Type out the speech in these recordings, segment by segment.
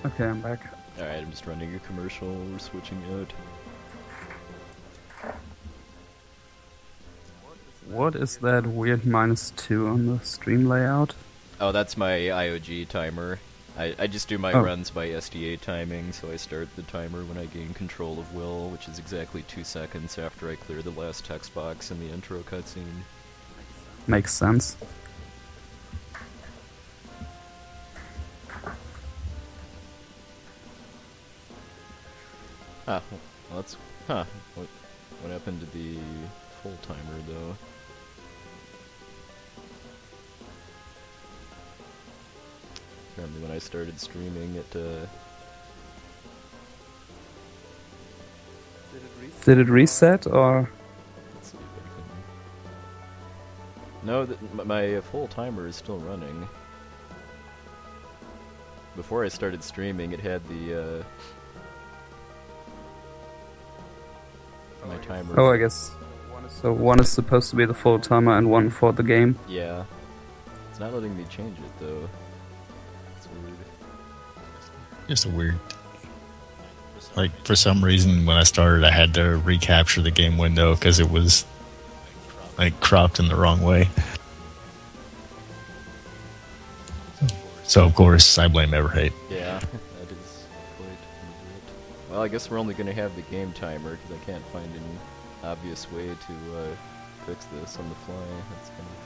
Okay, I'm back. Alright, I'm just running a commercial, we're switching out. What is that weird -2 on the stream layout? Oh, that's my IOG timer. I just do my runs by SDA timing, so I start the timer when I gain control of Will, which is exactly 2 seconds after I clear the last text box in the intro cutscene. Makes sense. Ah, well that's... Huh. What happened to the full timer, though? Apparently when I started streaming, it, Did it reset, or...? Let's see if I can... No, my full timer is still running. Before I started streaming, it had the, my timer... Oh, I guess. So one is supposed to be the full timer and one for the game? Yeah. It's not letting me change it, though. It's weird. Just a weird... Like, for some reason, when I started, I had to recapture the game window because it was, like, cropped in the wrong way. So, of course, I blame Everhate. Yeah, that is quite legit. Well, I guess we're only going to have the game timer, because I can't find any obvious way to fix this on the fly. That's kind of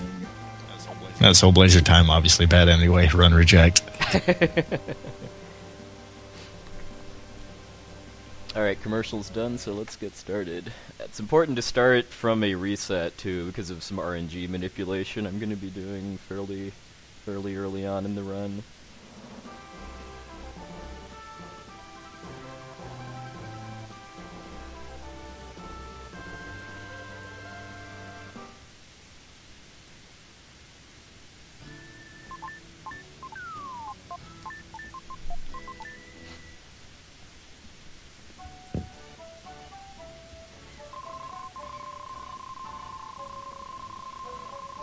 annoying. That's whole Blazer time, obviously bad anyway. Run reject. Alright, commercial's done, so let's get started. It's important to start from a reset, too, because of some RNG manipulation I'm going to be doing fairly early on in the run.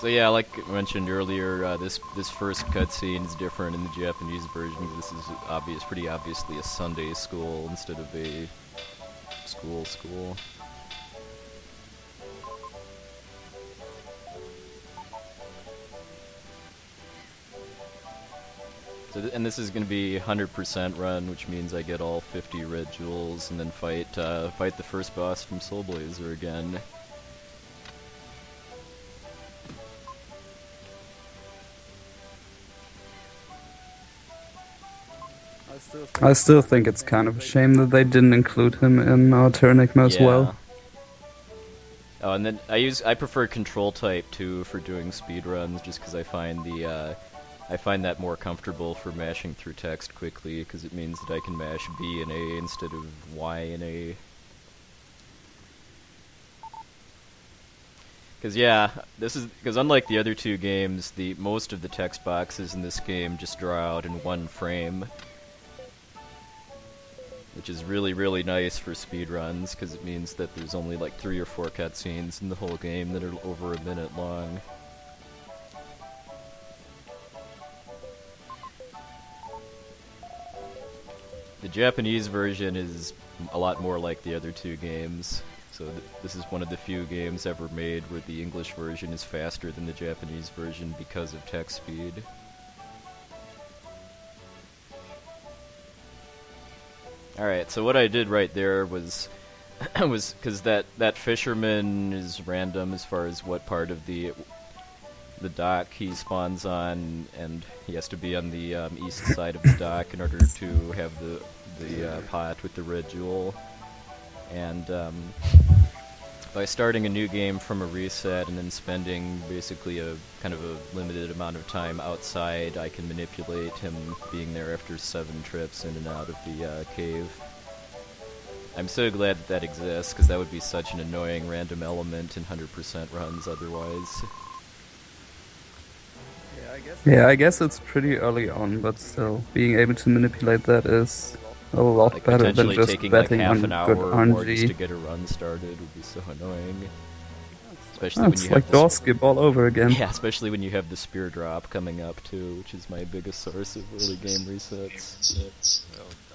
So yeah, like I mentioned earlier, this first cutscene is different in the Japanese version. This is pretty obviously a Sunday school instead of a school. So and this is going to be 100% run, which means I get all 50 red jewels and then fight the first boss from Soul Blazer again. I still think it's kind of a shame that they didn't include him in Turn Enigma as well. Oh, and then I prefer control type too for doing speedruns, just because I find that more comfortable for mashing through text quickly, because it means that I can mash B and A instead of Y and A. Because unlike the other two games, most of the text boxes in this game just draw out in one frame, which is really nice for speedruns, because it means that there's only like 3 or 4 cutscenes in the whole game that are over a minute long. The Japanese version is a lot more like the other two games, so this is one of the few games ever made where the English version is faster than the Japanese version because of text speed. Alright, so what I did right there was because that fisherman is random as far as what part of the dock he spawns on, and he has to be on the east side of the dock in order to have the pot with the red jewel. And by starting a new game from a reset and then spending basically a kind of a limited amount of time outside, I can manipulate him being there after 7 trips in and out of the cave. I'm so glad that exists, because that would be such an annoying random element in 100% runs otherwise. Yeah, I guess it's pretty early on, but still, being able to manipulate that is a lot better than just taking betting like half on an good hour or more just to RNG. get a run started would be so annoying. Especially Oh, when you it's have like door skip all over again. Yeah, especially when you have the spear drop coming up too, which is my biggest source of early game resets.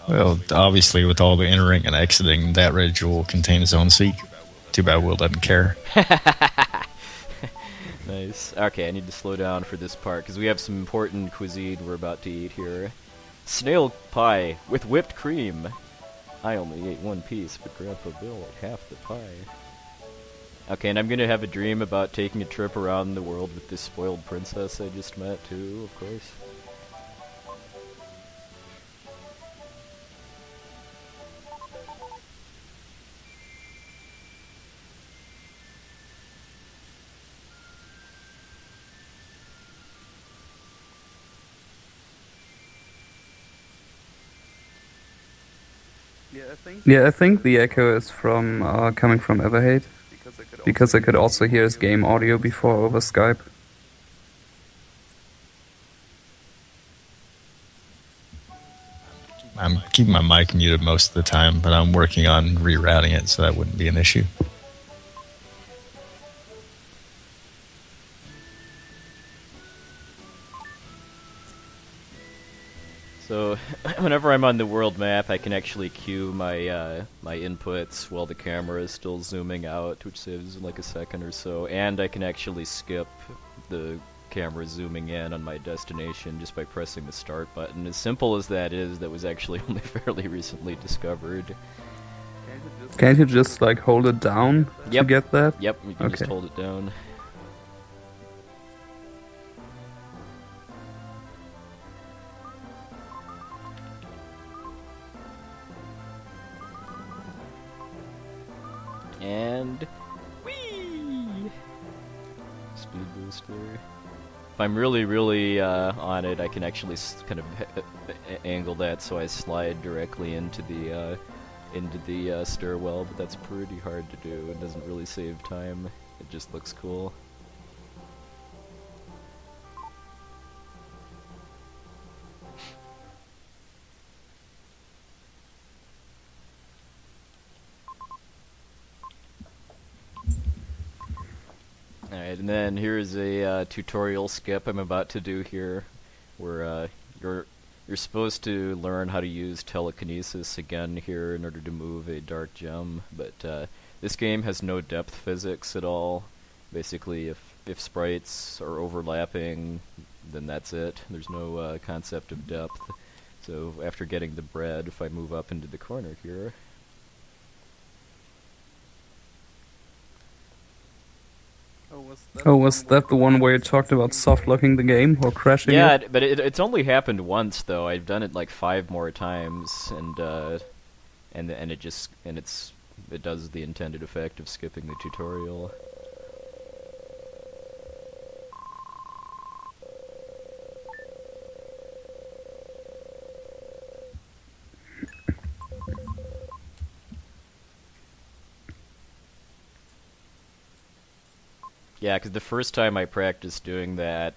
Well, obviously, with all the entering and exiting, that red jewel contains its own secret. Too bad Will doesn't care. Nice. Okay, I need to slow down for this part because we have some important cuisine we're about to eat here. Snail pie with whipped cream. I only ate one piece, but Grandpa Bill ate half the pie. Okay, and I'm gonna have a dream about taking a trip around the world with this spoiled princess I just met too, of course. Yeah, I think the echo is from coming from Everhate, because I could also hear his game audio before over Skype. I'm keeping my mic muted most of the time, but I'm working on rerouting it, so that wouldn't be an issue. So, whenever I'm on the world map, I can actually cue my my inputs while the camera is still zooming out, which saves like a second or so, and I can actually skip the camera zooming in on my destination just by pressing the start button. As simple as that is, that was actually only fairly recently discovered. Can't you just like hold it down to get that? Yep, you can just Okay. hold it down. And whee! Speed booster. If I'm really on it, I can actually kind of angle that so I slide directly into the stairwell, but that's pretty hard to do. It doesn't really save time. It just looks cool. Alright, and then here's a tutorial skip I'm about to do here, where you're supposed to learn how to use telekinesis again here in order to move a dark gem, but this game has no depth physics at all. Basically, if sprites are overlapping, then that's it. There's no concept of depth. So after getting the bread, if I move up into the corner here, Oh, was that the one where you talked about soft locking the game or crashing yeah, it? but it's only happened once though. I've done it like 5 more times, and it does the intended effect of skipping the tutorial. Yeah, because the first time I practiced doing that,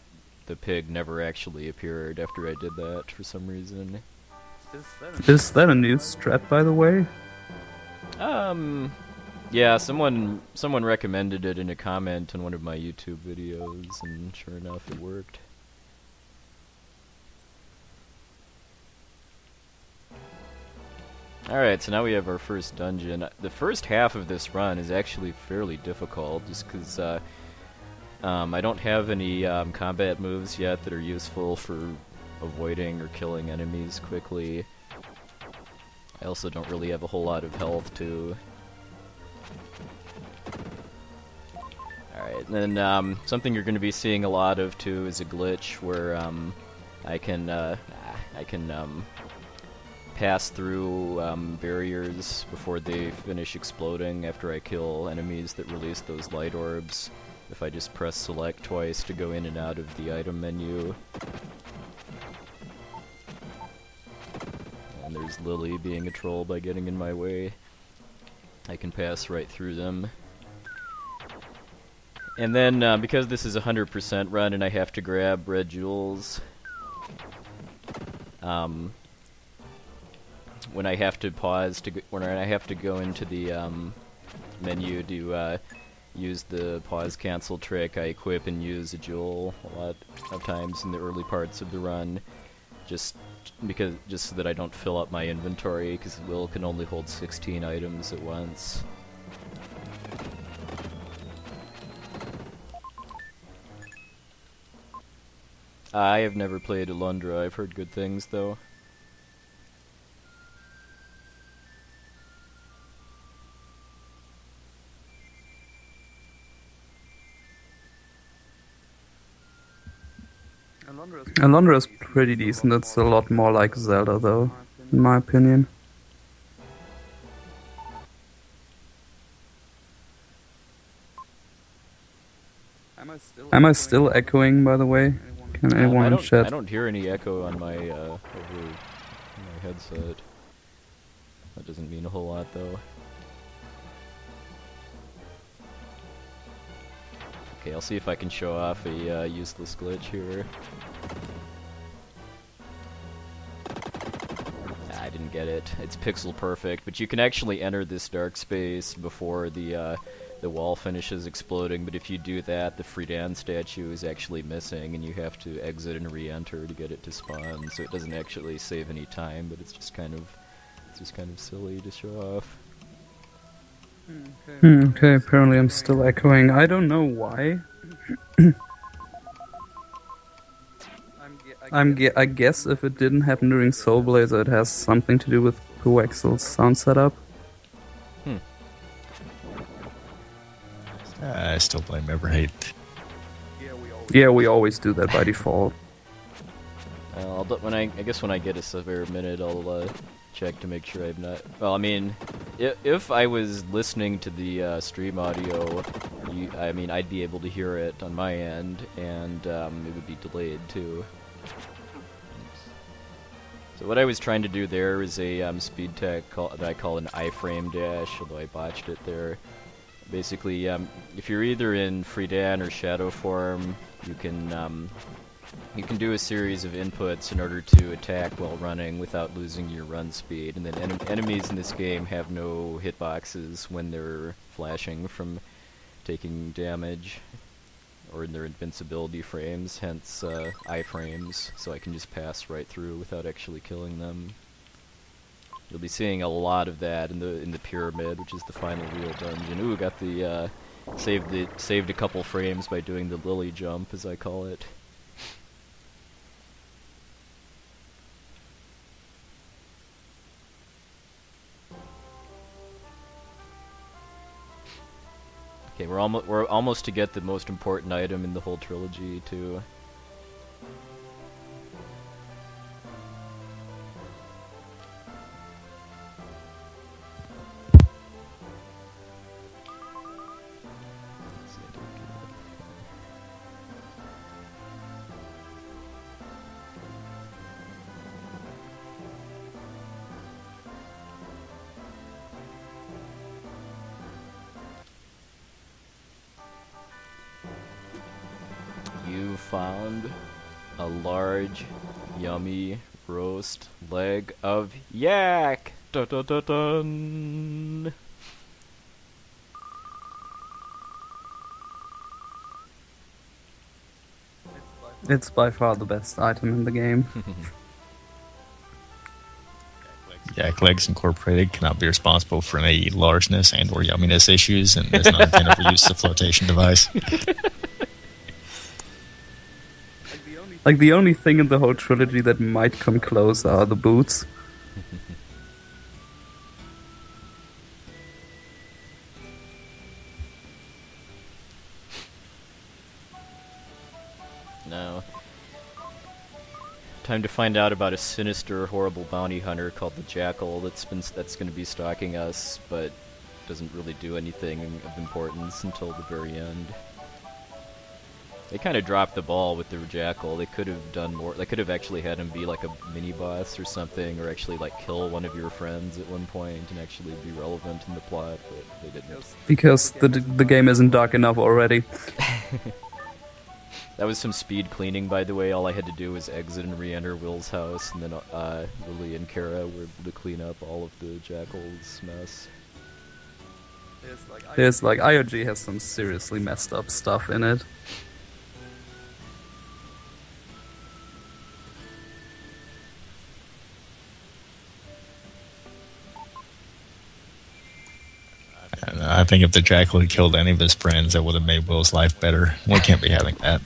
the pig never actually appeared after I did that for some reason. Is that a new strat, by the way? Yeah, someone recommended it in a comment on one of my YouTube videos, and sure enough, it worked. Alright, so now we have our first dungeon. The first half of this run is actually fairly difficult, just because I don't have any combat moves yet that are useful for avoiding or killing enemies quickly. I also don't really have a whole lot of health, too. Alright, and then something you're going to be seeing a lot of, too, is a glitch where I can pass through barriers before they finish exploding after I kill enemies that release those light orbs. If I just press select twice to go in and out of the item menu. And there's Lily being a troll by getting in my way. I can pass right through them. And then, because this is a 100% run and I have to grab red jewels, when I have to pause when I have to go into the menu to use the pause cancel trick, I equip and use a jewel a lot of times in the early parts of the run, just so that I don't fill up my inventory, because Will can only hold 16 items at once. I have never played Alundra. I've heard good things though. Alundra is pretty decent. It's a lot more like Zelda, though, in my opinion. Am I still echoing, by the way? Can anyone chat? I don't hear any echo on my over my headset. That doesn't mean a whole lot, though. Okay, I'll see if I can show off a useless glitch here. I didn't get it. It's pixel perfect, but you can actually enter this dark space before the wall finishes exploding, but if you do that, the Friedan statue is actually missing, and you have to exit and re-enter to get it to spawn, so it doesn't actually save any time, but it's just kind of silly to show off. Okay, apparently I'm still echoing. I don't know why. I guess if it didn't happen during Soul Blazer, it has something to do with puwexil's sound setup. I still blame Everhate. Yeah, we always do that by default. When I guess when I get a severe minute, I'll check to make sure I've not. Well, I mean, if I was listening to the stream audio, I'd be able to hear it on my end, and it would be delayed too. So what I was trying to do there is a speed tech that I call an iframe dash, although I botched it there. Basically, if you're either in Friedan or Shadow form, you can do a series of inputs in order to attack while running without losing your run speed. And then enemies in this game have no hitboxes when they're flashing from taking damage, or in their invincibility frames, hence iframes, so I can just pass right through without actually killing them. You'll be seeing a lot of that in the pyramid, which is the final real dungeon. Ooh, got the saved a couple frames by doing the lily jump, as I call it. Okay, we're almost to get the most important item in the whole trilogy too. You found a large, yummy roast leg of yak. Dun dun dun dun. It's by far the best item in the game. Yak Legs Incorporated cannot be responsible for any largeness and or yumminess issues, and is not intended for use as a flotation device. Like, the only thing in the whole trilogy that might come close are the boots. No. Time to find out about a sinister, horrible bounty hunter called the Jackal that's going to be stalking us, but doesn't really do anything of importance until the very end. They kind of dropped the ball with the Jackal. They could have done more. They could have actually had him be like a mini-boss or something, or actually like kill one of your friends at one point and actually be relevant in the plot, but they didn't. Because the game isn't dark enough already. That was some speed cleaning, by the way. All I had to do was exit and re-enter Will's house, and then Lily and Kara were able to clean up all of the Jackal's mess. There's like IOG has some seriously messed up stuff in it. I think if the Jackal had killed any of his friends, that would have made Will's life better. We can't be having that.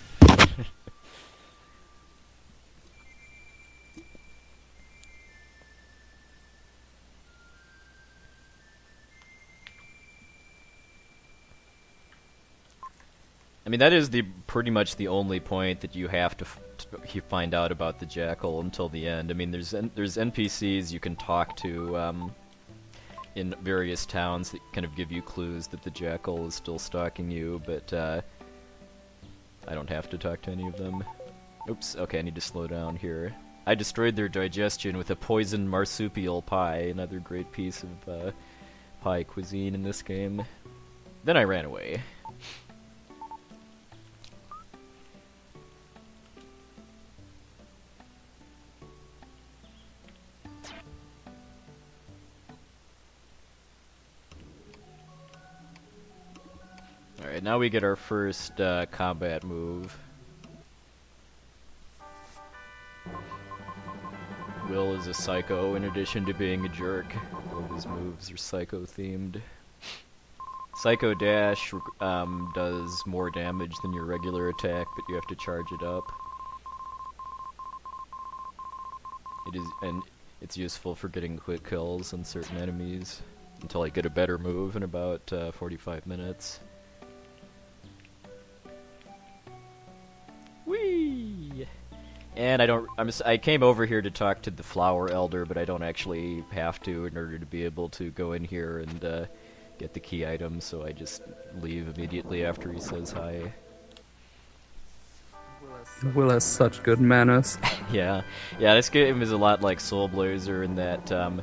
I mean, that is pretty much the only point that you have to find out about the Jackal until the end. I mean, there's NPCs you can talk to in various towns that kind of give you clues that the Jackal is still stalking you, but I don't have to talk to any of them. Oops, okay, I need to slow down here. I destroyed their digestion with a poisoned marsupial pie, another great piece of pie cuisine in this game. Then I ran away. Alright, now we get our first combat move. Will is a psycho in addition to being a jerk. All of his moves are psycho-themed. Psycho Dash does more damage than your regular attack, but you have to charge it up. And it's useful for getting quick kills on certain enemies until I get a better move in about 45 minutes. Whee! And I came over here to talk to the Flower Elder, but I don't actually have to in order to be able to go in here and get the key items, so I just leave immediately after he says hi. Will has such good manners. Yeah, this game is a lot like Soul Blazer in that a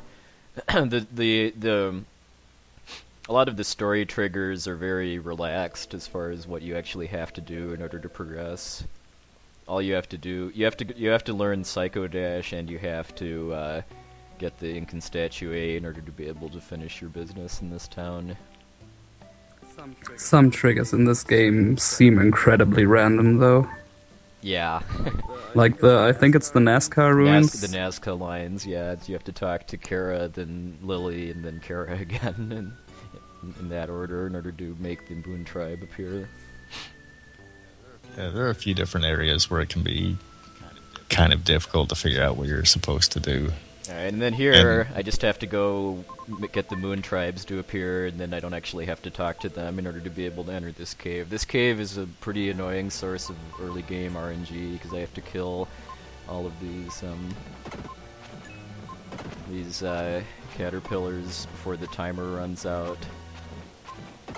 lot of the story triggers are very relaxed as far as what you actually have to do in order to progress. All you have to do, you have to learn Psycho Dash, and you have to get the Inconstatue in order to be able to finish your business in this town. Some triggers in this game seem incredibly random, though. Yeah. Like I think it's the NASCAR ruins. The Nazca lines, yeah. You have to talk to Kara, then Lily, and then Kara again, and in that order in order to make the Moon Tribe appear. Yeah, there are a few different areas where it can be kind of difficult to figure out what you're supposed to do. Alright, and then here, I just have to go get the Moon Tribes to appear, and then I don't actually have to talk to them in order to be able to enter this cave. This cave is a pretty annoying source of early game RNG, because I have to kill all of these caterpillars before the timer runs out,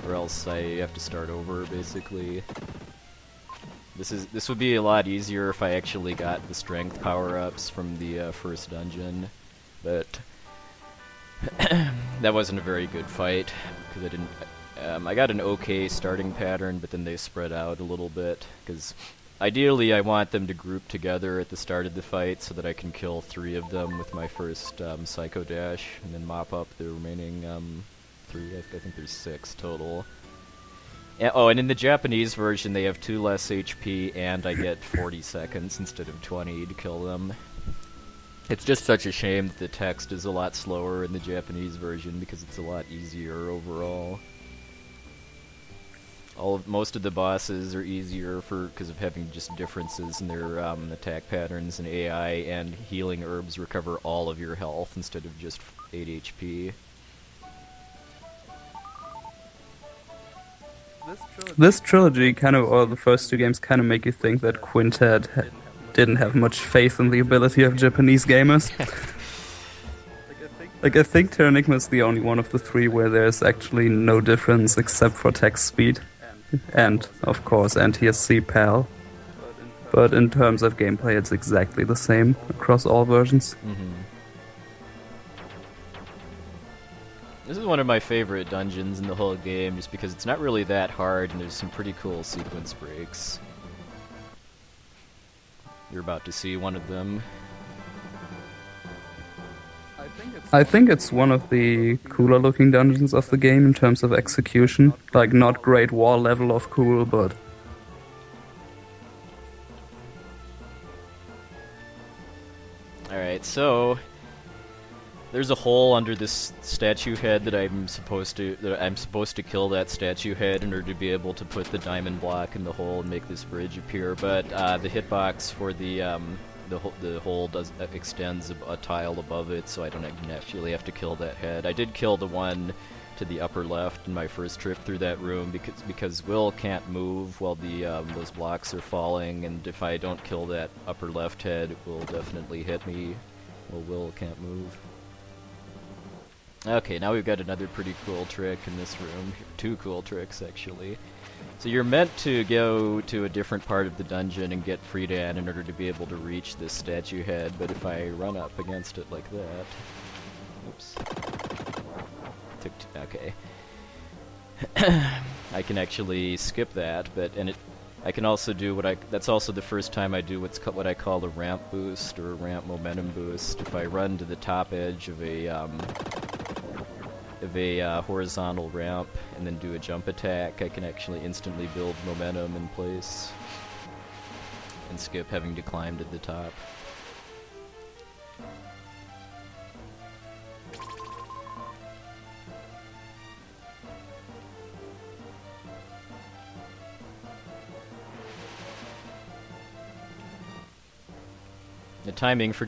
or else I have to start over, basically. This would be a lot easier if I actually got the strength power-ups from the first dungeon, but that wasn't a very good fight because I didn't. I got an okay starting pattern, but then they spread out a little bit because ideally I want them to group together at the start of the fight so that I can kill 3 of them with my first Psycho Dash and then mop up the remaining 3. I think there's 6 total. And in the Japanese version, they have 2 less HP, and I get 40 seconds instead of 20 to kill them. It's just such a shame that the text is a lot slower in the Japanese version, because it's a lot easier overall. Most of the bosses are easier because of having just differences in their attack patterns and AI, and healing herbs recover all of your health instead of just 8 HP. This trilogy or the first 2 games kind of make you think that Quintet didn't have much faith in the ability of Japanese gamers. I think Terranigma is the only one of the 3 where there's actually no difference except for text speed. And, of course, NTSC PAL. But in terms of gameplay, it's exactly the same across all versions. Mm-hmm. This is one of my favorite dungeons in the whole game, just because it's not really that hard, and there's some pretty cool sequence breaks. You're about to see one of them. I think it's one of the cooler looking dungeons of the game in terms of execution. Like, not Great Wall level of cool, but... Alright, so... There's a hole under this statue head that I'm supposed to kill that statue head in order to be able to put the diamond block in the hole and make this bridge appear, but the hitbox for the hole extends a tile above it, so I don't actually have to kill that head. I did kill the one to the upper left in my first trip through that room because Will can't move while those blocks are falling, and if I don't kill that upper left head, it will definitely hit me. Well, Will can't move. Okay, now we've got another pretty cool trick in this room. 2 cool tricks, actually. So you're meant to go to a different part of the dungeon and get Friedan in order to be able to reach this statue head, but if I run up against it like that... Oops. Okay. I can actually skip that, I can also do that's also the first time I do what I call a ramp boost, or a ramp momentum boost. If I run to the top edge of a horizontal ramp and then do a jump attack, I can actually instantly build momentum in place and skip having to climb to the top. The timing for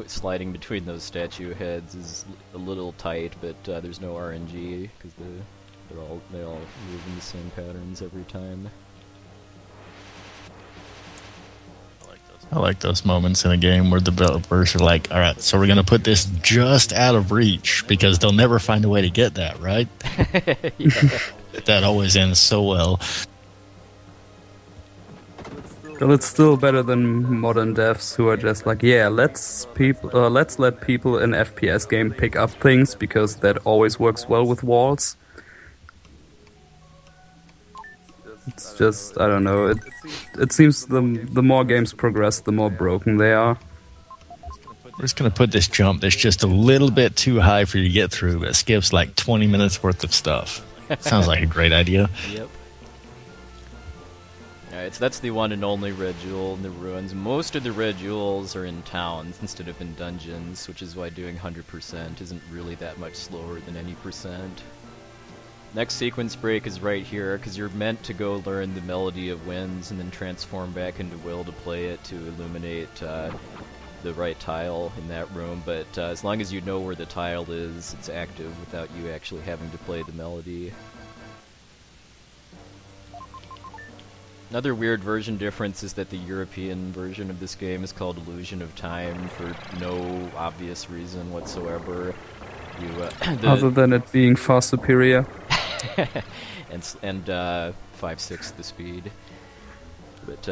sliding between those statue heads is a little tight, but there's no RNG because they all move in the same patterns every time. I like those moments in a game where the developers are like, all right, so we're going to put this just out of reach because they'll never find a way to get that, right? That always ends so well. Well, it's still better than modern devs who are just like, yeah, let's let people in FPS game pick up things because that always works well with walls. It's just, I don't know, it seems the more games progress, the more broken they are. We're just going to put this jump that's just a little bit too high for you to get through, but skips like 20 minutes worth of stuff. Sounds like a great idea. Yep. Alright, so that's the one and only red jewel in the ruins. Most of the red jewels are in towns instead of in dungeons, which is why doing 100% isn't really that much slower than any percent. Next sequence break is right here, because you're meant to go learn the Melody of Winds and then transform back into Will to play it to illuminate the right tile in that room, but as long as you know where the tile is, it's active without you actually having to play the melody. Another weird version difference is that the European version of this game is called Illusion of Time for no obvious reason whatsoever. Other than it being far superior. and 5/6 the speed. But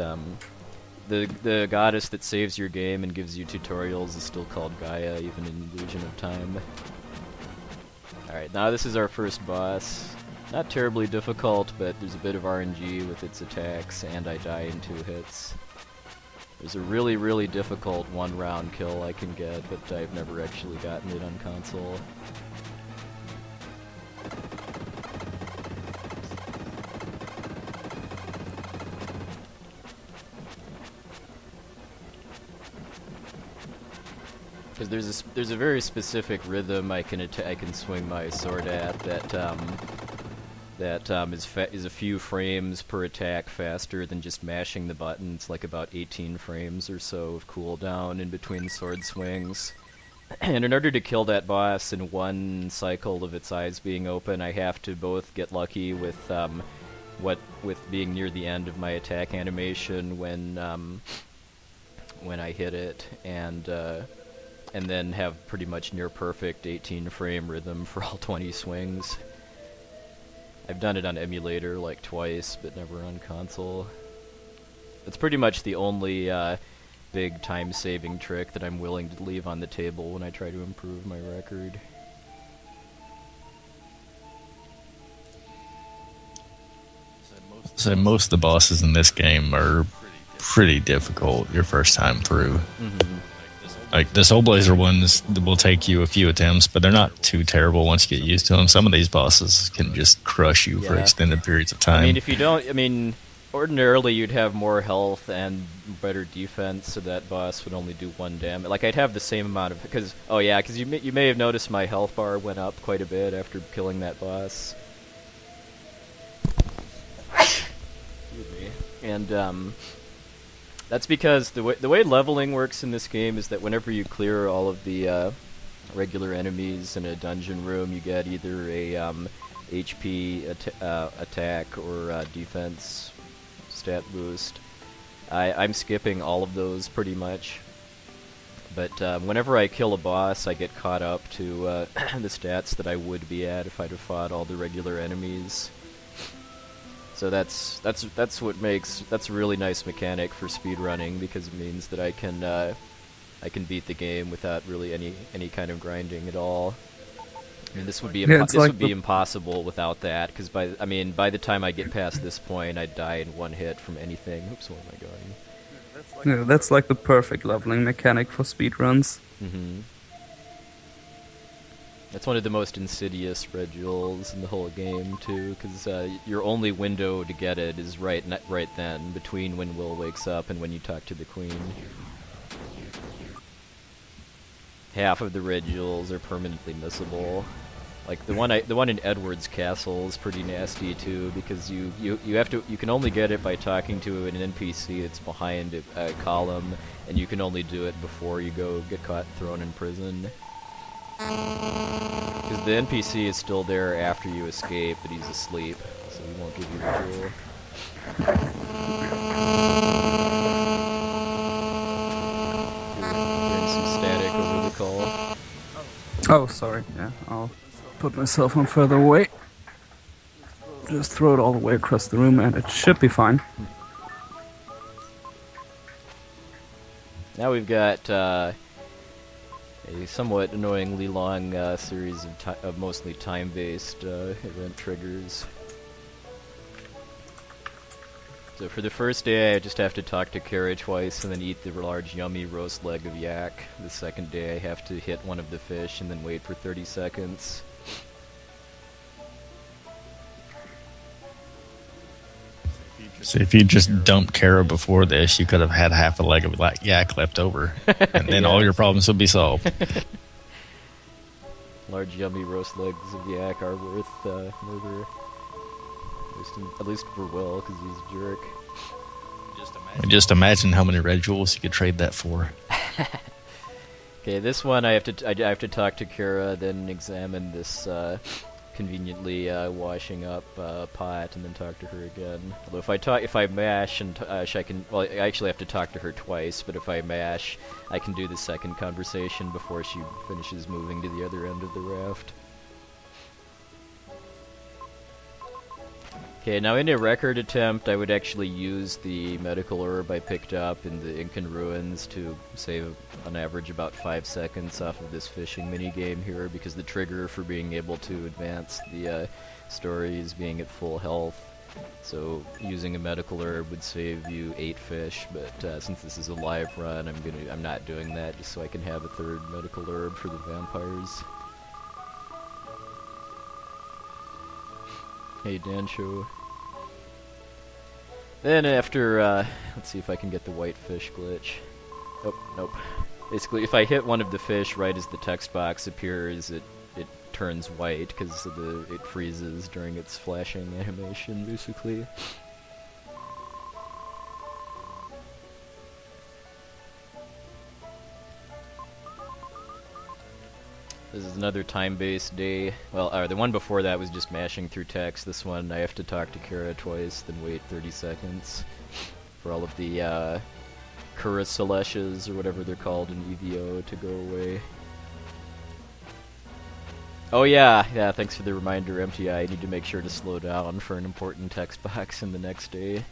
the goddess that saves your game and gives you tutorials is still called Gaia, even in Illusion of Time. Alright, now this is our first boss. Not terribly difficult, but there's a bit of RNG with its attacks, and I die in 2 hits. There's a really, really difficult one-round kill I can get, but I've never actually gotten it on console. Because there's a very specific rhythm I can swing my sword at that is a few frames per attack faster than just mashing the button. It's like about 18 frames or so of cooldown in between sword swings. And in order to kill that boss in one cycle of its eyes being open, I have to both get lucky with being near the end of my attack animation when I hit it, and then have pretty much near perfect 18 frame rhythm for all 20 swings. I've done it on emulator like twice, but never on console. It's pretty much the only big time-saving trick that I'm willing to leave on the table when I try to improve my record. So most of the bosses in this game are pretty difficult your first time through. Mm-hmm. Like the Soul Blazer ones will take you a few attempts, but they're not too terrible once you get used to them. Some of these bosses can just crush you for extended periods of time. I mean, if you don't, ordinarily you'd have more health and better defense, so that boss would only do 1 damage. Like I'd have the same amount of, because you may have noticed my health bar went up quite a bit after killing that boss. And that's because the way leveling works in this game is that whenever you clear all of the regular enemies in a dungeon room, you get either a HP attack or defense stat boost. I'm skipping all of those pretty much, but whenever I kill a boss, I get caught up to the stats that I would be at if I'd have fought all the regular enemies. So that's a really nice mechanic for speedrunning, because it means that I can beat the game without really any kind of grinding at all. I mean, this would be impossible without that, because by the time I get past this point, I'd die in 1 hit from anything. Oops, where am I going? Yeah, that's like the perfect leveling mechanic for speedruns. Mm-hmm. That's one of the most insidious red jewels in the whole game, too, because your only window to get it is right then, between when Will wakes up and when you talk to the Queen. Half of the red jewels are permanently missable. Like the one in Edward's Castle is pretty nasty too, because you can only get it by talking to an NPC that's behind a column, and you can only do it before you get caught and thrown in prison. Because the NPC is still there after you escape, but he's asleep, so he won't give you the jewel. Hearing some static over the call. Oh, sorry. Yeah, I'll put my cell phone further away. Just throw it all the way across the room, and it should be fine. Now we've got a somewhat annoyingly long series of mostly time-based event triggers. So for the first day, I just have to talk to Kara twice and then eat the large yummy roast leg of yak. The second day, I have to hit one of the fish and then wait for 30 seconds. So if you just dumped Kara before this, you could have had half a leg of yak left over, and then all your problems would be solved. Large yummy roast legs of yak are worth murder. At least for Will, because he's a jerk. Just imagine how many red jewels you could trade that for. Okay, this one I have to talk to Kara, then examine this conveniently washing up pot, and then talk to her again. Although if I mash and I can, well, I actually have to talk to her twice. But if I mash, I can do the second conversation before she finishes moving to the other end of the raft. Okay, now in a record attempt, I would actually use the medical herb I picked up in the Incan ruins to save, on average, about 5 seconds off of this fishing minigame here, because the trigger for being able to advance the story is being at full health. So using a medical herb would save you 8 fish, but since this is a live run, I'm not doing that, just so I can have a 3rd medical herb for the vampires. Hey, Dancho. Then after, let's see if I can get the white fish glitch. Oh, nope. Basically, if I hit one of the fish right as the text box appears, it turns white, because it freezes during its flashing animation, basically. This is another time-based day. Well, the one before that was just mashing through text. This one, I have to talk to Kara twice, then wait 30 seconds for all of the Curaceleshes, or whatever they're called in EVO, to go away. Oh yeah, thanks for the reminder, MTI. I need to make sure to slow down for an important text box in the next day.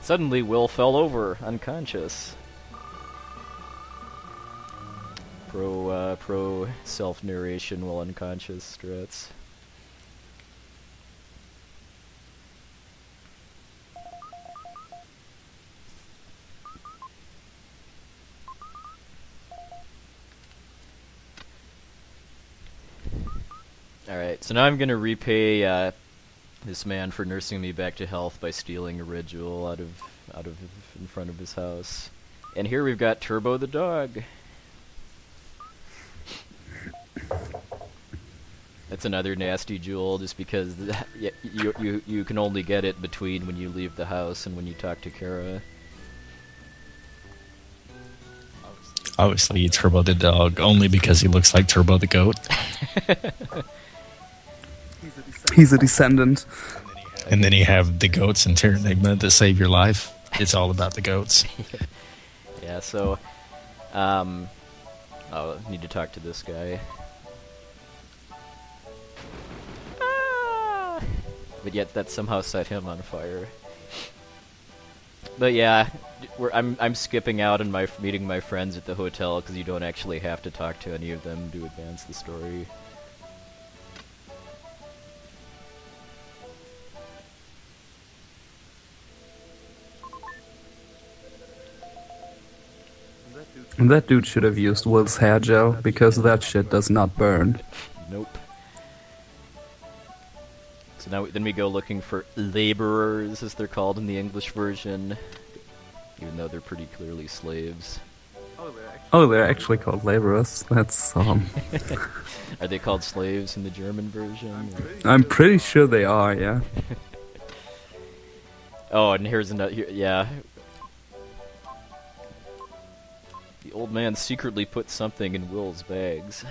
Suddenly Will fell over, unconscious. Pro self-narration while unconscious strats. Alright, so now I'm gonna repay this man for nursing me back to health by stealing a red jewel out of in front of his house. And here we've got Turbo the dog. That's another nasty jewel, just because you can only get it between when you leave the house and when you talk to Kara. Obviously, Turbo the dog, only because he looks like Turbo the goat. He's a descendant. And then you have the goats in Terranigma that save your life. It's all about the goats. Yeah, so... I need to talk to this guy. But yet that somehow set him on fire. But yeah, I'm skipping out and meeting my friends at the hotel because you don't actually have to talk to any of them to advance the story. And that dude should have used Will's hair gel, because that shit does not burn. Nope. So now then we go looking for laborers, as they're called in the English version, even though they're pretty clearly slaves. Oh, they're actually called laborers. That's, Are they called slaves in the German version? I'm pretty sure they are, yeah. Oh, and here's another... yeah. The old man secretly put something in Will's bags.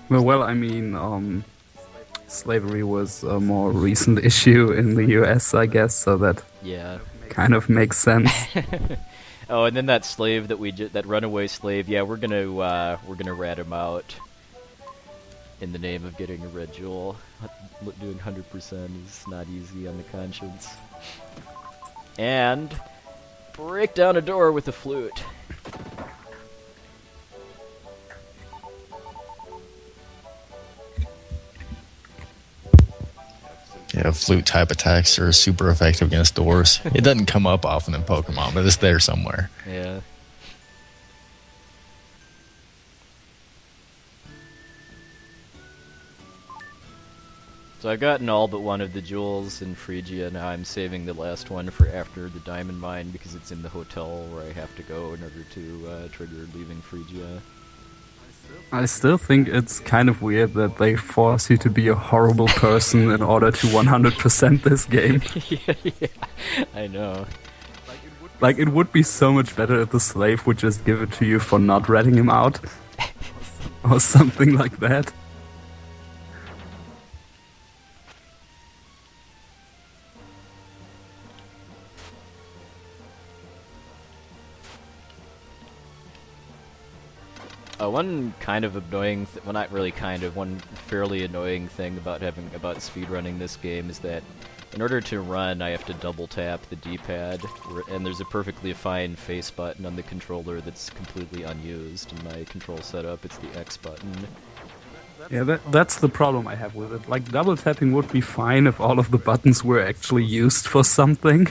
Well, I mean, slavery was a more recent issue in the US, I guess, so that kind of makes sense. Oh, and then that slave that runaway slave, yeah, we're gonna rat him out in the name of getting a red jewel. Doing 100% is not easy on the conscience. And break down a door with a flute. Yeah, flute type attacks are super effective against doors. It doesn't come up often in Pokemon, but it's there somewhere. Yeah. So I've gotten all but one of the jewels in Phrygia. Now I'm saving the last one for after the diamond mine because it's in the hotel where I have to go in order to trigger leaving Phrygia. I still think it's kind of weird that they force you to be a horrible person in order to 100% this game. Yeah, I know. Like, it would be so much better if the slave would just give it to you for not ratting him out. Or something like that. One kind of annoying, well, not really kind of, one fairly annoying thing about speedrunning this game is that in order to run, I have to double tap the D-pad, and there's a perfectly fine face button on the controller that's completely unused. In my control setup, it's the X button. Yeah, that's the problem I have with it. Like, double tapping would be fine if all of the buttons were actually used for something.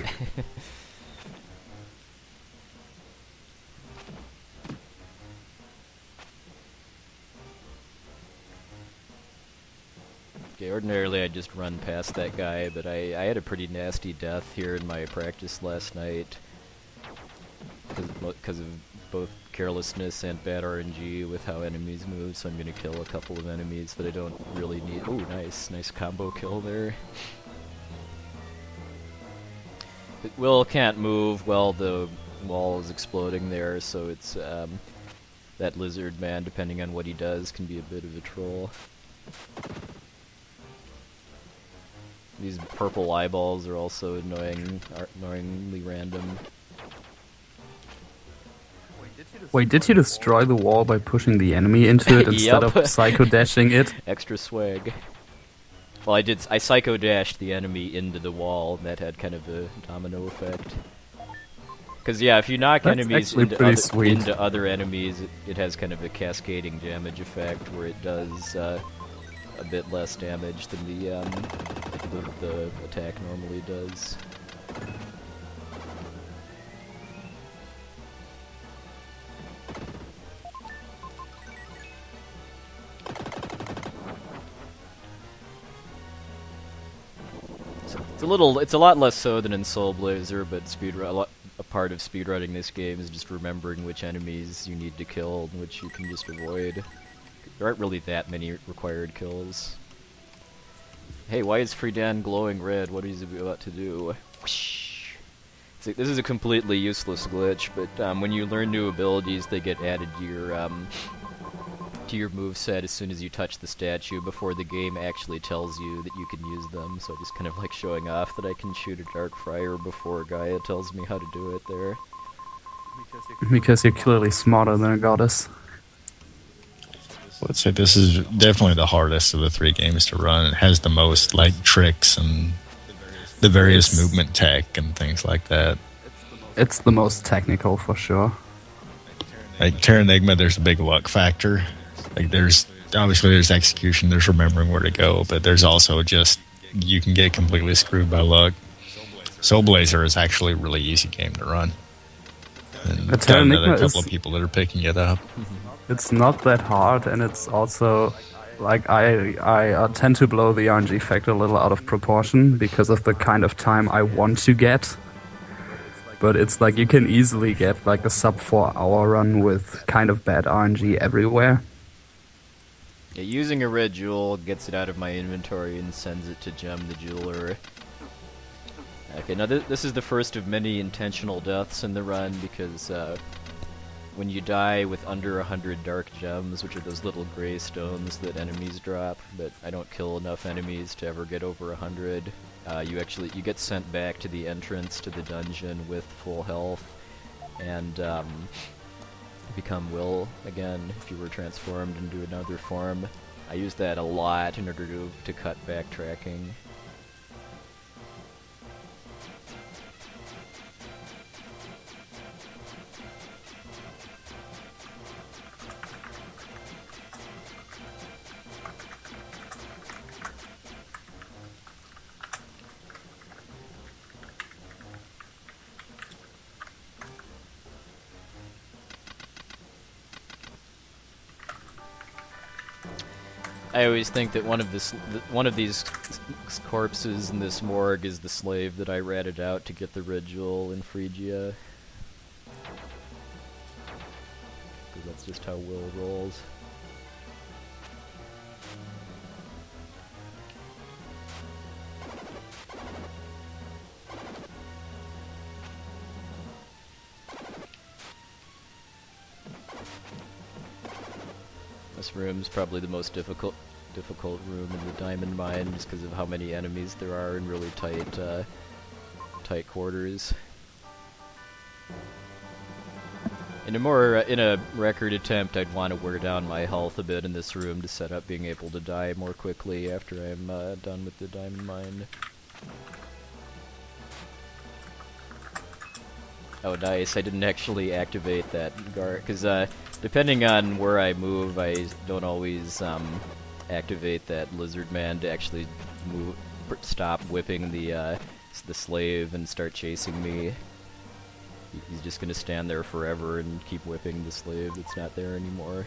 Okay, ordinarily I'd just run past that guy, but I had a pretty nasty death here in my practice last night because of both carelessness and bad RNG with how enemies move, so I'm going to kill a couple of enemies that I don't really need. Oh, nice combo kill there. But Will can't move while the wall is exploding there, so it's that lizard man, depending on what he does, can be a bit of a troll. These purple eyeballs are also annoyingly random. Wait, did you destroy the wall by pushing the enemy into it instead of psycho-dashing it? Extra swag. Well, I psycho dashed the enemy into the wall, and that had kind of a domino effect. Because yeah, if you knock That's enemies into other enemies, it has kind of a cascading damage effect where it does a bit less damage than the attack normally does. It's a lot less so than in Soul Blazer, but a part of speedrunning this game is just remembering which enemies you need to kill and which you can just avoid. There aren't really that many required kills. Hey, why is Friedan glowing red? What is he about to do? Whoosh. This is a completely useless glitch, but when you learn new abilities, they get added to your moveset as soon as you touch the statue before the game actually tells you that you can use them. So just kind of like showing off that I can shoot a Dark Friar before Gaia tells me how to do it there. Because you're clearly smarter than a goddess. Let's say this is definitely the hardest of the 3 games to run. It has the most like tricks and the various movement tech and things like that. It's the most technical for sure. Like Terranigma, there's a big luck factor. Like there's execution, there's remembering where to go, but there's also just you can get completely screwed by luck. Soul Blazer is actually a really easy game to run. And got another couple of people that are picking it up. It's not that hard, and it's also like I tend to blow the RNG factor a little out of proportion because of the kind of time I want to get. But it's like you can easily get like a sub 4 hour run with kind of bad RNG everywhere. Yeah, using a red jewel gets it out of my inventory and sends it to Gem the Jeweler. Okay, now this is the first of many intentional deaths in the run because when you die with under 100 dark gems, which are those little gray stones that enemies drop, but I don't kill enough enemies to ever get over 100, you get sent back to the entrance to the dungeon with full health, and become Will again if you were transformed into another form. I use that a lot in order to cut backtracking. I always think that one of these corpses in this morgue is the slave that I ratted out to get the red jewel in Phrygia. Because that's just how Will rolls. This room's probably the most difficult room in the diamond mine, just because of how many enemies there are in really tight quarters. In a record attempt, I'd want to wear down my health a bit in this room to set up being able to die more quickly after I'm done with the diamond mine. Oh, nice. I didn't actually activate that guard, because depending on where I move, I don't always activate that lizard man to actually stop whipping the slave and start chasing me. He's just gonna stand there forever and keep whipping the slave that's not there anymore.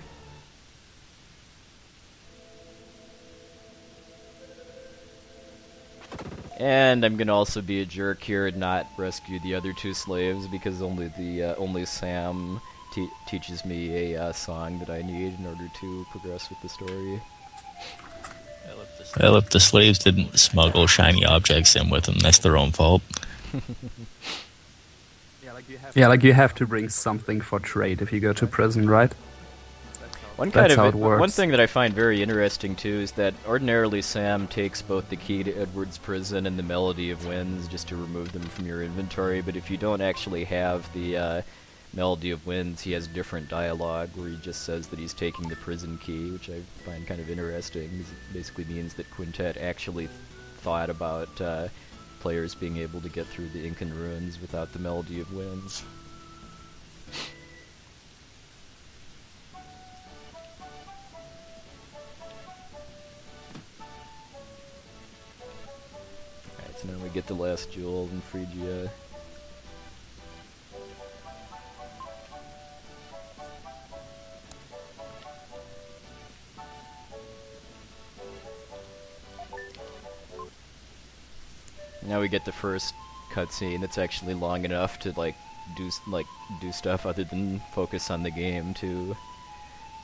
And I'm gonna also be a jerk here and not rescue the other 2 slaves because only Sam teaches me a song that I need in order to progress with the story. Well, if the slaves didn't smuggle shiny objects in with them, that's their own fault. Yeah, like you have to bring something for trade if you go to prison, right? One thing that I find very interesting too is that ordinarily Sam takes both the key to Edward's prison and the Melody of Winds just to remove them from your inventory, but if you don't actually have the Melody of Winds, he has different dialogue where he just says that he's taking the prison key, which I find kind of interesting, because it basically means that Quintet actually thought about players being able to get through the Incan ruins without the Melody of Winds. Alright, so now we get the last jewel in Phrygia. Now we get the first cutscene that's actually long enough to do stuff other than focus on the game too,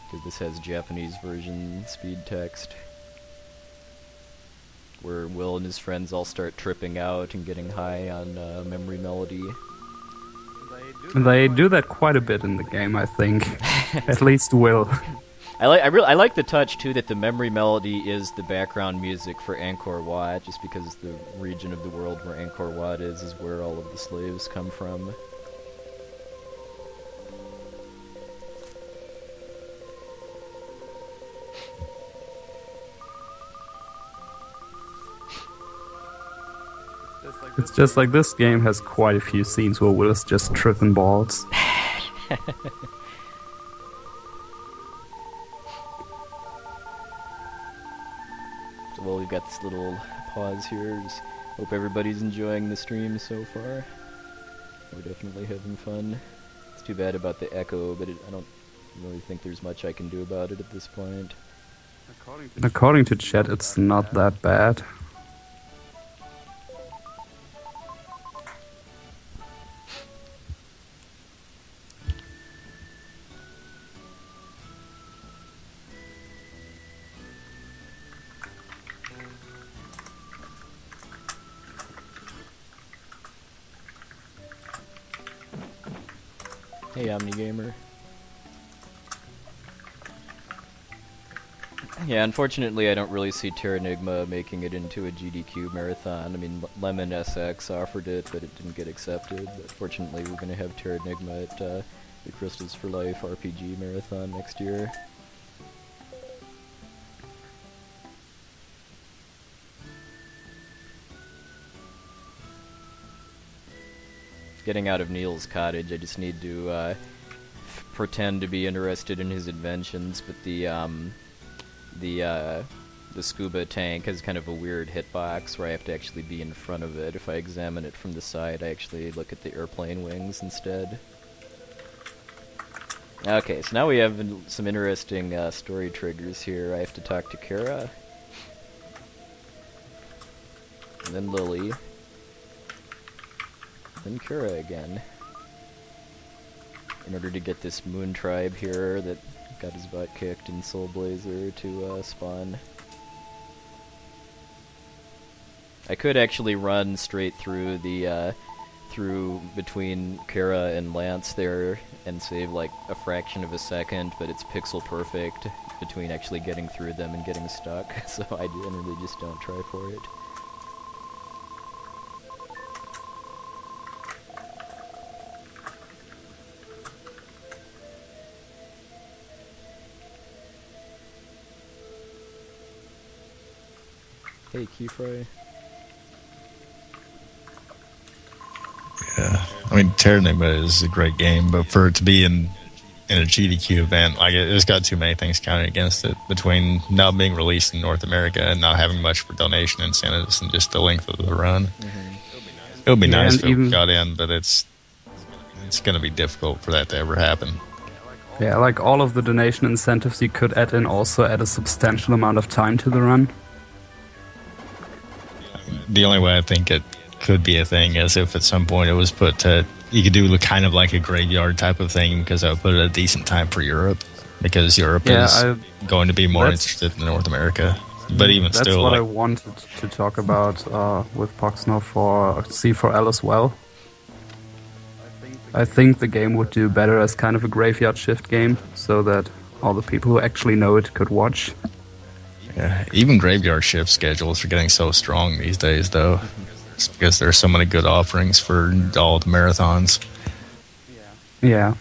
because this has Japanese version speed text, where Will and his friends all start tripping out and getting high on Memory Melody. They do that quite a bit in the game, I think. At least Will. I like the touch too that the Memory Melody is the background music for Angkor Wat, just because the region of the world where Angkor Wat is where all of the slaves come from. It's just like this game has quite a few scenes where Will is just tripping balls. Well, we've got this little pause here. Just hope everybody's enjoying the stream so far. We're definitely having fun. It's too bad about the echo, but I don't really think there's much I can do about it at this point. According to chat, it's not that bad. Hey, OmniGamer. Yeah, unfortunately I don't really see Terranigma making it into a GDQ marathon. I mean, Lemon SX offered it, but it didn't get accepted. But fortunately we're going to have Terranigma at the Crystals for Life RPG marathon next year. Getting out of Neil's cottage, I just need to pretend to be interested in his inventions, but the scuba tank has kind of a weird hitbox where I have to actually be in front of it. If I examine it from the side, I actually look at the airplane wings instead. Okay, so now we have some interesting story triggers here. I have to talk to Kara, and then Lily, then Kara again, in order to get this Moon Tribe here that got his butt kicked in Soul Blazer to spawn. I could actually run straight through the through between Kara and Lance there and save like a fraction of a second, but it's pixel perfect between actually getting through them and getting stuck, so I generally just don't try for it. Hey, Keyfry. Yeah, I mean, Terranigma is a great game, but for it to be in a GDQ event, like it's got too many things counting against it, between not being released in North America and not having much for donation incentives and just the length of the run. Mm-hmm. It would be nice if it got in, but it's going to be difficult for that to ever happen. Yeah, like all of the donation incentives you could add in also add a substantial amount of time to the run. The only way I think it could be a thing is if at some point it was put to, you could do kind of like a graveyard type of thing, because that would put it at a decent time for Europe, because Europe is going to be more interested in North America. But even that's still, what I wanted to talk about with Poxno for C4L as well. I think the game would do better as kind of a graveyard shift game, so that all the people who actually know it could watch. Yeah, even graveyard shift schedules are getting so strong these days, though. It's because there are so many good offerings for all the marathons. Yeah.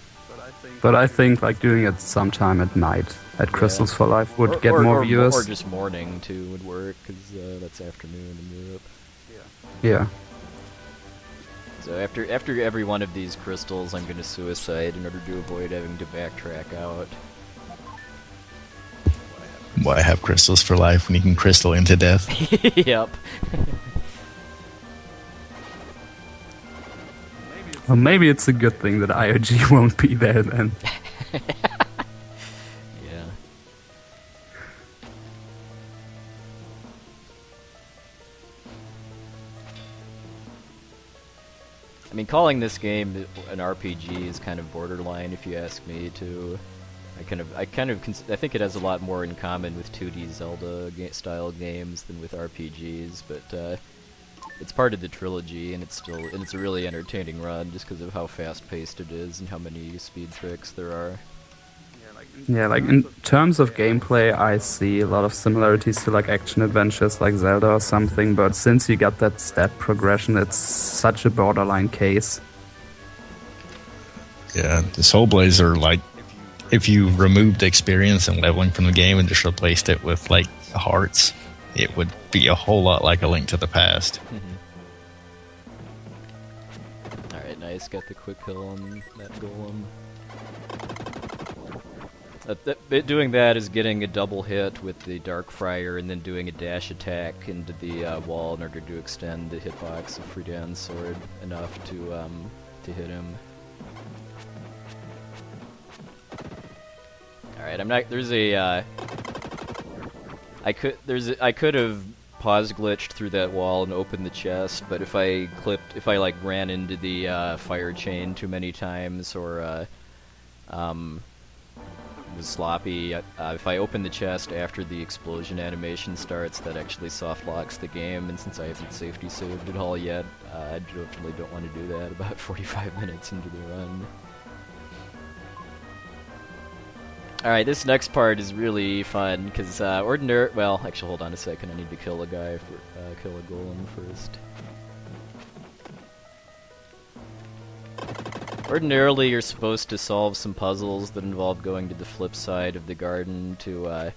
But I think like doing it sometime at night at Crystals for Life would get more viewers. Or just morning too would work, because that's afternoon in Europe. Yeah. So after every one of these crystals, I'm going to suicide in order to avoid having to backtrack out. Why have crystals for life when you can crystal into death? Yep. Well, maybe it's a good thing that IOG won't be there then. Yeah. I mean, calling this game an RPG is kind of borderline, if you ask me. Too, I think it has a lot more in common with 2D Zelda style games than with RPGs, but it's part of the trilogy, and it's a really entertaining run just because of how fast-paced it is and how many speed tricks there are. Yeah, like in terms of gameplay, I see a lot of similarities to like action adventures like Zelda or something, but since you got that step progression, it's such a borderline case. Yeah, the Soul Blazer, like, if you removed experience and leveling from the game and just replaced it with like hearts, it would be a whole lot like A Link to the Past. Alright, nice. Got the quick kill on that golem. Doing that is getting a double hit with the Dark Friar and then doing a dash attack into the wall in order to extend the hitbox of Friedan's sword enough to hit him. Alright, I'm not... There's a... I could have pause glitched through that wall and opened the chest, but if I like ran into the fire chain too many times or was sloppy, if I open the chest after the explosion animation starts, that actually soft locks the game, and since I haven't safety saved it all yet, I definitely don't want to do that about 45 minutes into the run. Alright, this next part is really fun, because well, actually, hold on a second, I need to kill a guy, kill a golem first. Ordinarily, you're supposed to solve some puzzles that involve going to the flip side of the garden to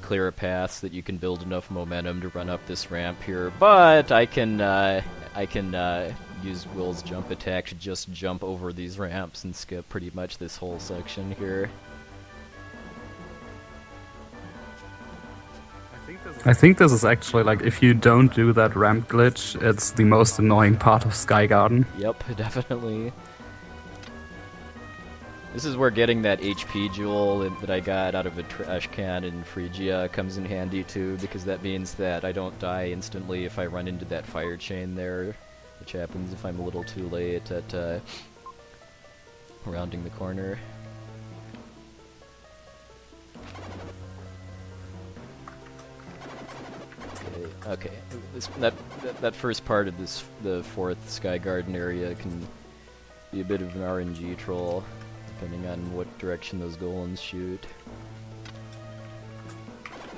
clear a path so that you can build enough momentum to run up this ramp here, but I can use Will's jump attack to just jump over these ramps and skip pretty much this whole section here. I think this is actually, like, if you don't do that ramp glitch, it's the most annoying part of Sky Garden. Yep, definitely. This is where getting that HP jewel that I got out of a trash can in Phrygia comes in handy too, because that means that I don't die instantly if I run into that fire chain there, which happens if I'm a little too late at rounding the corner. Okay. That first part of the fourth Sky Garden area can be a bit of an RNG troll, depending on what direction those golems shoot.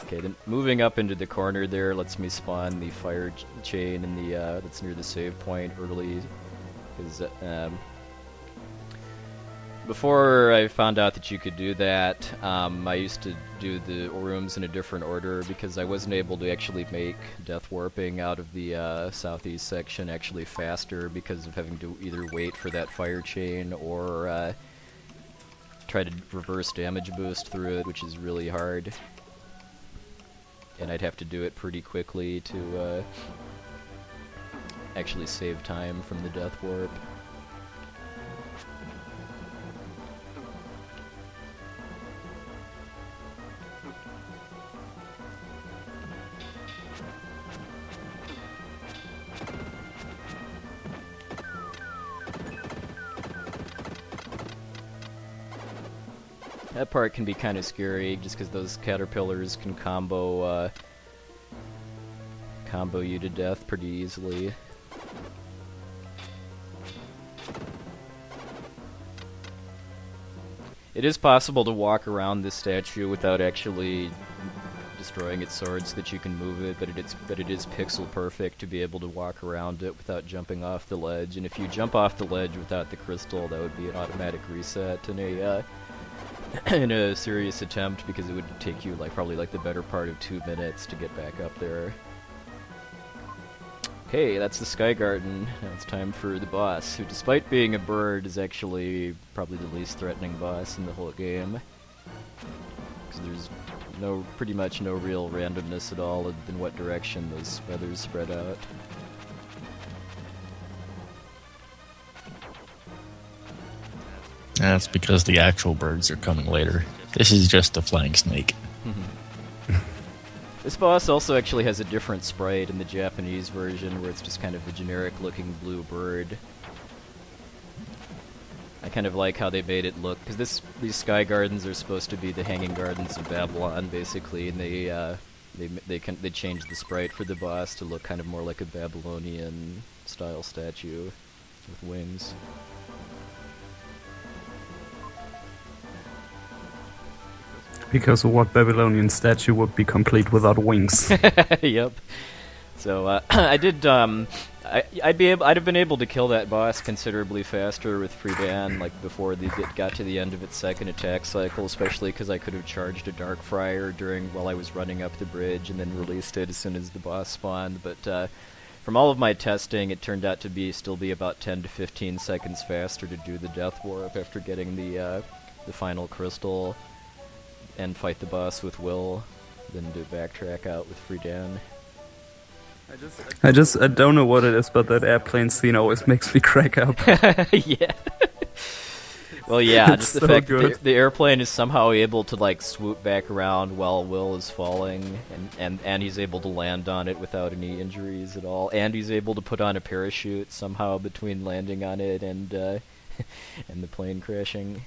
Okay, then moving up into the corner there lets me spawn the fire chain in the that's near the save point early, because before I found out that you could do that, I used to do the rooms in a different order because I wasn't able to actually make death warping out of the southeast section actually faster because of having to either wait for that fire chain or try to reverse damage boost through it, which is really hard. And I'd have to do it pretty quickly to actually save time from the death warp. That part can be kind of scary, just because those caterpillars can combo you to death pretty easily. It is possible to walk around this statue without actually destroying its sword so that you can move it, that it is pixel perfect to be able to walk around it without jumping off the ledge. And if you jump off the ledge without the crystal, that would be an automatic reset in a in a serious attempt, because it would take you probably the better part of 2 minutes to get back up there. Okay, that's the Sky Garden. Now it's time for the boss, who, despite being a bird, is actually probably the least threatening boss in the whole game. Because there's pretty much no real randomness at all, other than what direction those feathers spread out. That's because the actual birds are coming later. This is just a flying snake. This boss also actually has a different sprite in the Japanese version, where it's just kind of a generic-looking blue bird. I kind of like how they made it look, because these Sky Gardens are supposed to be the Hanging Gardens of Babylon, basically, and they changed the sprite for the boss to look kind of more like a Babylonian-style statue with wings. Because what Babylonian statue would be complete without wings? Yep. So I'd have been able to kill that boss considerably faster with Freedan, before they got to the end of its second attack cycle, especially because I could have charged a Darkfire while I was running up the bridge and then released it as soon as the boss spawned. But from all of my testing, it turned out to still be about 10 to 15 seconds faster to do the Death Warp after getting the final crystal and fight the boss with Will, than to backtrack out with Freedan. I don't know what it is, but that airplane scene always makes me crack up. Yeah. Well, yeah, just the so fact good. that the airplane is somehow able to swoop back around while Will is falling, and he's able to land on it without any injuries at all, and he's able to put on a parachute somehow between landing on it and and the plane crashing.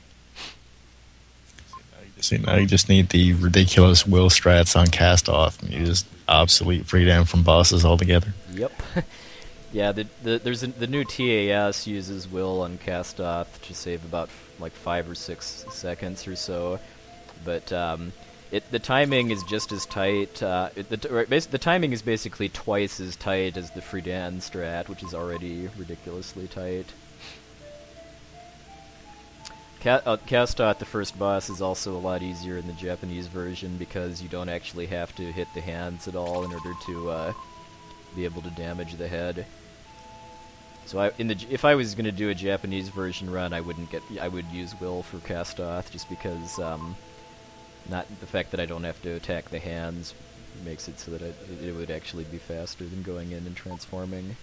See, now you just need the ridiculous Will strats on Cast Off, and you just obsolete Freedan from bosses altogether. Yep. Yeah, the new TAS uses Will on Cast Off to save about 5 or 6 seconds or so, but the timing is just as tight. The timing is basically twice as tight as the Freedan strat, which is already ridiculously tight. Kastot, the first boss, is also a lot easier in the Japanese version because you don't actually have to hit the hands at all in order to be able to damage the head. So if I was going to do a Japanese version run, I would use Will for Kastot, just because not the fact that I don't have to attack the hands makes it so that it would actually be faster than going in and transforming.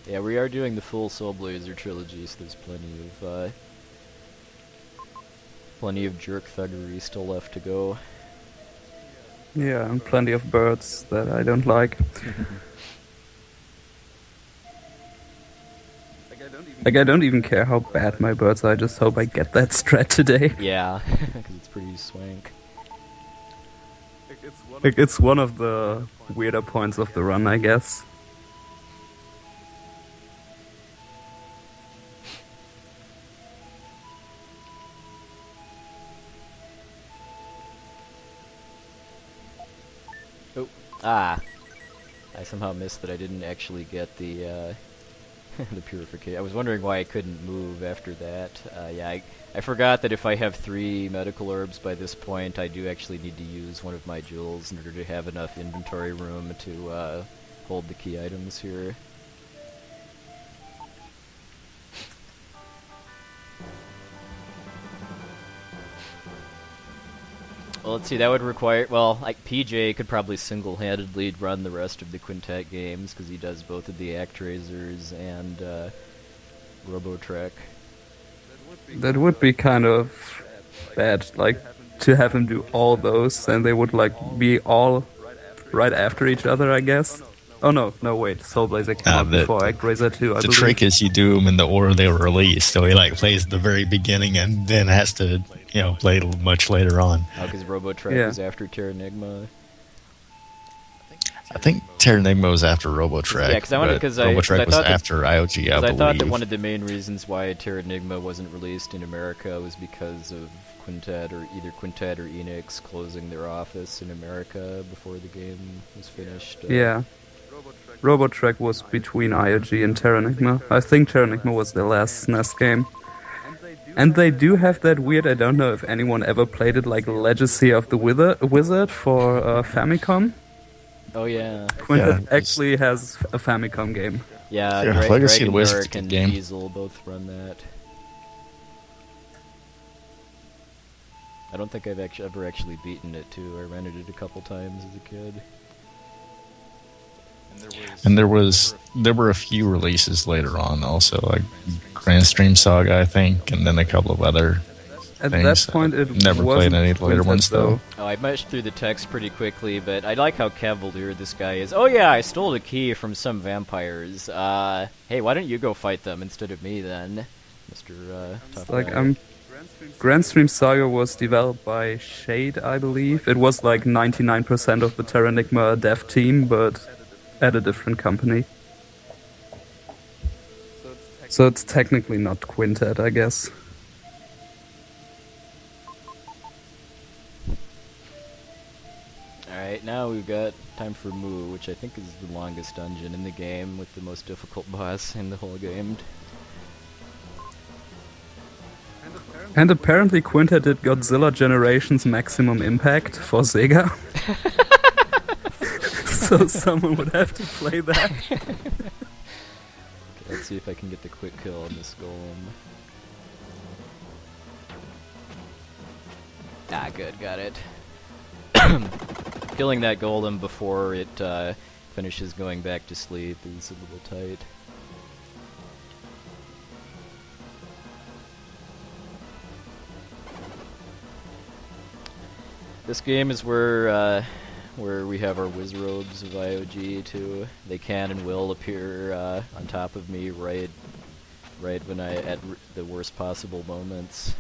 Yeah, we are doing the full Soul Blazer trilogy, so there's plenty of jerk thuggery still left to go. Yeah, and plenty of birds that I don't like. I don't even care how bad my birds are, I just hope I get that strat today. Yeah, because it's pretty swank. It's one of the weirder points of the run, I guess. I somehow missed that I didn't actually get the the purification. I was wondering why I couldn't move after that. Yeah, I forgot that if I have 3 medical herbs by this point, I do actually need to use one of my jewels in order to have enough inventory room to hold the key items here. Well, let's see, that would require... Well, PJ could probably single-handedly run the rest of the Quintet games, because he does both of the Actrazers and Robotrek. That would be kind of bad, to have him do all those, and they would, be all right after each other, I guess. Oh, no, wait, Soul Blazer came out before Actrazer 2, I believe. The trick is you do them in the order they were released, so he, plays at the very beginning and then has to... play much later on. Oh, because Robotrek was after Terranigma. I think Terranigma was after Robotrek. Yeah, because I wanted Robotrek was after IOG, I believe. I thought that believe. one of the main reasons why Terranigma wasn't released in America was because of Quintet or Enix closing their office in America before the game was finished. Yeah. Robotrek was between IOG and Terranigma. I think Terranigma was their last SNES game. And they do have that weird, I don't know if anyone ever played it, like Legacy of the Wizard for Famicom. Oh yeah. Quintet actually has a Famicom game. Yeah, Legacy of the Dragon Wizard's a Dark good and game. Diesel both run that. I don't think I've ever actually beaten it too. I rented it a couple times as a kid. And there were a few releases later on also, like Grand Stream Saga, I think, and then a couple of other At things. that point, it Never wasn't played any of the later Quintet, ones though. Oh, I mushed through the text pretty quickly, but I like how cavalier this guy is. Oh yeah, I stole a key from some vampires. Hey, why don't you go fight them instead of me then, Mr. Tough Like Guy? Grand Stream Saga was developed by Shade, I believe. It was like 99% of the Terranigma dev team, but at a different company. So it's technically not Quintet, I guess. Alright, now we've got time for Mu, which I think is the longest dungeon in the game with the most difficult boss in the whole game. And apparently Quintet did Godzilla Generations Maximum Impact for Sega. So someone would have to play that. Okay, let's see if I can get the quick kill on this golem. Ah, good, got it. Killing that golem before it finishes going back to sleep is a little tight. This game is where we have our Wizrobes of IOG too. They can and will appear on top of me right when at the worst possible moments.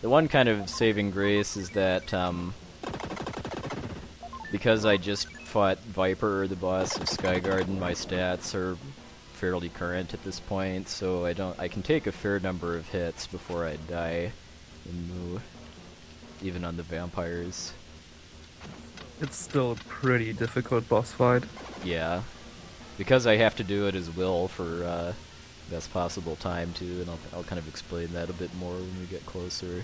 The one kind of saving grace is that because I just fought Viper, the boss of Skygarden, my stats are fairly current at this point, so I can take a fair number of hits before I die in Mu, even on the vampires. It's still a pretty difficult boss fight. Yeah, because I have to do it as Will for best possible time too, and I'll kind of explain that a bit more when we get closer.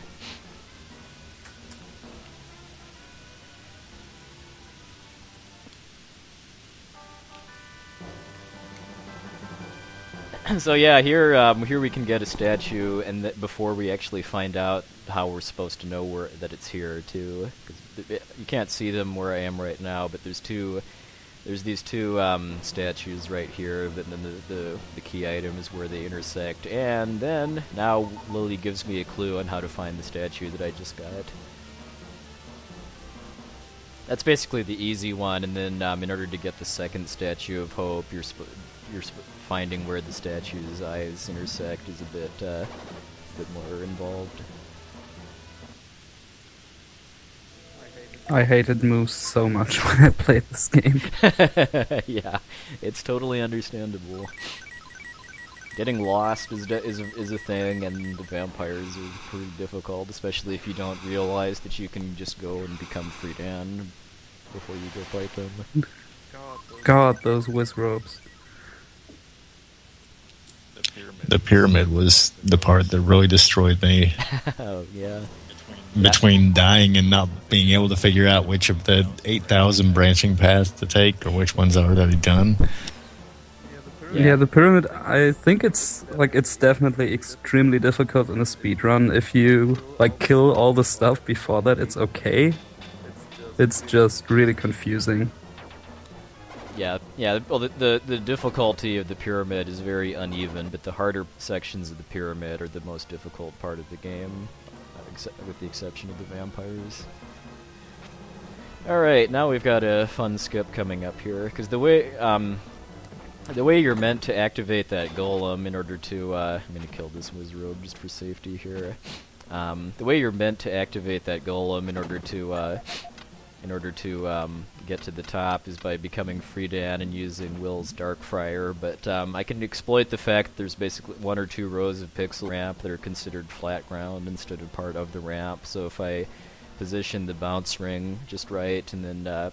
So yeah, here we can get a statue, and before we actually find out how we're supposed to know that it's here too, because you can't see them where I am right now, but there's these two statues right here, and then the key item is where they intersect, and then now Lily gives me a clue on how to find the statue that I just got. That's basically the easy one, and then in order to get the second statue of Hope, you're finding where the statue's eyes intersect is a bit more involved. I hated moves so much when I played this game. Yeah, it's totally understandable. Getting lost is a thing, and the vampires are pretty difficult, especially if you don't realize that you can just go and become Friedan before you go fight them. God, those Wizrobes. The pyramid was the part that really destroyed me. Oh, yeah. Between dying and not being able to figure out which of the 8,000 branching paths to take, or which one's already done. Yeah, the pyramid, I think it's definitely extremely difficult in a speedrun. If you kill all the stuff before that, it's okay. It's just really confusing. Yeah. Well, the difficulty of the pyramid is very uneven, but the harder sections of the pyramid are the most difficult part of the game, with the exception of the vampires. Alright, now we've got a fun skip coming up here, because the way you're meant to activate that golem in order to... I'm going to kill this Wizrobe just for safety here. The way you're meant to activate that golem in order to in order to get to the top is by becoming Friedan and using Will's Darkfire, but I can exploit the fact that there's basically 1 or 2 rows of pixel ramp that are considered flat ground instead of part of the ramp, so if I position the bounce ring just right and then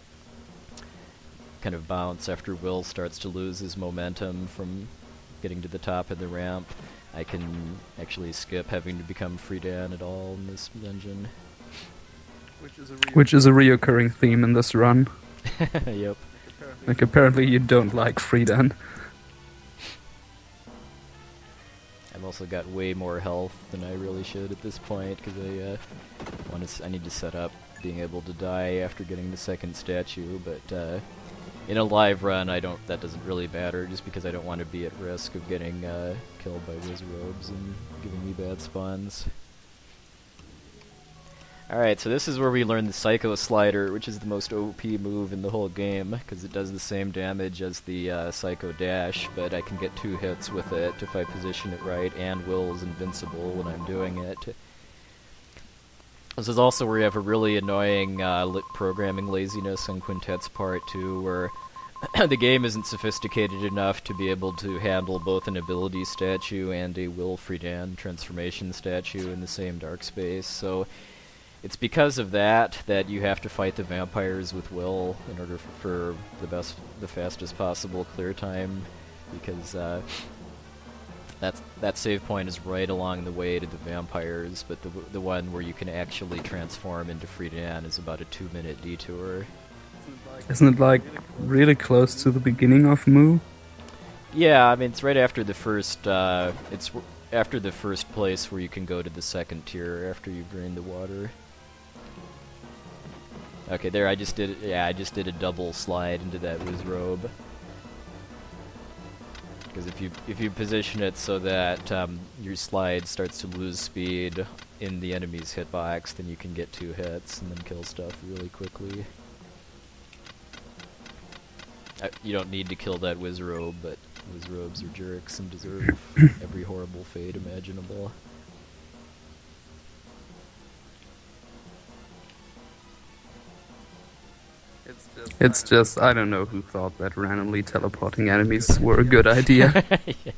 kind of bounce after Will starts to lose his momentum from getting to the top of the ramp, I can actually skip having to become Friedan at all in this dungeon. Which is a reoccurring theme in this run. Yep. Like, apparently you don't like Friedan. I've also got way more health than I really should at this point, because I need to set up being able to die after getting the second statue, but in a live run, that doesn't really matter, just because I don't want to be at risk of getting killed by wizrobes and giving me bad spawns. Alright, so this is where we learn the Psycho Slider, which is the most OP move in the whole game, because it does the same damage as the Psycho Dash, but I can get 2 hits with it if I position it right, and Will is invincible when I'm doing it. This is also where you have a really annoying programming laziness on Quintet's part, too, where the game isn't sophisticated enough to be able to handle both an ability statue and a Will Friedan transformation statue in the same dark space, so it's because of that you have to fight the vampires with Will in order for the fastest possible clear time, because that save point is right along the way to the vampires, but the one where you can actually transform into Friedan is about a 2-minute detour. Isn't it like really close to the beginning of Mu? Yeah, I mean it's right after the first. It's after the first place where you can go to the second tier after you've drained the water. Okay, there I just did. Yeah, I just did a double slide into that wizrobe. Because if you position it so that your slide starts to lose speed in the enemy's hitbox, then you can get 2 hits and then kill stuff really quickly. You don't need to kill that wizrobe, but wizrobes are jerks and deserve every horrible fate imaginable. It's just, I don't know who thought that randomly teleporting enemies were a good idea. Yeah.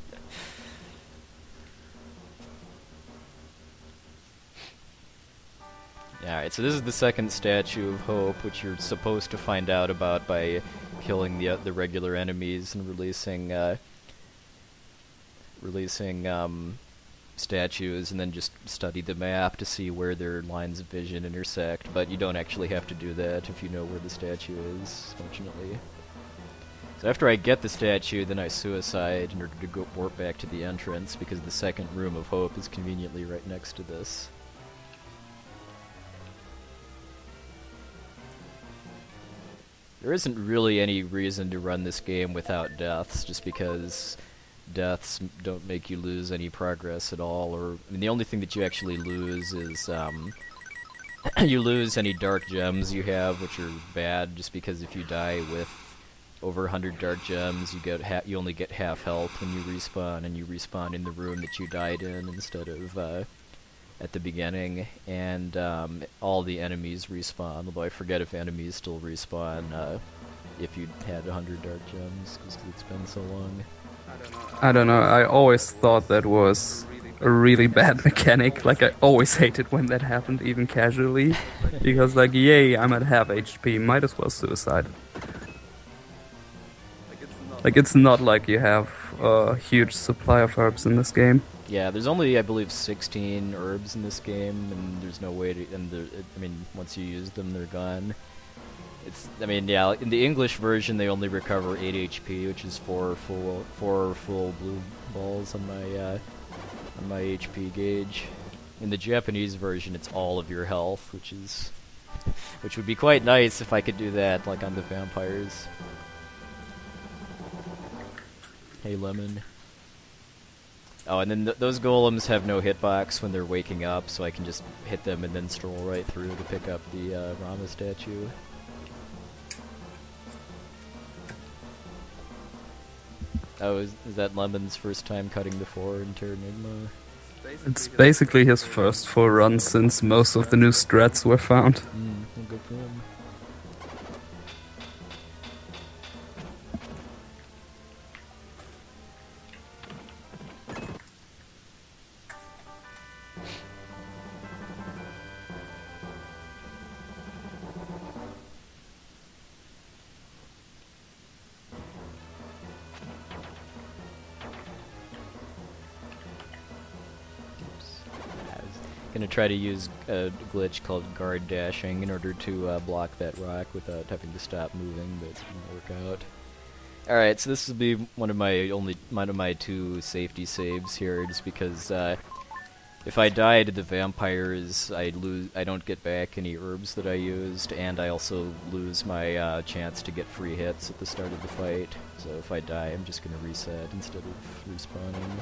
Alright, so this is the second statue of Hope, which you're supposed to find out about by killing the regular enemies and releasing statues, and then just study the map to see where their lines of vision intersect, but you don't actually have to do that if you know where the statue is, fortunately. So after I get the statue, then I suicide in order to go warp back to the entrance, because the second room of Hope is conveniently right next to this. There isn't really any reason to run this game without deaths, just because deaths don't make you lose any progress at all, or I mean, the only thing that you actually lose is you lose any dark gems you have, which are bad, just because if you die with over 100 dark gems, you only get half health when you respawn, and you respawn in the room that you died in instead of at the beginning, and all the enemies respawn, although I forget if enemies still respawn if you had 100 dark gems, because it's been so long. I don't know, I always thought that was a really bad mechanic. Like, I always hated when that happened, even casually, because like, yay, I'm at half HP, might as well suicide. Like, it's not like you have a huge supply of herbs in this game. Yeah, there's only, I believe, 16 herbs in this game, and there's no way to, I mean, once you use them, they're gone. I mean, yeah, in the English version, they only recover 8 HP, which is 4 full blue balls on my HP gauge. In the Japanese version, it's all of your health, which would be quite nice if I could do that, like on the vampires. Hey, Lemon. Oh, and then those golems have no hitbox when they're waking up, so I can just hit them and then stroll right through to pick up the Rama statue. Oh, is that Lemon's first time cutting the 4 in Terranigma? It's basically his first full run since most of the new strats were found. Well, good for him. Gonna try to use a glitch called guard dashing in order to block that rock without having to stop moving, but it didn't work out. Alright, so this will be one of my two safety saves here, just because if I die to the vampires, I don't get back any herbs that I used, and I also lose my chance to get free hits at the start of the fight. So if I die, I'm just gonna reset instead of respawning.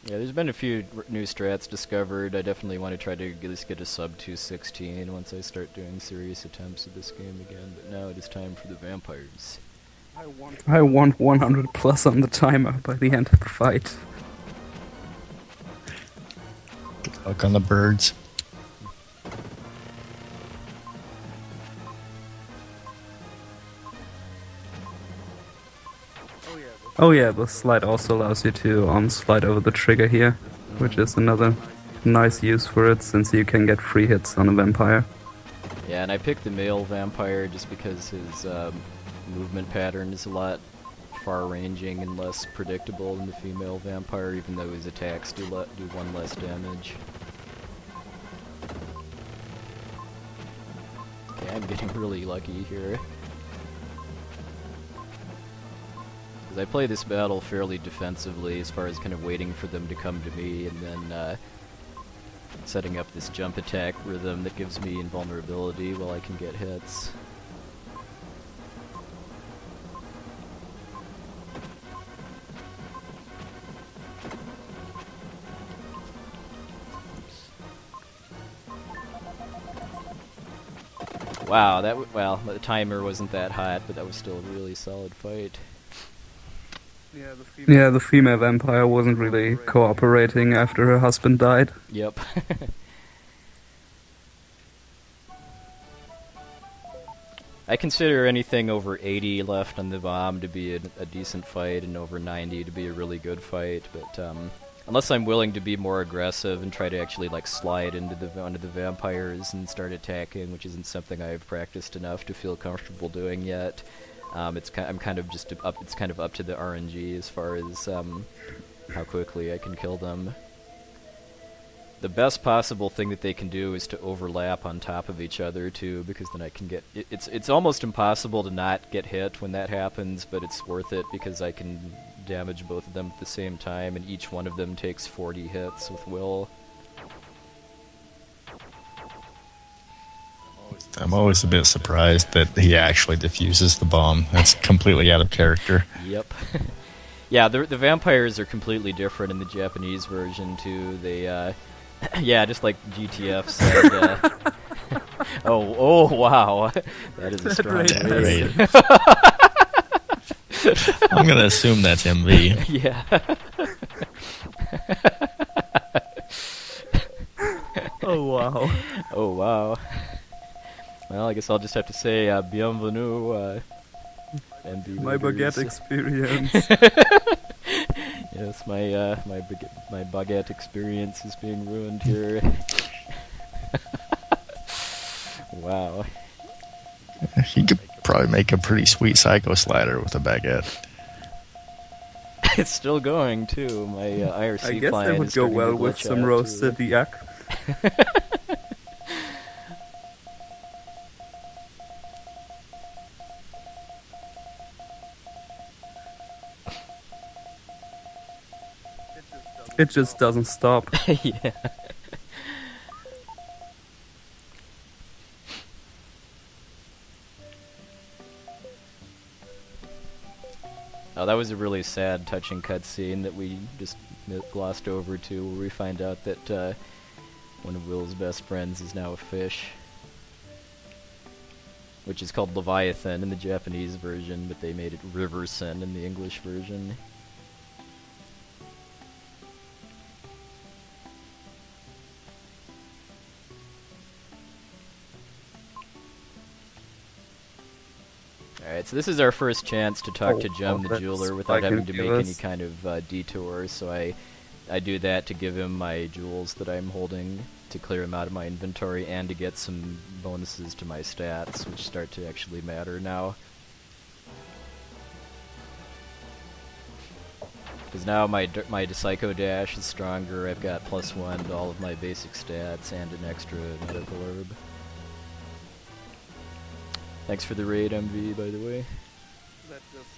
Yeah, there's been a few new strats discovered. I definitely want to try to at least get a sub 216 once I start doing serious attempts at this game again, but now it is time for the vampires. I want 100 plus on the timer by the end of the fight. Good luck on the birds. Oh yeah, the slide also allows you to slide over the trigger here, which is another nice use for it, since you can get free hits on a vampire. Yeah, and I picked the male vampire just because his movement pattern is a lot far-ranging and less predictable than the female vampire, even though his attacks do one less damage. Okay, I'm getting really lucky here. Because I play this battle fairly defensively as far as kind of waiting for them to come to me and then setting up this jump attack rhythm that gives me invulnerability while I can get hits. Wow, well, the timer wasn't that hot, but that was still a really solid fight. Yeah, the female vampire wasn't really cooperating after her husband died. Yep. I consider anything over 80 left on the bomb to be a decent fight, and over 90 to be a really good fight, but unless I'm willing to be more aggressive and try to actually like slide onto the vampires and start attacking, which isn't something I've practiced enough to feel comfortable doing yet. It's kind of up to the RNG as far as how quickly I can kill them. The best possible thing that they can do is to overlap on top of each other too, because then I can get it's almost impossible to not get hit when that happens, but it's worth it because I can damage both of them at the same time, and each one of them takes 40 hits with Will. I'm always a bit surprised that he actually diffuses the bomb. That's completely out of character. Yep. Yeah, the vampires are completely different in the Japanese version too. They, yeah, just like GTF said. Oh, wow, that is a strong rating. I'm gonna assume that's MV. Yeah. Oh wow. Oh wow. Well, I guess I'll just have to say, bienvenue, MV My readers. baguette experience. Yes, my baguette experience is being ruined here. Wow. You could probably make a pretty sweet psycho slider with a baguette. It's still going too. My IRC I guess client that would is go starting to well with glitch some out, roasted too. yak. It just doesn't stop. Yeah. Oh, that was a really sad, touching cutscene that we just glossed over to, where we find out that one of Will's best friends is now a fish. Which is called Leviathan in the Japanese version, but they made it Riverson in the English version. Alright, so this is our first chance to talk to Jem the Jeweler without having to make any kind of detour, so I do that to give him my jewels that I'm holding, to clear him out of my inventory, and to get some bonuses to my stats, which start to actually matter now. Because now my Psycho Dash is stronger, I've got +1 to all of my basic stats, and an extra medical herb. Thanks for the raid, MV, by the way.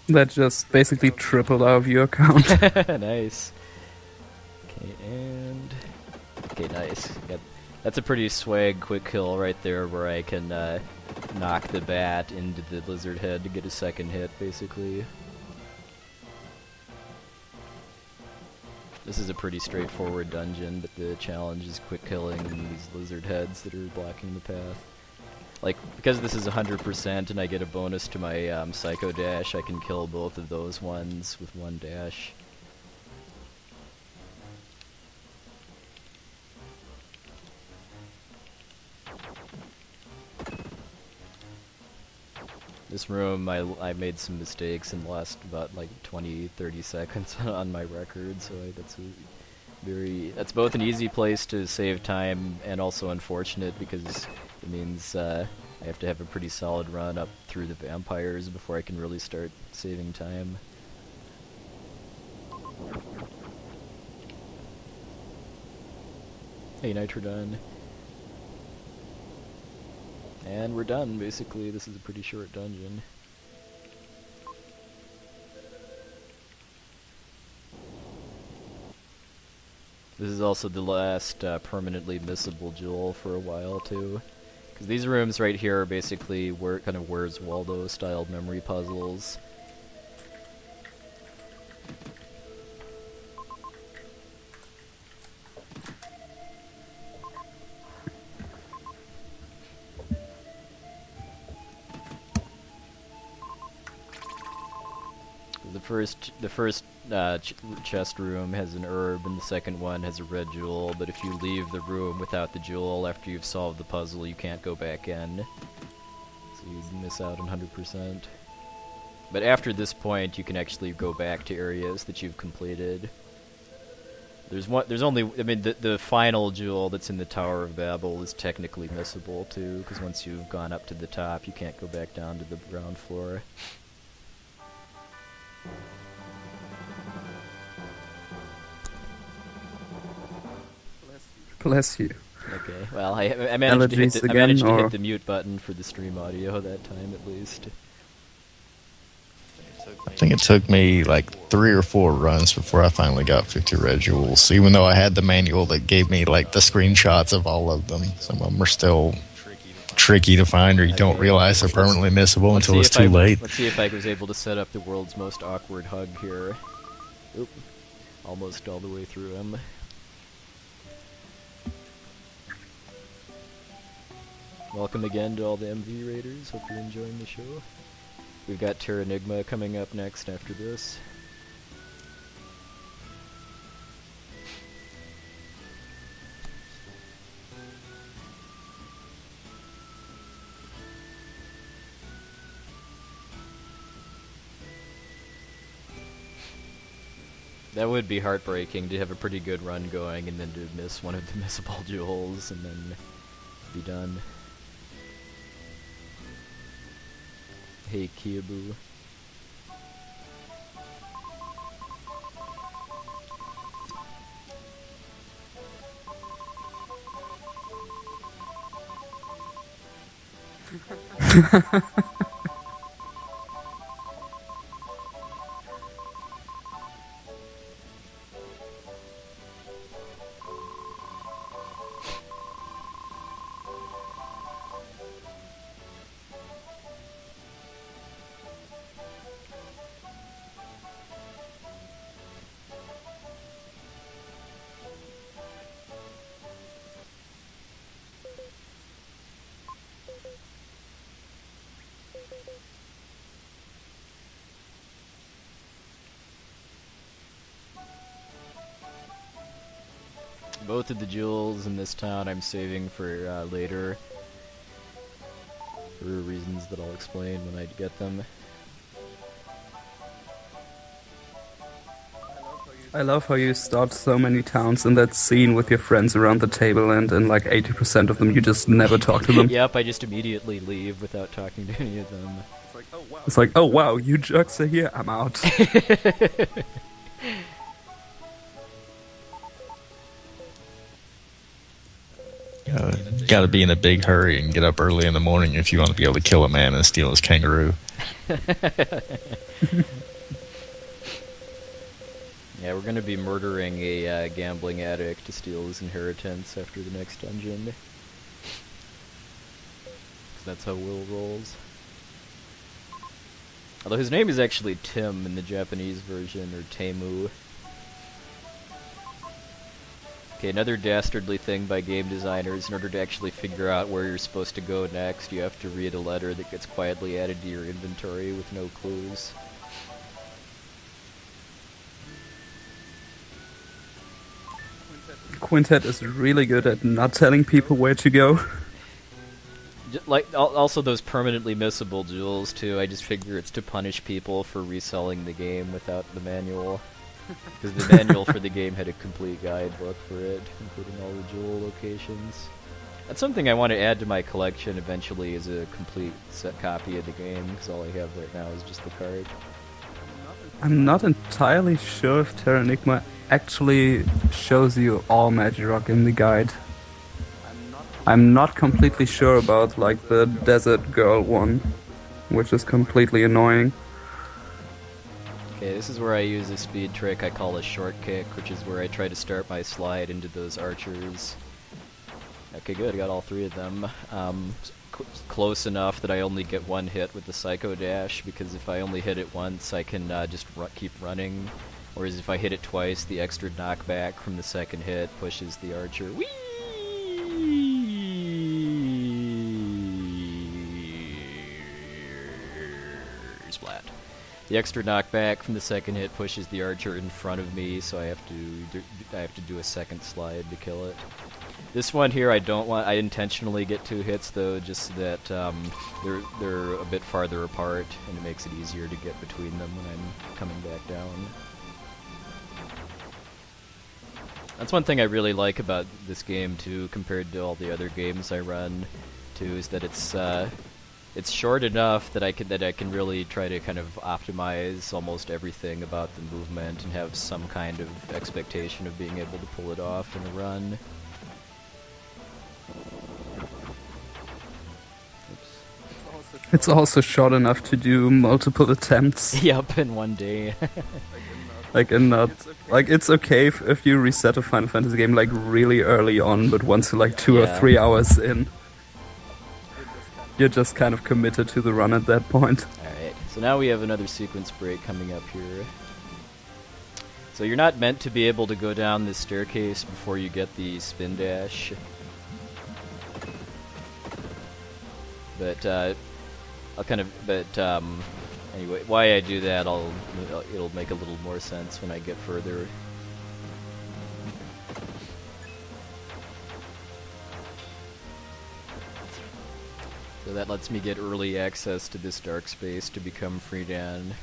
That just basically tripled our viewer count. Nice. Okay, and... Okay, nice. That's a pretty swag quick kill right there, where I can knock the bat into the lizard head to get a second hit, basically. This is a pretty straightforward dungeon, but the challenge is quick killing these lizard heads that are blocking the path. Like, because this is 100% and I get a bonus to my Psycho Dash, I can kill both of those ones with one dash. This room, I made some mistakes and lost about like 20-30 seconds on my record, so that's both an easy place to save time and also unfortunate, because it means I have to have a pretty solid run up through the vampires before I can really start saving time. Hey, Nitrodon. And we're done, basically. This is a pretty short dungeon. This is also the last permanently missable jewel for a while, too. Because these rooms right here are basically kind of Where's Waldo-styled memory puzzles. The first chest room has an herb, and the second one has a red jewel, but if you leave the room without the jewel after you've solved the puzzle, you can't go back in. So you miss out on 100%. But after this point, you can actually go back to areas that you've completed. There's only, I mean, the final jewel that's in the Tower of Babel is technically missable, too, because once you've gone up to the top, you can't go back down to the ground floor. Bless you. Okay, well, I managed to hit the mute button for the stream audio that time, at least. I think it took me like 3 or 4 runs before I finally got 50 red jewels, even though I had the manual that gave me like the screenshots of all of them. Some of them are still tricky to find, or you don't realize they're permanently missable until it's too late. Let's see if I was able to set up the world's most awkward hug here. Oop. Almost all the way through him. Welcome again to all the MV Raiders. Hope you're enjoying the show. We've got Terranigma coming up next after this. That would be heartbreaking to have a pretty good run going and then to miss one of the missable jewels and then be done. Hey, Kiabu. both of the jewels in this town I'm saving for later, for reasons that I'll explain when I get them. I love how you start so many towns in that scene with your friends around the table, and in like 80% of them you just never talk to them. Yep, I just immediately leave without talking to any of them. It's like, oh wow, you jerks are here, I'm out. Gotta be in a big hurry and get up early in the morning if you want to be able to kill a man and steal his kangaroo. Yeah, we're gonna be murdering a gambling addict to steal his inheritance after the next dungeon. 'Cause that's how Will rolls. Although his name is actually Tim in the Japanese version, or Temu. Okay, another dastardly thing by game designers. In order to actually figure out where you're supposed to go next, you have to read a letter that gets quietly added to your inventory with no clues. Quintet is really good at not telling people where to go. Like, also those permanently missable jewels, too. I just figure it's to punish people for reselling the game without the manual. Because the manual for the game had a complete guidebook for it, including all the jewel locations. That's something I want to add to my collection eventually, is a complete set copy of the game, because all I have right now is just the card. I'm not entirely sure if Terranigma actually shows you all Magirock in the guide. I'm not completely sure about like the Desert Girl one, which is completely annoying. Okay, this is where I use a speed trick I call a short kick, which is where I try to start my slide into those archers. Okay, good, I got all three of them. Close enough that I only get one hit with the Psycho Dash, because if I only hit it once, I can just keep running. Whereas if I hit it twice, the extra knockback from the second hit pushes the archer. Whee! Splat. The extra knockback from the second hit pushes the archer in front of me, so I have to do a second slide to kill it. This one here, I intentionally get two hits though, just so that they're a bit farther apart, and it makes it easier to get between them when I'm coming back down. That's one thing I really like about this game too, compared to all the other games I run, too, is that it's short enough that I can really try to kind of optimize almost everything about the movement and have some kind of expectation of being able to pull it off in a run. It's also short enough to do multiple attempts. Yep, in one day. It's okay if you reset a Final Fantasy game like really early on, but once you're like 2 or 3 hours in, you're just kind of committed to the run at that point. Alright, so now we have another sequence break coming up here. So you're not meant to be able to go down this staircase before you get the spin dash. But anyway, why I do that, it'll make a little more sense when I get further. So that lets me get early access to this dark space to become Friedan.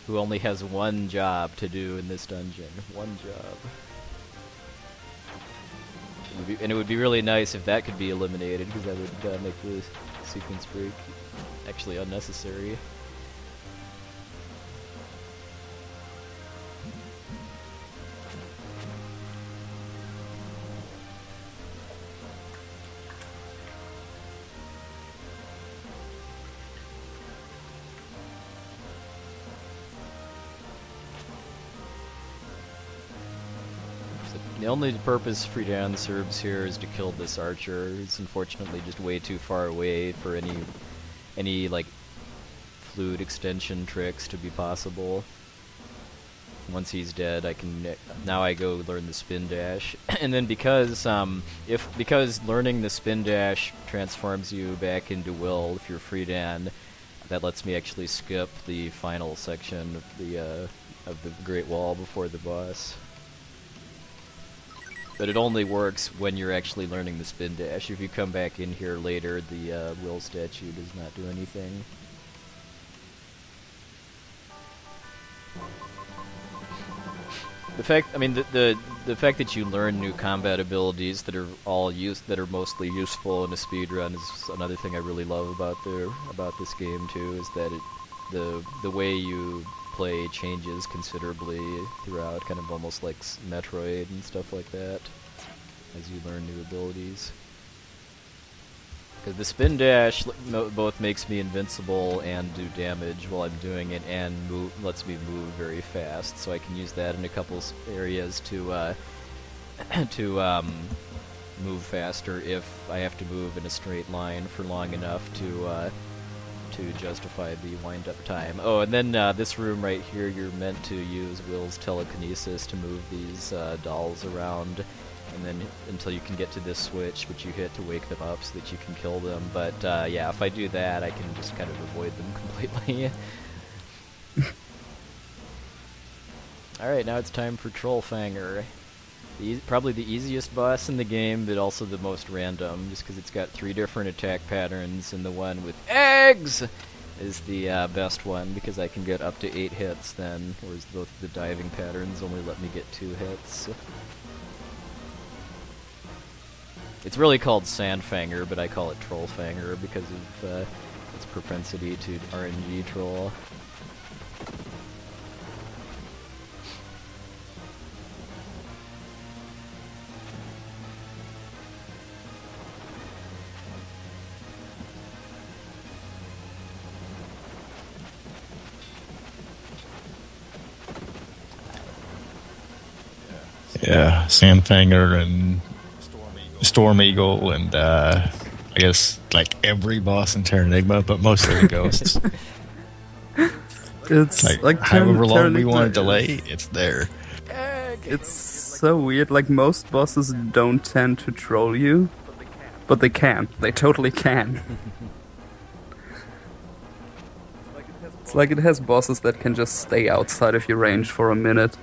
Who only has one job to do in this dungeon. One job. And it would be really nice if that could be eliminated, because that would make the sequence break actually unnecessary. The only purpose Friedan serves here is to kill this archer. He's unfortunately just way too far away for any like fluid extension tricks to be possible. Once he's dead, now I go learn the spin dash, and then because learning the spin dash transforms you back into Will if you're Friedan, that lets me actually skip the final section of the Great Wall before the boss. But it only works when you're actually learning the spin dash. If you come back in here later, the will statue does not do anything. The fact, I mean, the fact that you learn new combat abilities that are mostly useful in a speedrun is another thing I really love about this game too. Is that the way you play changes considerably throughout, kind of almost like Metroid and stuff like that, as you learn new abilities. Because the spin dash both makes me invincible and do damage while I'm doing it, and lets me move very fast. So I can use that in a couple areas to move faster if I have to move in a straight line for long enough to justify the wind-up time. Oh, and then this room right here, you're meant to use Will's telekinesis to move these dolls around. And then until you can get to this switch, which you hit to wake them up so that you can kill them. But yeah, if I do that, I can just kind of avoid them completely. Alright, now it's time for Trollfanger. Probably the easiest boss in the game, but also the most random, just because it's got 3 different attack patterns, and the one with eggs is the best one, because I can get up to 8 hits then, whereas both the diving patterns only let me get 2 hits. It's really called Sandfanger, but I call it Trollfanger because of its propensity to RNG troll. Yeah, Sandfanger and Storm Eagle, and I guess like every boss in Terranigma, but mostly the ghosts. It's like however long we want to delay, it's there. It's so weird. Like, most bosses don't tend to troll you, but they can. They totally can. It's like it has bosses that can just stay outside of your range for a minute.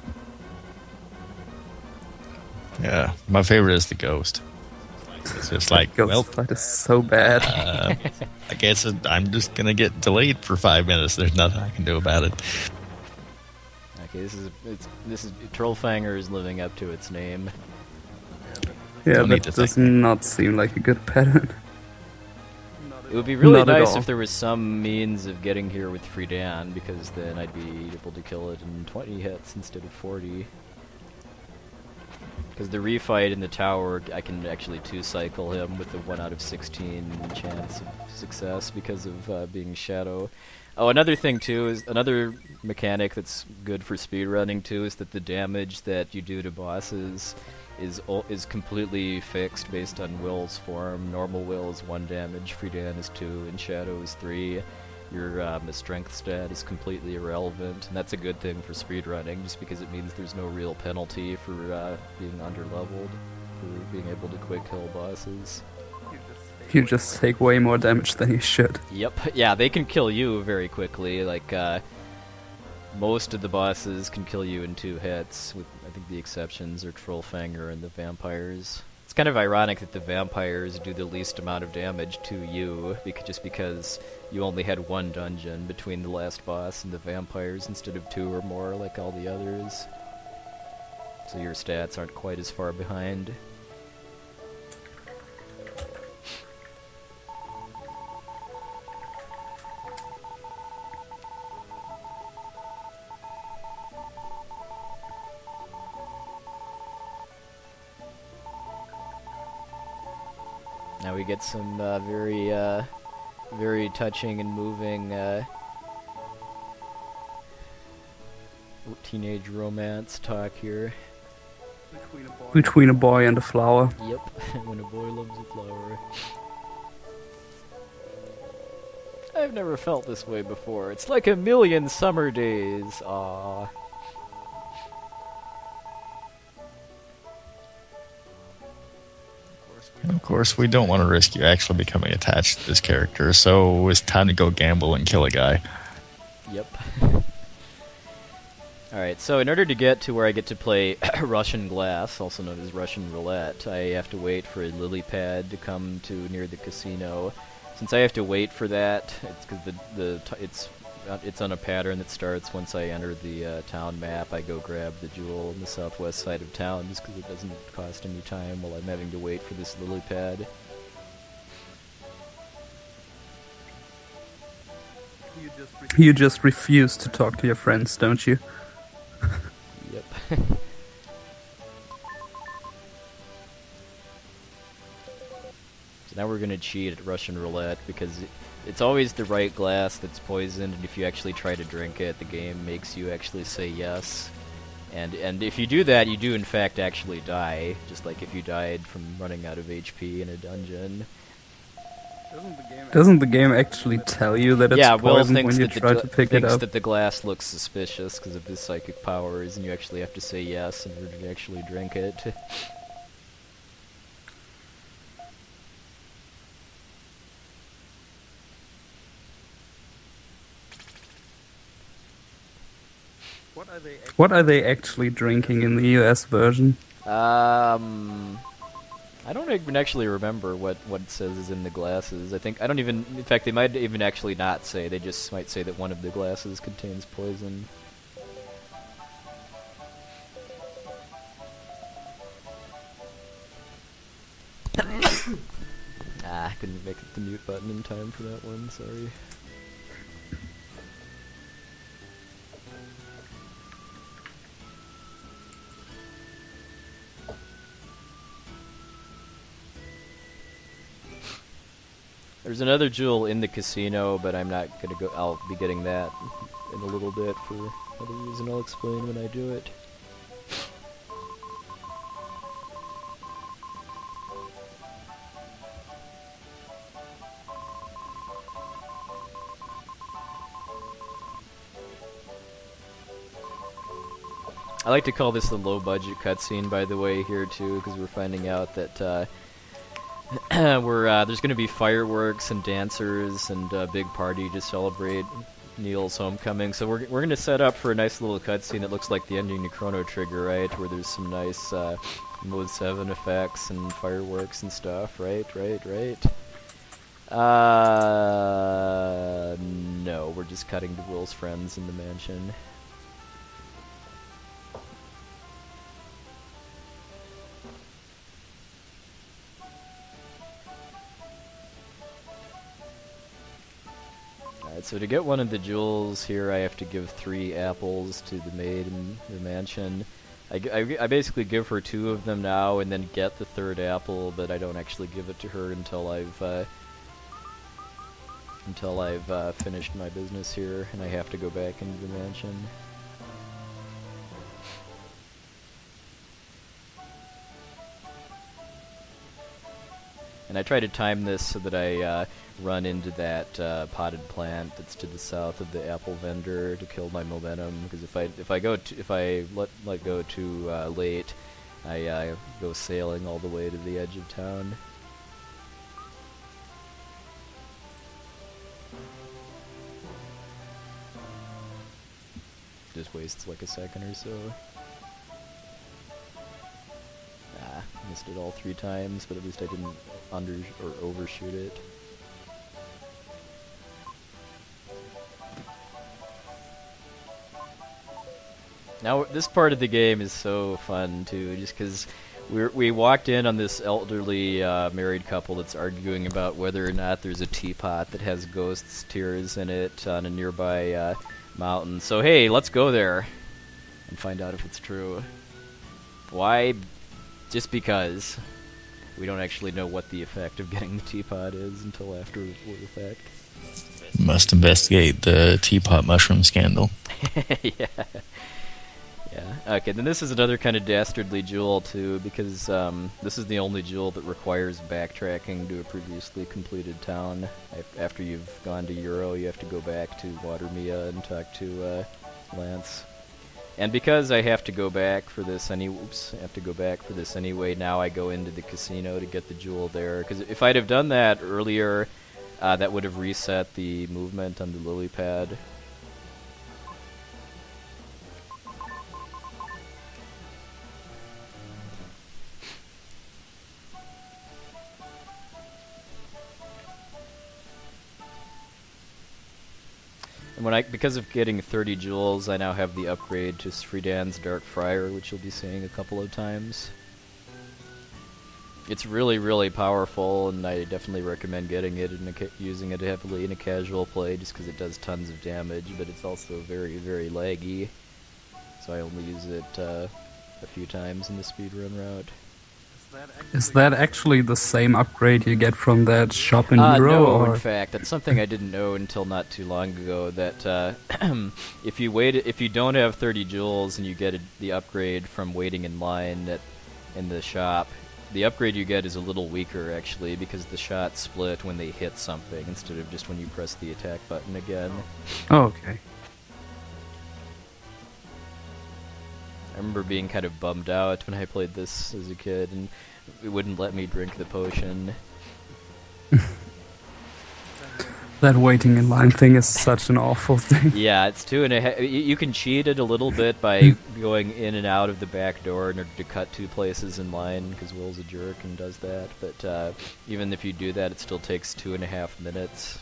Yeah, my favorite is the ghost. It's just like, Ghost well, fight is so bad. I guess I'm just gonna get delayed for 5 minutes. There's nothing I can do about it. Okay, this is Trollfanger is living up to its name. Yeah, Don't need that to does think. not seem like a good pattern. It would be really Not at nice all. if there was some means of getting here with Friedan, because then I'd be able to kill it in 20 hits instead of 40. Because the refight in the tower, I can actually 2-cycle him with a 1 out of 16 chance of success because of being Shadow. Oh, another thing too is another mechanic that's good for speedrunning too is that the damage that you do to bosses is completely fixed based on Will's form. Normal Will is 1 damage, Friedan is 2, and Shadow is 3. Your strength stat is completely irrelevant, and that's a good thing for speedrunning, just because it means there's no real penalty for being underleveled, for being able to quick kill bosses. You just take way more damage than you should. Yep, yeah, they can kill you very quickly. Like most of the bosses can kill you in 2 hits, with I think the exceptions are Trollfanger and the vampires. It's kind of ironic that the vampires do the least amount of damage to you, just because you only had 1 dungeon between the last boss and the vampires instead of 2 or more like all the others. So your stats aren't quite as far behind. Now we get some very touching and moving teenage romance talk here. Between a boy and a flower. Yep, when a boy loves a flower. I've never felt this way before. It's like 1,000,000 summer days. Aww. And of course, we don't want to risk you actually becoming attached to this character, so it's time to go gamble and kill a guy. Yep. Alright, so in order to get to where I get to play Russian Glass, also known as Russian Roulette, I have to wait for a lily pad to come to near the casino. Since I have to wait for that, it's because it's on a pattern that starts once I enter the town map. I go grab the jewel on the southwest side of town just because it doesn't cost any time while I'm having to wait for this lily pad. You just refuse to talk to your friends, don't you? Yep. So now we're gonna cheat at Russian Roulette because it's always the right glass that's poisoned, and if you actually try to drink it, the game makes you actually say yes. And if you do that, you do in fact actually die, just like if you died from running out of HP in a dungeon. Doesn't the game actually tell you that it's poisoned when you try to pick it up? That the glass looks suspicious because of his psychic powers, and you actually have to say yes in order to actually drink it. What are they actually drinking in the US version? I don't even actually remember what it says is in the glasses. In fact, they might even actually not say. They just might say that one of the glasses contains poison. I couldn't make the mute button in time for that one, sorry. There's another jewel in the casino, but I'm not gonna go. I'll be getting that in a little bit for another reason I'll explain when I do it. I like to call this the low-budget cutscene, by the way, here too, because we're finding out that there's going to be fireworks and dancers and a big party to celebrate Neil's homecoming. So we're going to set up for a nice little cutscene that looks like the ending to Chrono Trigger, right? Where there's some nice Mode 7 effects and fireworks and stuff, right? No, we're just cutting to Will's friends in the mansion. So to get one of the jewels here, I have to give 3 apples to the maid in the mansion. I basically give her 2 of them now, and then get the 3rd apple, but I don't actually give it to her until I've finished my business here, and I have to go back into the mansion. And I try to time this so that I run into that potted plant that's to the south of the apple vendor to kill my momentum. Because if I let go too late, I go sailing all the way to the edge of town. Just wastes like a second or so. Missed it all 3 times, but at least I didn't overshoot it. Now, this part of the game is so fun, too, just because we walked in on this elderly married couple that's arguing about whether or not there's a teapot that has ghosts' tears in it on a nearby mountain. So, hey, let's go there and find out if it's true. Why? Just because we don't actually know what the effect of getting the teapot is until after the effect. Must investigate the teapot mushroom scandal. Yeah. Okay, then this is another kind of dastardly jewel, too, because this is the only jewel that requires backtracking to a previously completed town. After you've gone to Euro, you have to go back to Watermia and talk to Lance. And because I have to go back for this anyway, now I go into the casino to get the jewel there. Because if I'd have done that earlier, that would have reset the movement on the lily pad. And because of getting 30 jewels, I now have the upgrade to Sfridan's Dark Friar, which you'll be seeing a couple of times. It's really, really powerful, and I definitely recommend getting it and using it heavily in a casual play, just because it does tons of damage, but it's also very, very laggy. So I only use it a few times in the speedrun route. Is that actually the same upgrade you get from that shop in Euro? No, or? in fact, that's something I didn't know until not too long ago. That if you don't have 30 jewels and you get the upgrade from waiting in line in the shop, the upgrade you get is a little weaker actually, because the shots split when they hit something instead of just when you press the attack button again. Oh, okay. I remember being kind of bummed out when I played this as a kid, and it wouldn't let me drink the potion. That waiting in line thing is such an awful thing. Yeah, it's 2.5. You can cheat it a little bit by going in and out of the back door in order to cut 2 places in line, because Will's a jerk and does that. But even if you do that, it still takes 2.5 minutes.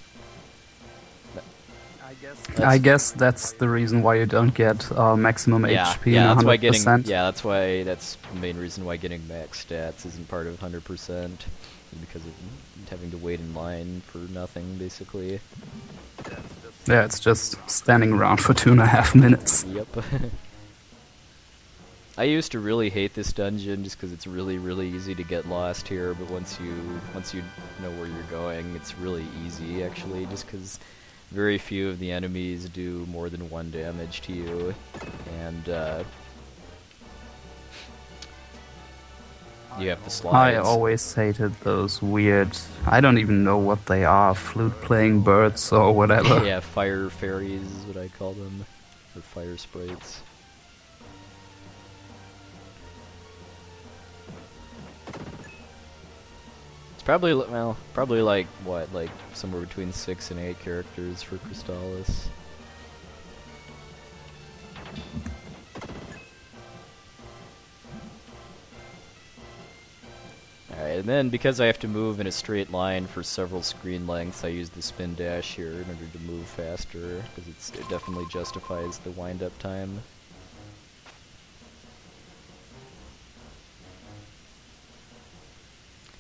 I guess that's the reason why you don't get maximum HP in 100%. That's the main reason why getting max stats isn't part of 100%, because of having to wait in line for nothing, basically. Yeah, it's just standing around for 2.5 minutes. Yep. I used to really hate this dungeon just because it's really, really easy to get lost here, but once you know where you're going, it's really easy, actually, just because very few of the enemies do more than 1 damage to you, and you have the slides. I always hated those weird, I don't even know what they are, flute-playing birds or whatever. Yeah, fire fairies is what I call them, or fire sprites. It's probably like what, like somewhere between 6 and 8 characters for Crystallis. Alright, and then because I have to move in a straight line for several screen lengths, I use the spin dash here in order to move faster, because it definitely justifies the wind-up time.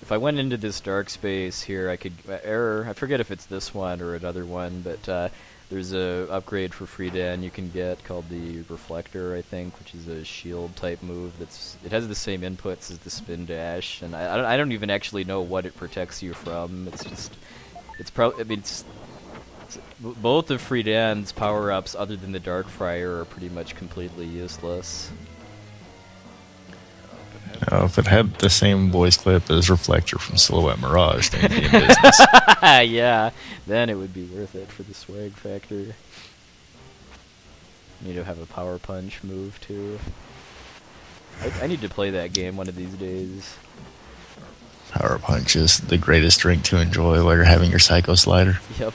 If I went into this dark space here, I could I forget if it's this one or another one, but there's a upgrade for Friedan you can get called the Reflector, I think, which is a shield type move. It has the same inputs as the spin dash, and I don't even actually know what it protects you from. Both of Friedan's power-ups, other than the Dark Friar, are pretty much completely useless. If it had the same voice clip as Reflector from Silhouette Mirage, then it'd be in business. Yeah, then it would be worth it for the swag factor. You need to have a power punch move, too. I need to play that game one of these days. Power Punch is the greatest drink to enjoy while you're having your Psycho Slider. Yep.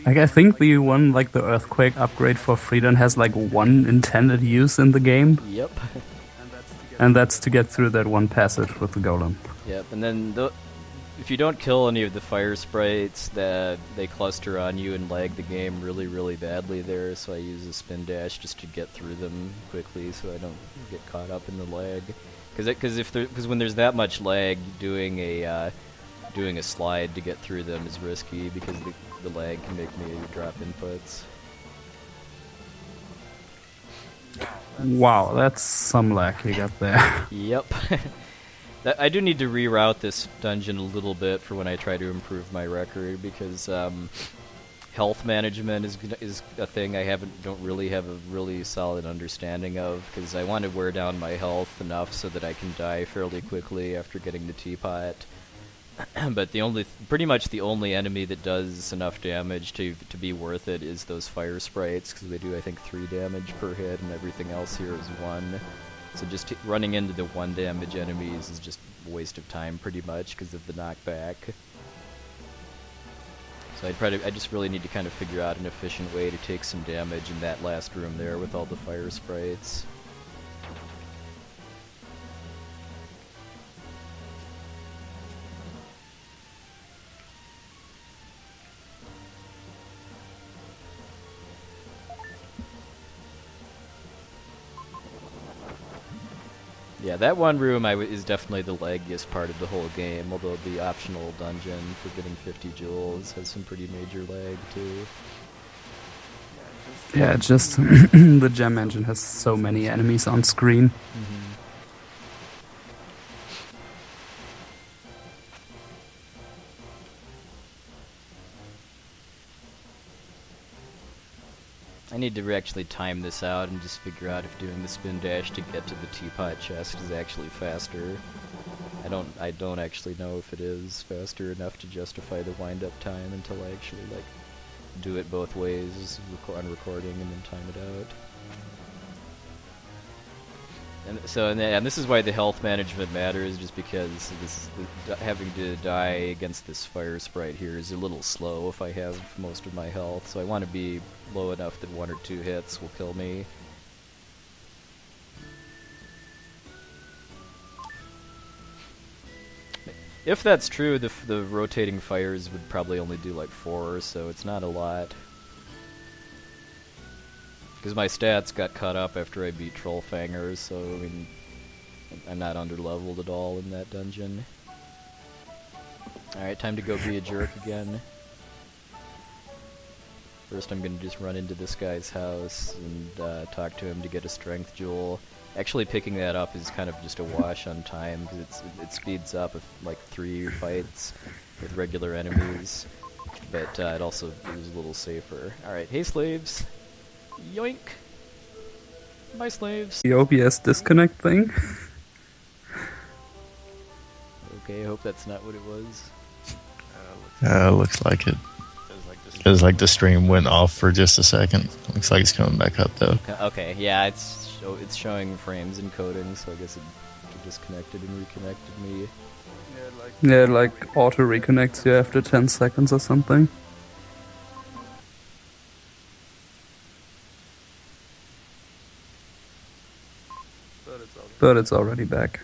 Like, I think the one, like the Earthquake upgrade for Friedan has like one intended use in the game. Yep. And that's to get through that one passage with the golem. Yep, and then if you don't kill any of the fire sprites, they cluster on you and lag the game really, really badly there, so I use a spin dash just to get through them quickly so I don't get caught up in the lag. Because when there's that much lag, doing a slide to get through them is risky, because the lag can make me drop inputs. Wow, that's some lag you got there. Yep. I do need to reroute this dungeon a little bit for when I try to improve my record, because health management is a thing I don't really have a really solid understanding of, because I want to wear down my health enough so that I can die fairly quickly after getting the teapot, But pretty much the only enemy that does enough damage to be worth it is those fire sprites, because they do, I think, 3 damage per hit, and everything else here is 1. So just running into the 1 damage enemies is just a waste of time, pretty much, because of the knockback. So I just really need to kind of figure out an efficient way to take some damage in that last room there with all the fire sprites. Yeah, that one room is definitely the laggiest part of the whole game, although the optional dungeon for getting 50 jewels has some pretty major lag, too. Yeah, just the gem engine has so many enemies on screen. Mm-hmm. I need to actually time this out and just figure out if doing the spin dash to get to the teapot chest is actually faster. I don't actually know if it is faster enough to justify the wind-up time until I actually like do it both ways on recording and then time it out. And this is why the health management matters, just because having to die against this fire sprite here is a little slow if I have most of my health, so I want to be low enough that 1 or 2 hits will kill me. If that's true, the rotating fires would probably only do like 4, so it's not a lot. Because my stats got cut up after I beat Trollfangers, so I mean, I'm not under-leveled at all in that dungeon. Alright, time to go be a jerk again. First I'm gonna just run into this guy's house and talk to him to get a strength jewel. Actually picking that up is kind of just a wash on time, because it speeds up like 3 fights with regular enemies, but it also is a little safer. Alright, hey slaves! Yoink! Bye, slaves! The OBS disconnect thing? Okay, I hope that's not what it was. Looks like it. Feels like the stream went off for just a second. Looks like it's coming back up, though. Okay, yeah, it's showing frames encoding, so I guess it disconnected and reconnected me. Yeah, like auto reconnects you after 10 seconds or something. But it's already back.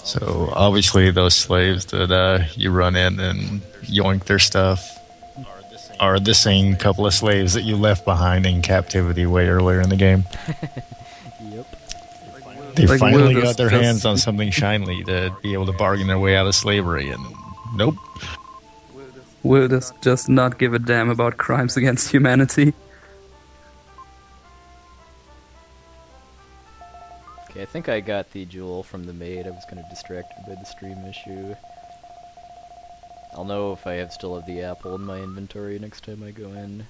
So obviously those slaves that you run in and yoink their stuff are the same couple of slaves that you left behind in captivity way earlier in the game. Yep. They Like, finally will got their this hands on something shiny to be able to bargain their way out of slavery, and nope. Will this just not give a damn about crimes against humanity? Okay, I think I got the jewel from the maid. I was kind of distracted by the stream issue. I'll know if I still have the apple in my inventory next time I go in.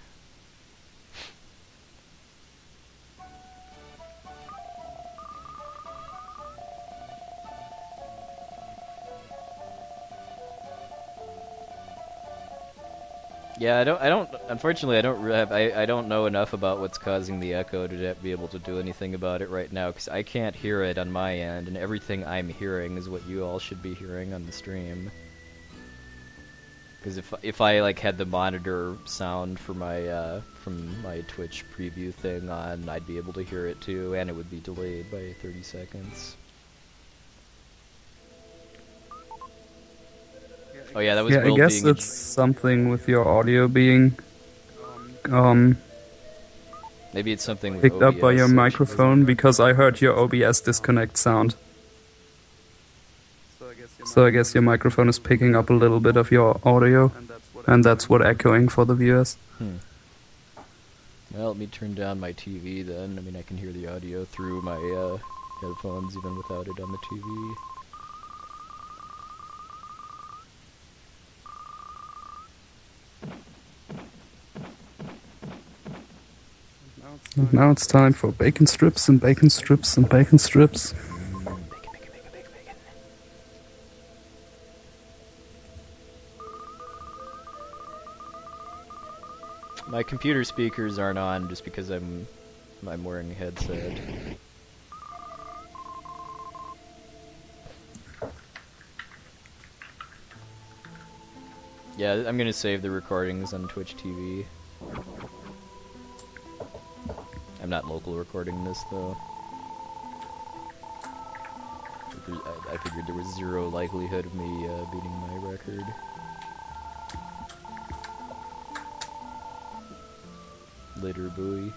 Yeah, unfortunately I don't know enough about what's causing the echo to be able to do anything about it right now, because I can't hear it on my end, and everything I'm hearing is what you all should be hearing on the stream. Because if I like had the monitor sound for my from my Twitch preview thing on, I'd be able to hear it too, and it would be delayed by 30 seconds. Oh yeah, that was Yeah, Will I guess being it's something with your audio being maybe it's something with picked up by OBS, your so microphone, because I heard your OBS disconnect sound. So I guess your microphone is picking up a little bit of your audio, and that's what echoing for the viewers. Well, let me turn down my TV then. I mean, I can hear the audio through my headphones even without it on the TV. Now it's time for bacon strips and bacon strips and bacon strips. Bacon My computer speakers aren't on just because I'm wearing a headset. Yeah, I'm gonna save the recordings on Twitch TV. I'm not local recording this though. I figured there was zero likelihood of me beating my record. Later, buoy.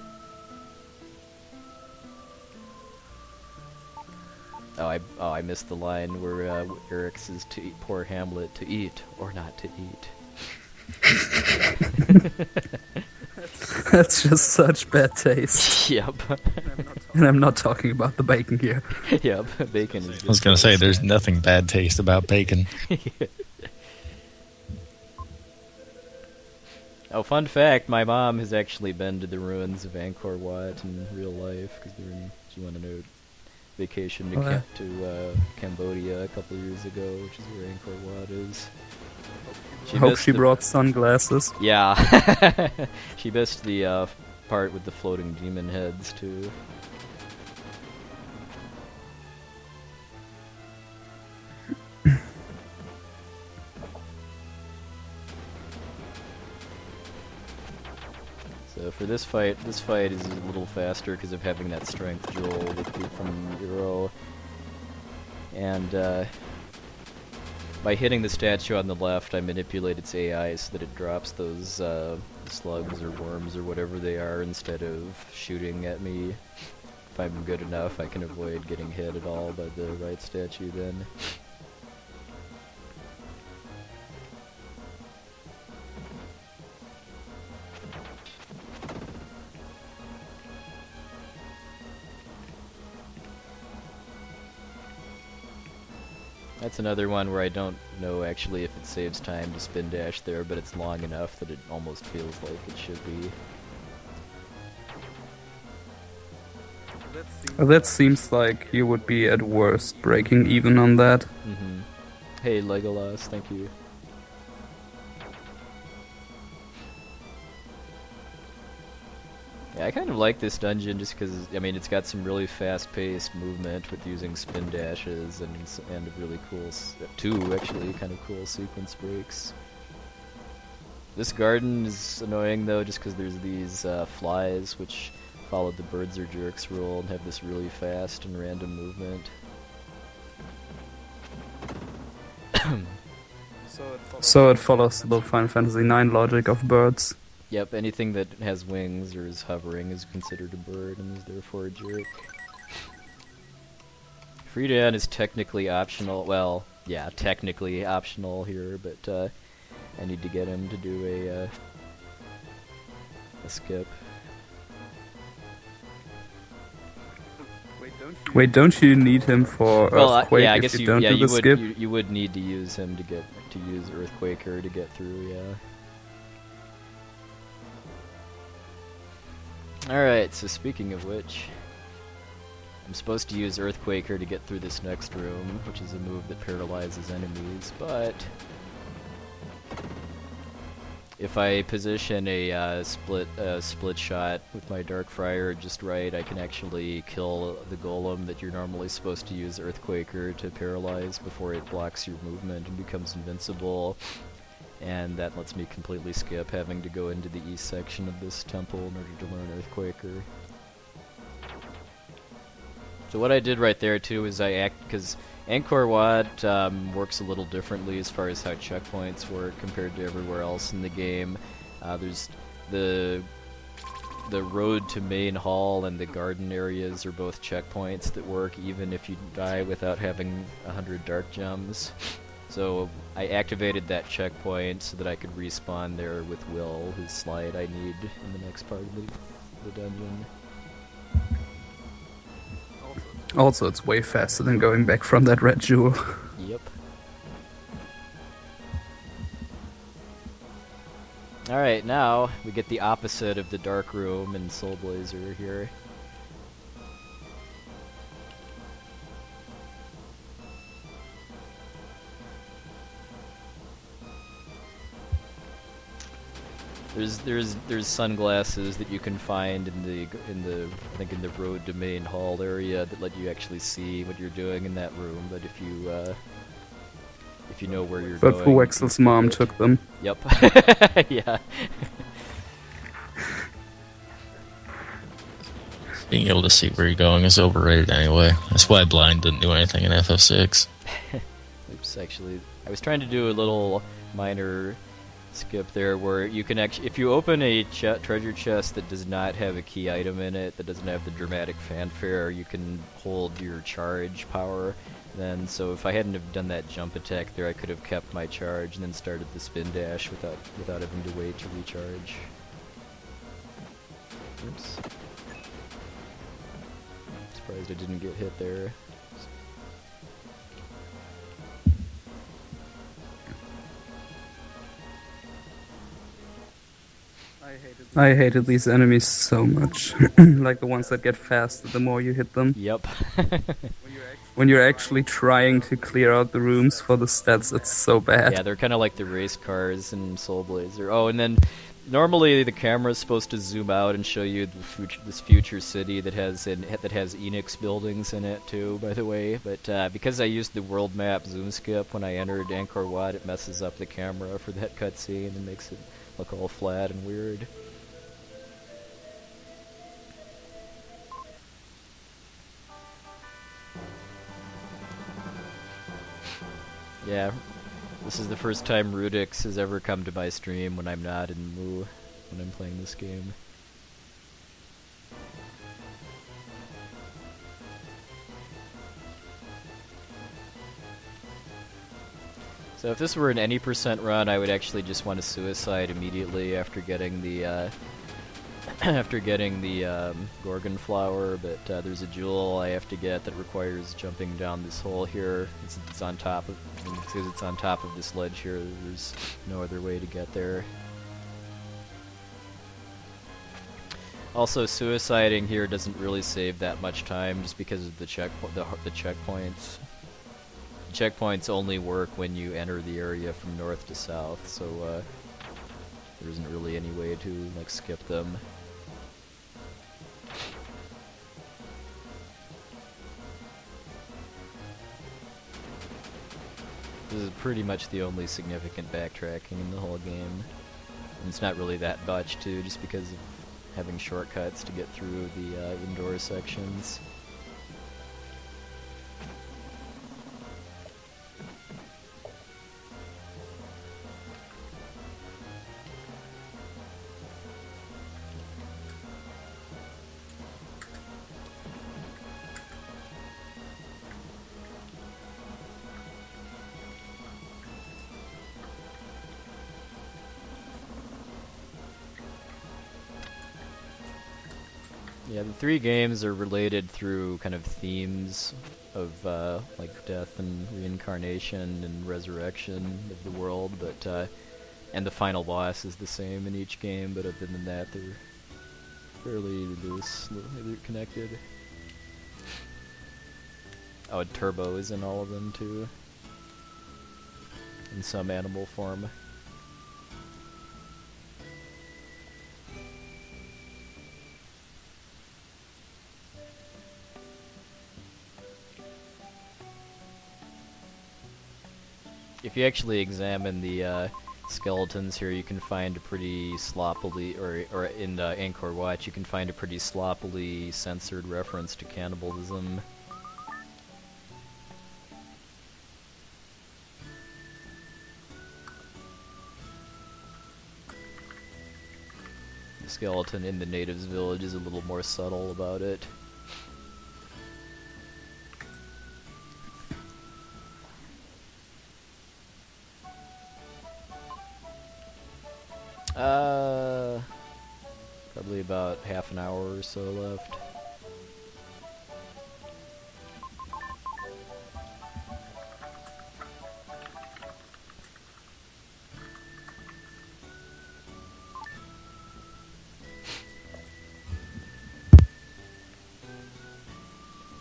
I missed the line where Eric says to eat, poor Hamlet, to eat or not to eat. That's just such bad taste. Yep. And I'm not talking about the bacon here. Yep, bacon is. I was gonna say there's nothing bad taste about bacon. Oh, fun fact, my mom has actually been to the ruins of Angkor Wat in real life, because she went on a vacation to Cambodia a couple years ago, which is where Angkor Wat is. I hope she brought sunglasses. Yeah. She missed the part with the floating demon heads, too. So for this fight is a little faster because of having that strength jewel from Euro. And by hitting the statue on the left, I manipulate its AI so that it drops those slugs or worms or whatever they are instead of shooting at me. If I'm good enough, I can avoid getting hit at all by the right statue then. That's another one where I don't know actually if it saves time to spin dash there, but it's long enough that it almost feels like it should be. That seems like you would be at worst breaking even on that. Mm-hmm. Hey Legolas, thank you. Yeah, I kind of like this dungeon just because, I mean, it's got some really fast-paced movement with using spin dashes and a really cool, two actually kind of cool sequence breaks. This garden is annoying though just because there's these flies which follow the birds or jerks rule and have this really fast and random movement. So it follows the Final Fantasy IX logic of birds. Yep, anything that has wings or is hovering is considered a bird and is therefore a jerk. Freedan is technically optional. Well, yeah, technically optional here, but I need to get him to do a skip. Wait, don't you need him for Earthquake yeah, I if guess you don't do the skip? You would need to use him to use Earthquaker to get through, yeah. Alright, so speaking of which, I'm supposed to use Earthquaker to get through this next room, which is a move that paralyzes enemies, but if I position a split shot with my Dark Friar just right, I can actually kill the golem that you're normally supposed to use Earthquaker to paralyze before it blocks your movement and becomes invincible. And that lets me completely skip having to go into the east section of this temple in order to learn Earthquaker. So what I did right there too is because Angkor Wat works a little differently as far as how checkpoints work compared to everywhere else in the game. There's the road to Main Hall and the garden areas are both checkpoints that work even if you die without having 100 dark gems. So I activated that checkpoint so that I could respawn there with Will, whose slide I need in the next part of the dungeon. Also, it's way faster than going back from that red jewel. Yep. Alright, now we get the opposite of the Dark Room in Soul Blazer here. There's sunglasses that you can find in the I think in the road to main hall area that let you actually see what you're doing in that room. But if you know where you're But going, puwexil's mom took them. Yep. Yeah. Being able to see where you're going is overrated anyway. That's why blind didn't do anything in FF6. Oops, actually, I was trying to do a little minor skip there where you can actually, if you open a treasure chest that does not have a key item in it, that doesn't have the dramatic fanfare, you can hold your charge power. Then, so if I hadn't have done that jump attack there, I could have kept my charge and then started the spin dash without having to wait to recharge. Oops. Surprised I didn't get hit there. I hated these enemies so much. Like the ones that get faster the more you hit them. Yep. When you're actually trying to clear out the rooms for the stats, it's so bad. Yeah, they're kind of like the race cars in Soul Blazer. Oh, and then normally the camera's supposed to zoom out and show you this future city that has Enix buildings in it too, by the way. But because I used the world map zoom skip when I entered Angkor Wat, it messes up the camera for that cutscene and makes it look all flat and weird. Yeah, this is the first time Rudix has ever come to my stream when I'm not in Mu, when I'm playing this game. So if this were an any % run, I would actually just want to suicide immediately after getting the Gorgon flower, but there's a jewel I have to get that requires jumping down this hole here. It's on top of, because it's on top of this ledge here. There's no other way to get there. Also, suiciding here doesn't really save that much time, just because of the checkpoints. Checkpoints only work when you enter the area from north to south, so there isn't really any way to like skip them. This is pretty much the only significant backtracking in the whole game. And it's not really that much too, just because of having shortcuts to get through the indoor sections. Yeah, the three games are related through kind of themes of like death and reincarnation and resurrection of the world, but and the final boss is the same in each game, but other than that, they're fairly loosely connected. Oh, and Turbo is in all of them too, in some animal form. If you actually examine the skeletons here, you can find a pretty sloppily, or in Angkor Wat, you can find a pretty sloppily censored reference to cannibalism. The skeleton in the natives' village is a little more subtle about it. Probably about half an hour or so left.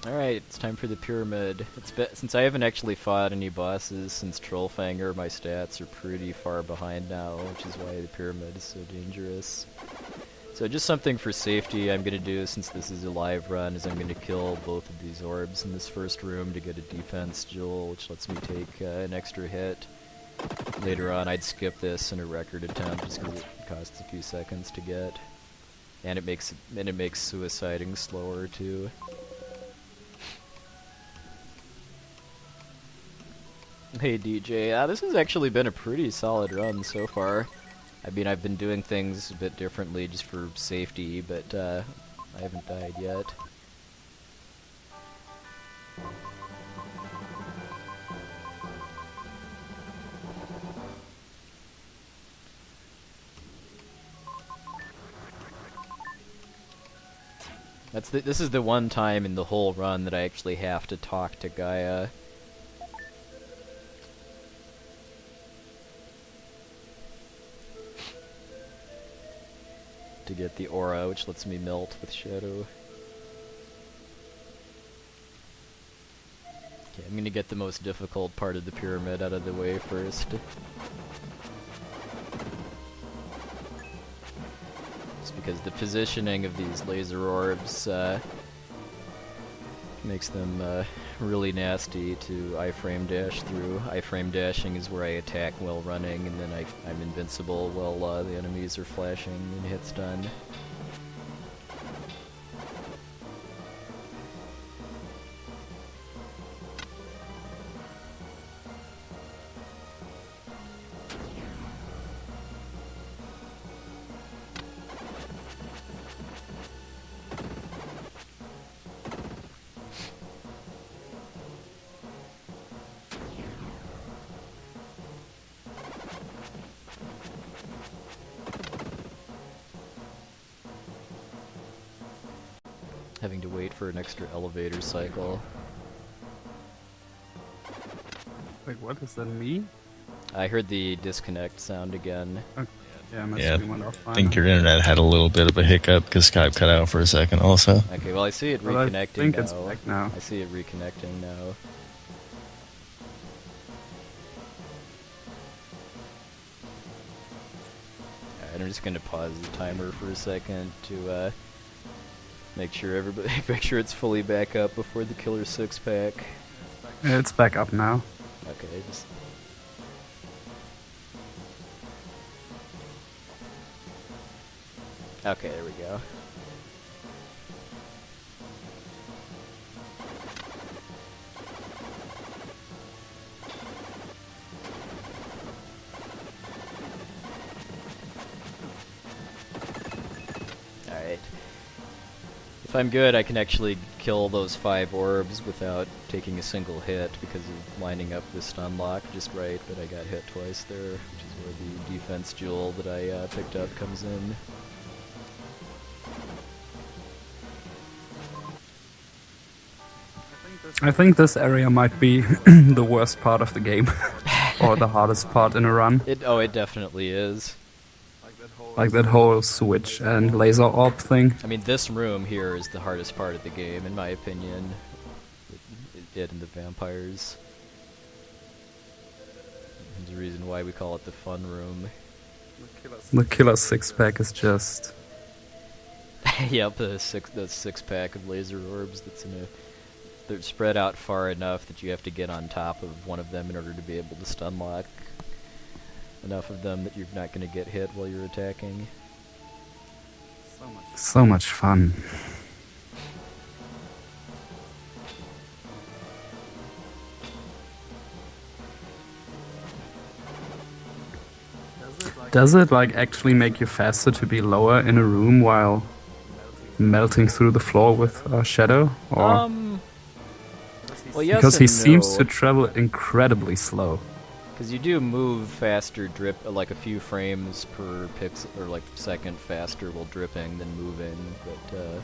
Alright, Alright, it's time for the pyramid. Since I haven't actually fought any bosses since Trollfanger, my stats are pretty far behind now, which is why the pyramid is so dangerous. So just something for safety I'm going to do, since this is a live run, is I'm going to kill both of these orbs in this first room to get a defense jewel, which lets me take an extra hit. Later on I'd skip this in a record attempt just because it costs a few seconds to get. And it makes suiciding slower too. Hey DJ, this has actually been a pretty solid run so far. I mean, I've been doing things a bit differently just for safety, but I haven't died yet. This is the one time in the whole run that I actually have to talk to Gaia. To get the aura, which lets me melt with shadow. Okay, I'm gonna get the most difficult part of the pyramid out of the way first. Just because the positioning of these laser orbs makes them really nasty to iframe dash through. Iframe dashing is where I attack while running, and then I'm invincible while the enemies are flashing and hit stun. Having to wait for an extra elevator cycle. Wait, what? Is that me? I heard the disconnect sound again. Okay. Yeah, my Yeah, screen went offline. I think your internet had a little bit of a hiccup because Skype cut out for a second also. Okay, well I see it Well, reconnecting I think now. it's back now. I see it reconnecting now. Alright, I'm just gonna pause the timer for a second to make sure make sure it's fully back up before the killer 6-pack. It's back up now. Okay, just... Okay, there we go. Alright. If I'm good, I can actually kill those 5 orbs without taking a single hit because of lining up the stun lock just right, but I got hit twice there, which is where the defense jewel that I picked up comes in. I think this area might be the worst part of the game. Or the hardest part in a run. It definitely is. Like that whole switch and laser orb thing. I mean, this room here is the hardest part of the game, in my opinion. It and the vampires. There's a reason why we call it the fun room. The killer 6-pack is just... Yep, the 6-pack of laser orbs that's in a... They're spread out far enough that you have to get on top of one of them in order to be able to stun lock enough of them that you're not going to get hit while you're attacking. So much fun. Does it like actually make you faster to be lower in a room while melting through the floor with a shadow? Or well, yes, because he and seems no. to travel incredibly slow. Because you do move faster, like a few frames per pixel or like second faster while dripping than moving, but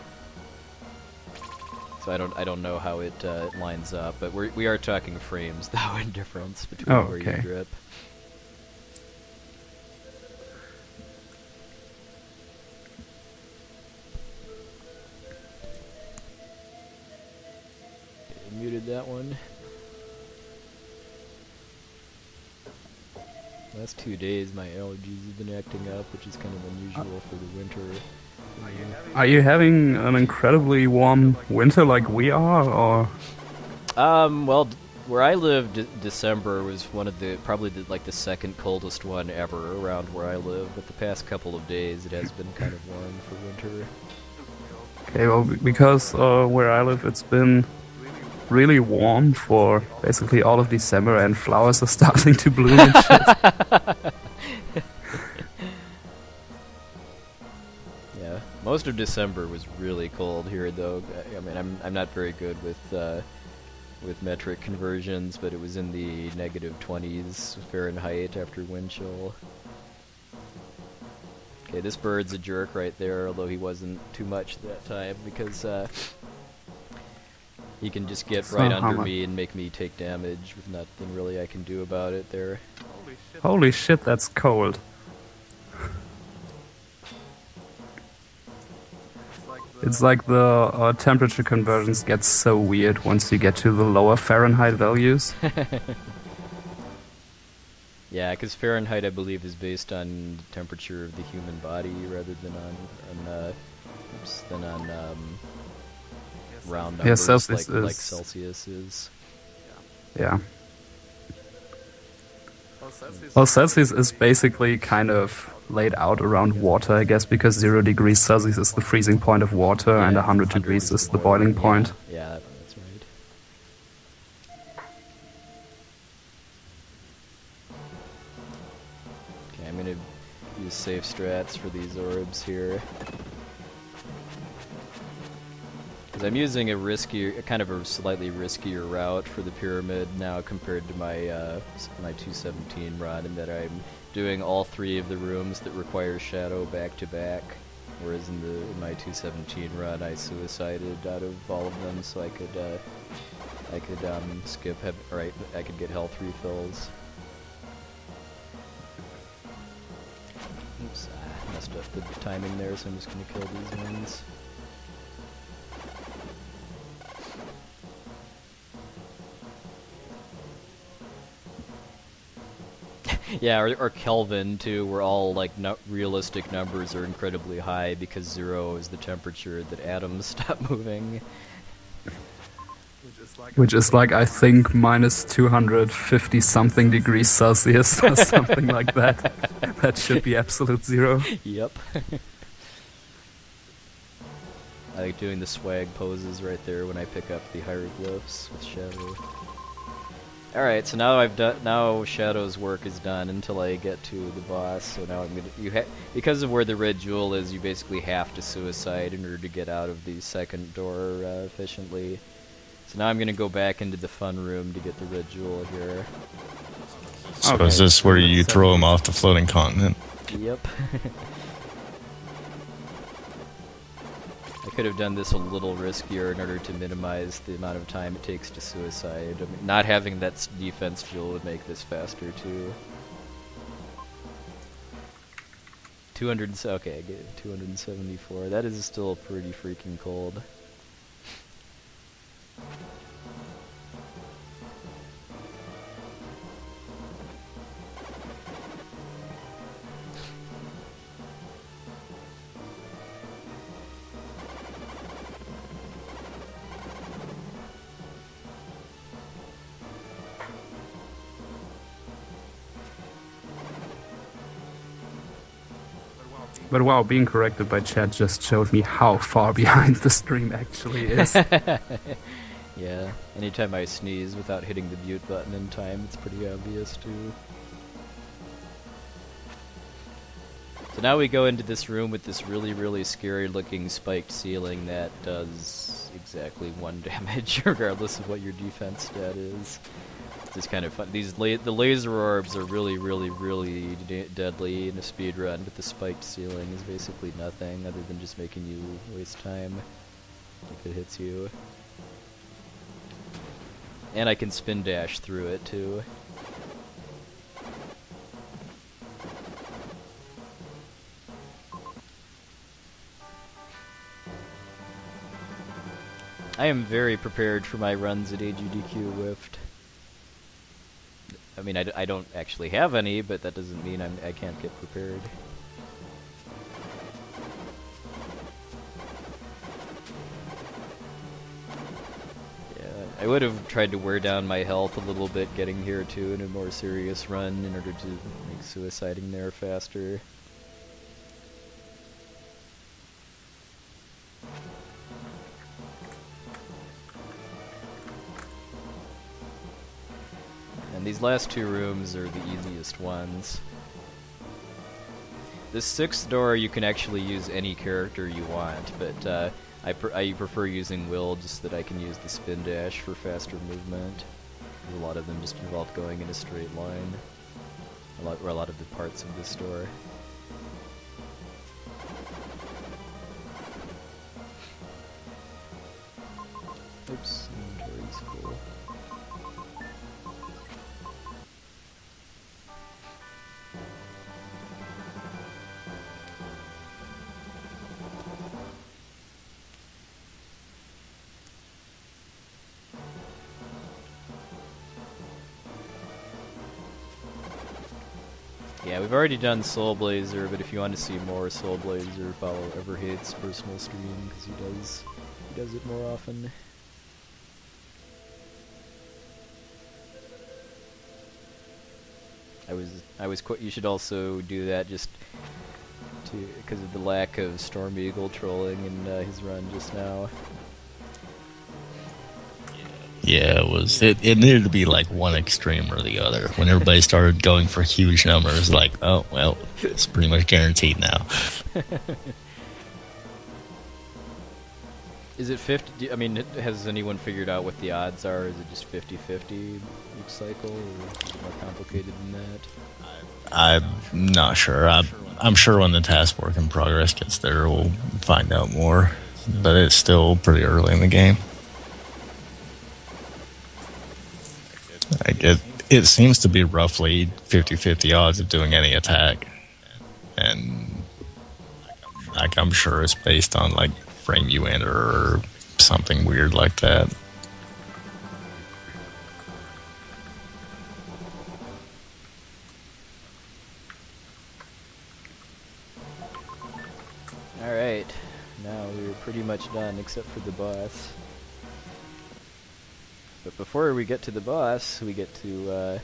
so I don't know how it lines up, but we are talking frames though in difference between where you drip. muted that one. Last 2 days my allergies have been acting up, which is kind of unusual for the winter. Are you having an incredibly warm winter like we are, or? Well, where I lived, December was probably the second coldest one ever around where I live. But the past couple of days, it has been kind of warm for winter. Okay, well, because where I live, it's been really warm for basically all of December, and flowers are starting to bloom and shit. Yeah, most of December was really cold here, though. I mean, I'm not very good with metric conversions, but it was in the -20s Fahrenheit after wind chill. Okay, this bird's a jerk right there, although he wasn't too much that time, because he can just get right under me and make me take damage with nothing really I can do about it there. Holy shit, that's cold. It's like the temperature conversions get so weird once you get to the lower Fahrenheit values. Yeah, because Fahrenheit, I believe, is based on the temperature of the human body rather than on round numbers, Celsius like Celsius is. Yeah. Well, Celsius is basically kind of laid out around water, I guess, because 0 degrees Celsius is the freezing point of water, and 100 degrees is the boiling point. Yeah, that's right. Okay, I'm gonna use safe strats for these orbs here. Because I'm using a slightly riskier route for the pyramid now compared to my 217 run, in that I'm doing all 3 of the rooms that require shadow back to back, whereas in my 217 run I suicided out of all of them, so I could I could get health refills. Oops, I messed up the timing there, so I'm just gonna kill these ones. Yeah, or Kelvin too, where all realistic numbers are incredibly high because 0 is the temperature that atoms stop moving. Which is like, I think, minus 250 something degrees Celsius or something like that. That should be absolute 0. Yep. I like doing the swag poses right there when I pick up the hieroglyphs with Shadow. Alright, so now Shadow's work is done until I get to the boss, so now because of where the red jewel is, you basically have to suicide in order to get out of the second door efficiently. So now I'm gonna go back into the fun room to get the red jewel here. So okay. Is this where you throw him off the floating continent? Yep. I could have done this a little riskier in order to minimize the amount of time it takes to suicide. I mean, not having that defense jewel would make this faster too. Okay, I get 274. That is still pretty freaking cold. But wow, being corrected by chat just showed me how far behind the stream actually is. Yeah, anytime I sneeze without hitting the mute button in time, it's pretty obvious too. So now we go into this room with this really, really scary looking spiked ceiling that does exactly 1 damage regardless of what your defense stat is. It's just kind of fun. The laser orbs are really, really, really deadly in a speed run, but the spiked ceiling is basically nothing other than just making you waste time if it hits you. And I can spin dash through it too. I am very prepared for my runs at AGDQ Whiffed. I mean, I don't actually have any, but that doesn't mean I can't get prepared. I would have tried to wear down my health a little bit getting here too in a more serious run in order to make suiciding there faster. And these last two rooms are the easiest ones. This sixth door you can actually use any character you want, but I prefer using Will just that I can use the spin dash for faster movement. A lot of them just involve going in a straight line. A lot of the parts of this door. Oops, inventory's full. Yeah, we've already done Soul Blazer, but if you want to see more Soul Blazer, follow Everhate's personal stream because he does it more often. You should also do that just because of the lack of Storm Eagle trolling in his run just now. Yeah, it needed to be like one extreme or the other. When everybody started going for huge numbers, like, oh, well, it's pretty much guaranteed now. Is it 50? I mean, has anyone figured out what the odds are? Is it just 50-50 each cycle, or is it more complicated than that? I'm not sure. I'm sure when the task work in progress gets there, we'll find out more. But it's still pretty early in the game. It seems to be roughly 50-50 odds of doing any attack. And I'm sure it's based on like frame you enter or something weird like that. Alright, now we're pretty much done except for the boss. But before we get to the boss, we get to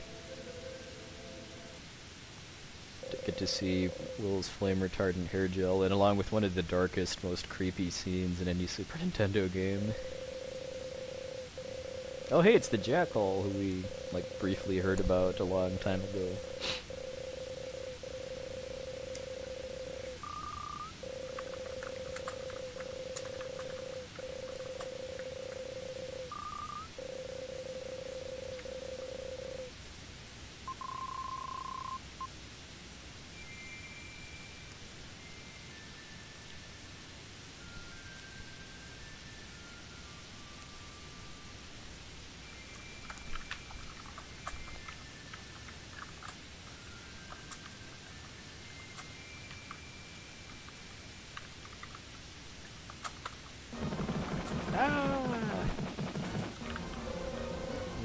see Will's flame retardant hair gel, and along with one of the darkest, most creepy scenes in any Super Nintendo game. Oh hey, it's the Jackal who we briefly heard about a long time ago.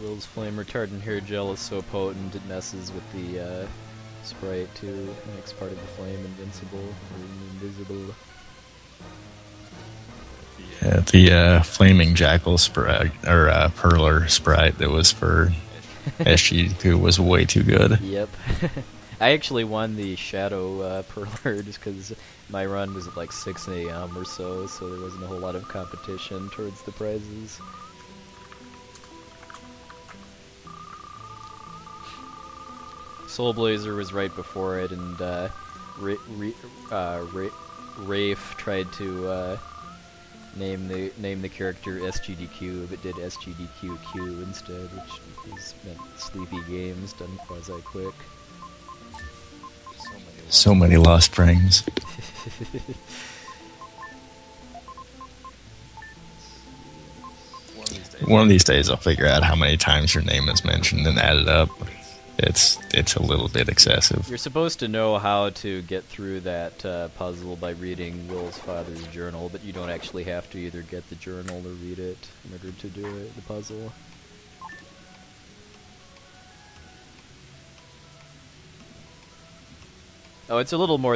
Will's flame retardant hair gel is so potent it messes with the sprite too. It makes part of the flame invincible or invisible. Yeah, the flaming jackal sprite or perler sprite that was for SG2 was way too good. Yep. I actually won the shadow perler just because my run was at like 6 a.m. or so there wasn't a whole lot of competition towards the prizes. Soul Blazer was right before it, and Rafe tried to name the character SGDQ, but did SGDQQ instead, which meant Sleepy Games done quasi-quick. So many lost frames. One of these days I'll figure out how many times your name is mentioned and add it up. it's a little bit excessive. You're supposed to know how to get through that puzzle by reading Will's father's journal, but you don't actually have to either get the journal or read it in order to do it, the puzzle. Oh, it's a little more.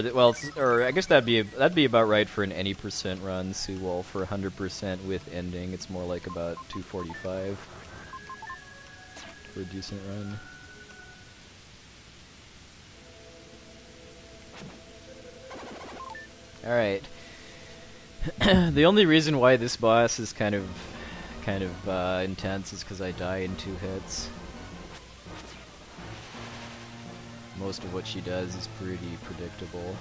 Or I guess that'd be about right for an any percent run. See, well, for 100% with ending, it's more like about 245 for a decent run. Alright. The only reason why this boss is kind of intense is because I die in 2 hits. Most of what she does is pretty predictable.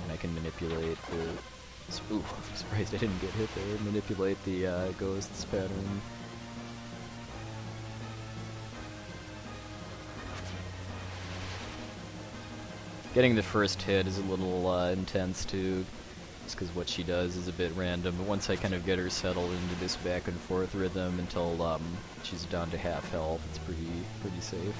And I can manipulate the... Ooh, I'm surprised I didn't get hit there. Manipulate the ghost's pattern. Getting the first hit is a little intense too, just because what she does is a bit random. But once I kind of get her settled into this back and forth rhythm until she's down to half health, it's pretty safe.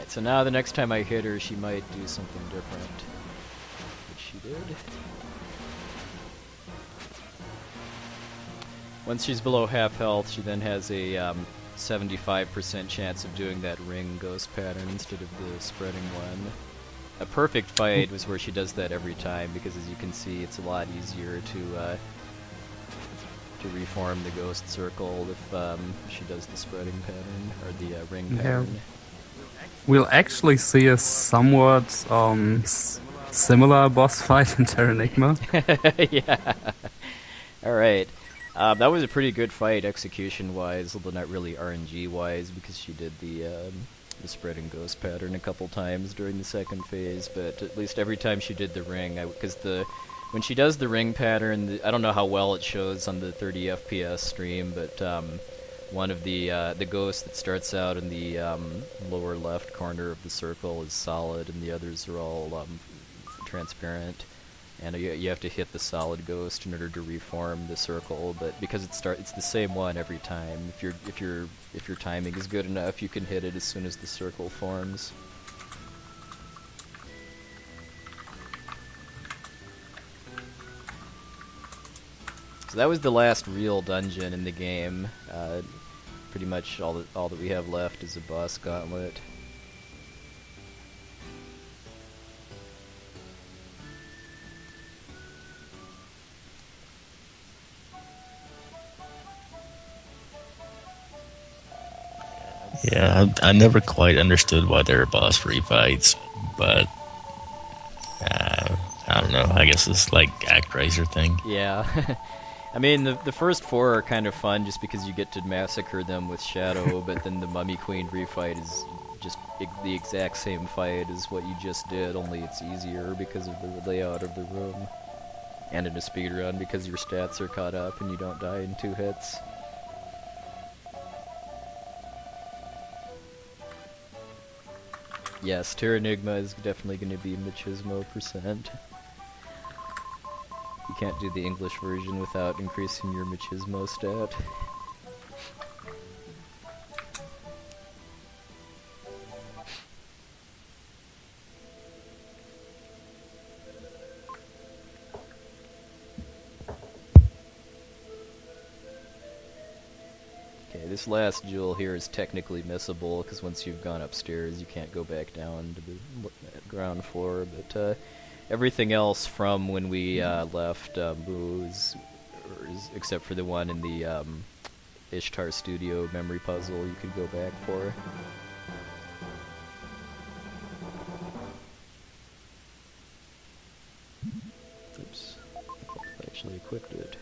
So now the next time I hit her, she might do something different, which she did. Once she's below half health, she then has a 75% chance of doing that ring ghost pattern instead of the spreading one. A perfect fight was where she does that every time, because as you can see, it's a lot easier to reform the ghost circle if she does the spreading pattern, or the ring pattern. We'll actually see a somewhat similar boss fight in Terranigma. Yeah. Alright. That was a pretty good fight execution-wise, although not really RNG-wise, because she did the spreading ghost pattern a couple times during the second phase, but at least every time she did the ring, because when she does the ring pattern, I don't know how well it shows on the 30 FPS stream, but one of the ghosts that starts out in the lower left corner of the circle is solid, and the others are all transparent. And you have to hit the solid ghost in order to reform the circle. But because it's the same one every time. If your timing is good enough, you can hit it as soon as the circle forms. So that was the last real dungeon in the game. Pretty much all that we have left is a boss gauntlet. Yeah, I never quite understood why there are boss refights, but I don't know. I guess it's like ActRaiser thing. Yeah. I mean, the first 4 are kind of fun just because you get to massacre them with Shadow, but then the Mummy Queen refight is just the exact same fight as what you just did, only it's easier because of the layout of the room. And in a speedrun because your stats are caught up and you don't die in 2 hits. Yes, Terranigma is definitely going to be Machismo %. You can't do the English version without increasing your Machismo stat. Okay, this last jewel here is technically missable, because once you've gone upstairs you can't go back down to the ground floor, but everything else from when we left Boo's, except for the one in the Ishtar Studio memory puzzle, you could go back for. Oops, I actually equipped it.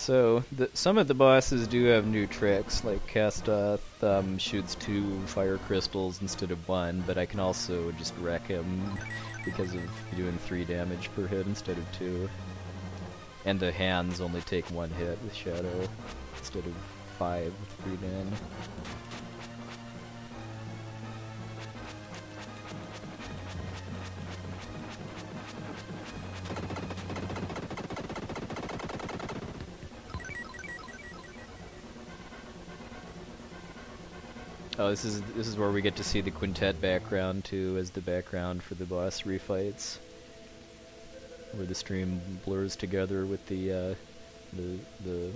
So some of the bosses do have new tricks, like Kastoth shoots 2 fire crystals instead of 1, but I can also just wreck him because of doing 3 damage per hit instead of 2. And the hands only take 1 hit with Shadow instead of 5 with 3 man. Oh, this is where we get to see the quintet background too, as the background for the boss refights, where the stream blurs together with the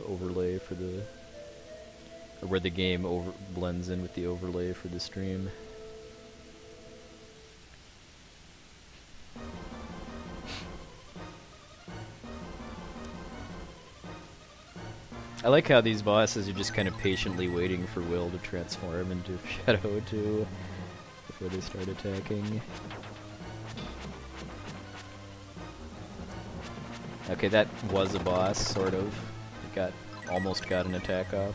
overlay for the, or where the game blends in with the overlay for the stream. I like how these bosses are just kind of patiently waiting for Will to transform into Shadow too, before they start attacking. Okay, that was a boss, sort of. Almost got an attack off.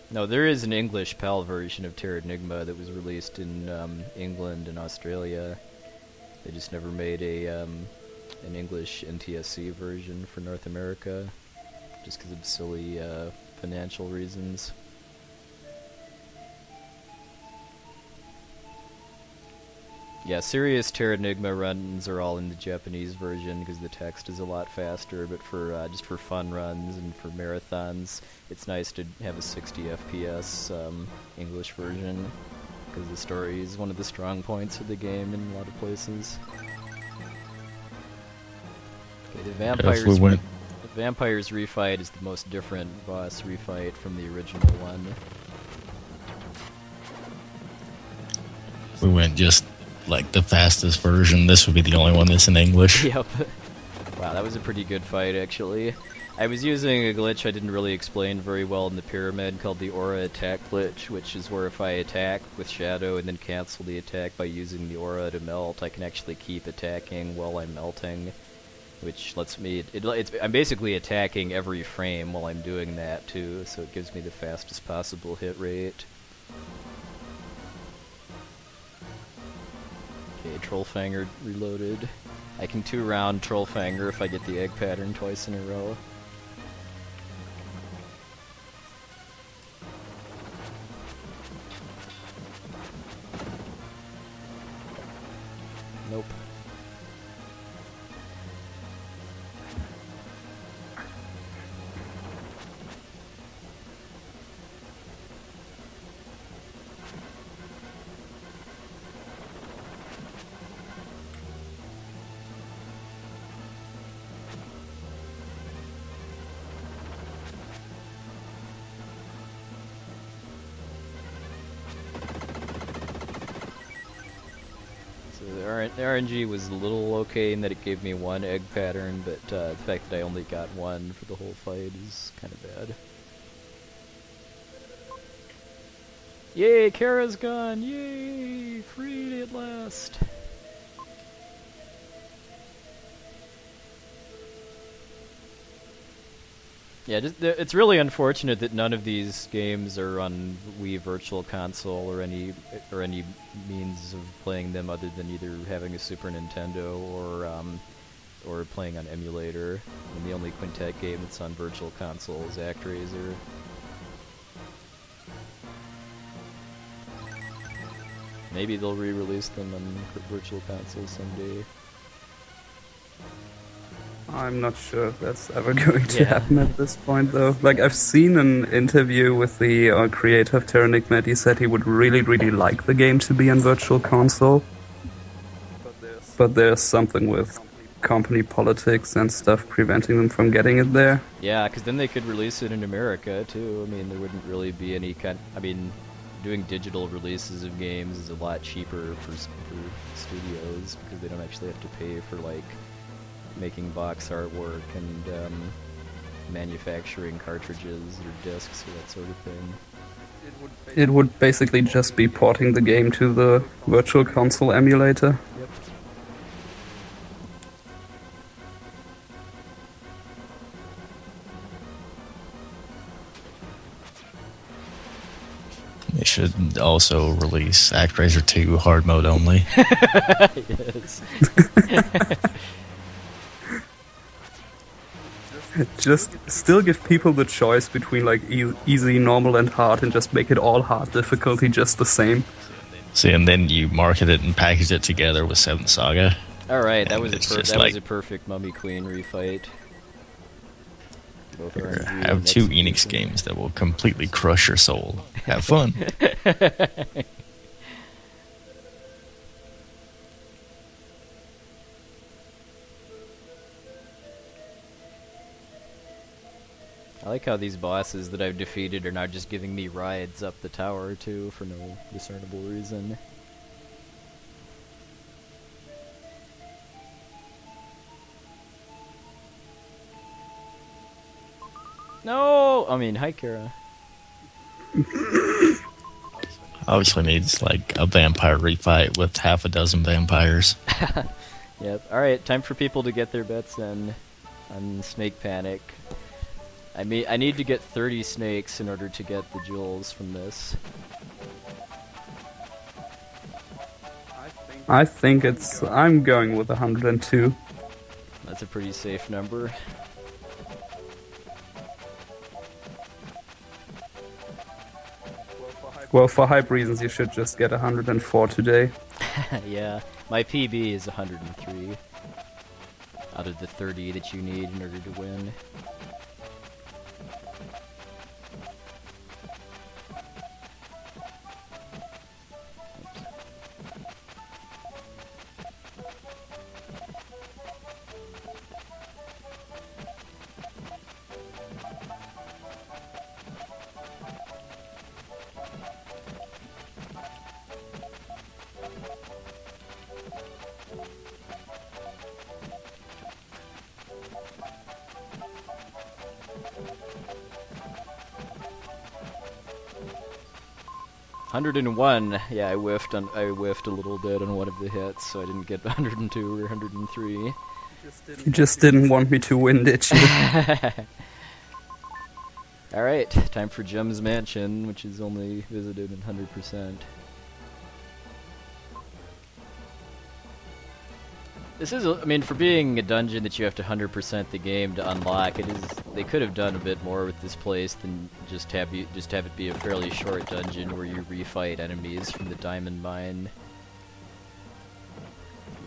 No, there is an English PAL version of Terranigma that was released in England and Australia. They just never made an English NTSC version for North America, just because of silly financial reasons. Yeah, serious Terranigma runs are all in the Japanese version because the text is a lot faster, but for just for fun runs and for marathons, it's nice to have a 60 FPS English version, because the story is one of the strong points of the game in a lot of places. Okay, the Vampires refight is the most different boss refight from the original one. We went just like the fastest version. This would be the only one that's in English. Yep. Wow, that was a pretty good fight, actually. I was using a glitch I didn't really explain very well in the pyramid called the aura attack glitch, which is where if I attack with Shadow and then cancel the attack by using the aura to melt, I can actually keep attacking while I'm melting, which lets me... I'm basically attacking every frame while I'm doing that, too, so it gives me the fastest possible hit rate. Okay, Trollfanger reloaded. I can 2-round Trollfanger if I get the egg pattern twice in a row. Nope. The RNG was a little okay in that it gave me 1 egg pattern, but the fact that I only got 1 for the whole fight is kind of bad. Yay, Kara's gone! Yay! Freed at last! Yeah, it's really unfortunate that none of these games are on Wii Virtual Console or any means of playing them other than either having a Super Nintendo or playing on emulator. And the only Quintet game that's on Virtual Console is ActRaiser. Maybe they'll re-release them on Virtual Console someday. I'm not sure if that's ever going to happen at this point, though. Like, I've seen an interview with the creator of Terranigma. He said he would really, really like the game to be on Virtual Console. But there's something with company politics and stuff preventing them from getting it there. Yeah, because then they could release it in America, too. I mean, there wouldn't really be any kind... I mean, doing digital releases of games is a lot cheaper for studios, because they don't actually have to pay for, like, making box artwork and manufacturing cartridges or discs or that sort of thing. It would basically just be porting the game to the Virtual Console emulator. Yep. They should also release ActRaiser 2 hard mode only. Yes. Just still give people the choice between like easy, normal, and hard, and just make it all hard difficulty just the same. See, and then you market it and package it together with 7th Saga. Alright, that was like, a perfect Mummy Queen refight. Both Here, RNG have and 2 Enix execution. games that will completely crush your soul. Have fun. I like how these bosses that I've defeated are now just giving me rides up the tower too for no discernible reason. No! I mean, hi Kara. Obviously needs like a vampire refight with half a dozen vampires. Yep. Alright, time for people to get their bets in on Snake Panic. I need to get 30 snakes in order to get the jewels from this. I think I'm going with 102. That's a pretty safe number. Well, for hype reasons, you should just get 104 today. Yeah, my PB is 103 out of the 30 that you need in order to win. $101. Yeah, I whiffed a little bit on one of the hits, so I didn't get 102 or 103. You just didn't want me to win, did you? Alright, time for Gem's Mansion, which is only visited in 100%. This is, I mean, for being a dungeon that you have to 100% the game to unlock, they could have done a bit more with this place than just have it be a fairly short dungeon where you refight enemies from the diamond mine.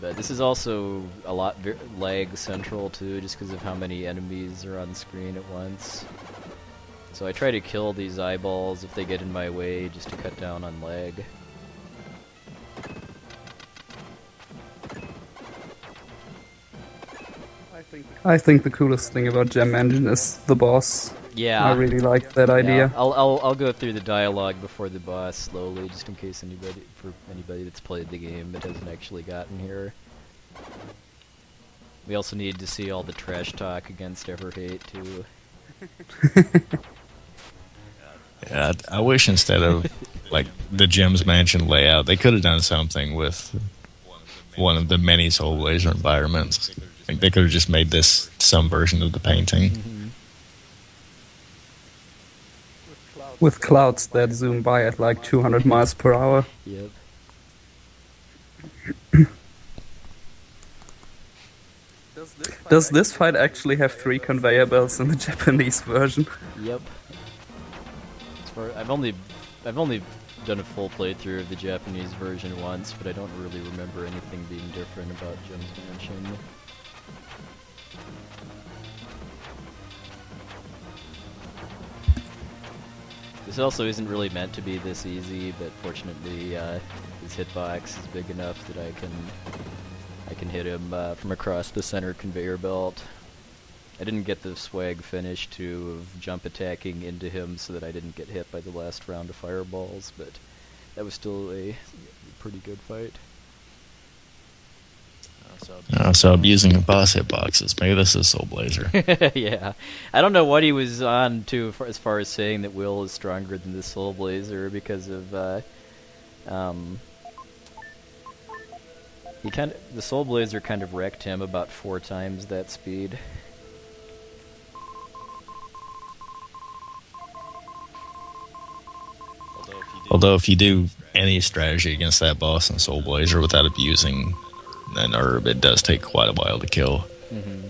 But this is also a lot lag central too, just because of how many enemies are on screen at once. So I try to kill these eyeballs if they get in my way, just to cut down on lag. I think the coolest thing about Gem Engine is the boss. Yeah, I really like that idea. Yeah, I'll go through the dialogue before the boss slowly, just in case anybody that's played the game that hasn't actually gotten here. We also need to see all the trash talk against Everhate too. Yeah, I wish instead of like the Gem's Mansion layout, they could have done something with one of the many Soul Blazer environments. Like they could have just made this some version of the painting. Mm-hmm. With clouds that zoom by at like 200 miles per hour. Yep. Does this fight actually have 3 conveyor belts in the Japanese version? Yep. I've only done a full playthrough of the Japanese version once, but I don't really remember anything being different about Gem's Mansion. This also isn't really meant to be this easy, but fortunately his hitbox is big enough that I can hit him from across the center conveyor belt. I didn't get the swag finish of jump attacking into him so that I didn't get hit by the last round of fireballs, but that was still a pretty good fight. So abusing the boss hitboxes. Maybe this is Soul Blazer. Yeah. I don't know what he was on to as far as saying that Will is stronger than the Soul Blazer because of the Soul Blazer kind of wrecked him about 4 times that speed. Although if you do any strategy against that boss in Soul Blazer without abusing an herb, it does take quite a while to kill. Mm-hmm.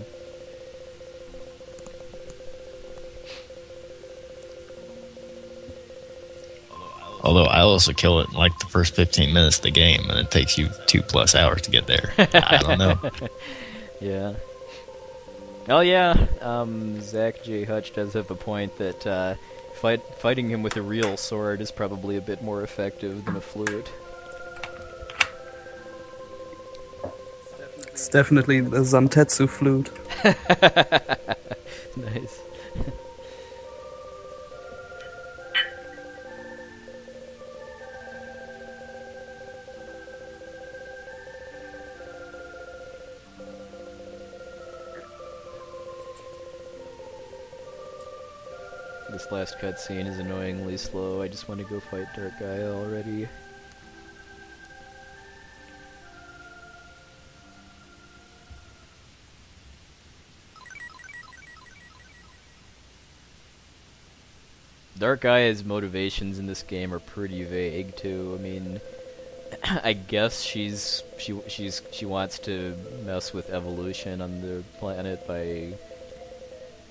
Although I also kill it in like the first 15 minutes of the game, and it takes you 2+ hours to get there. I don't know. Yeah. Oh yeah, Zach J. Hutch does have a point that fighting him with a real sword is probably a bit more effective than a flute. It's definitely the Zantetsu flute. Nice. This last cutscene is annoyingly slow. I just want to go fight Dark Gaia already. Dark Gaia's motivations in this game are pretty vague too. I mean, I guess she wants to mess with evolution on the planet by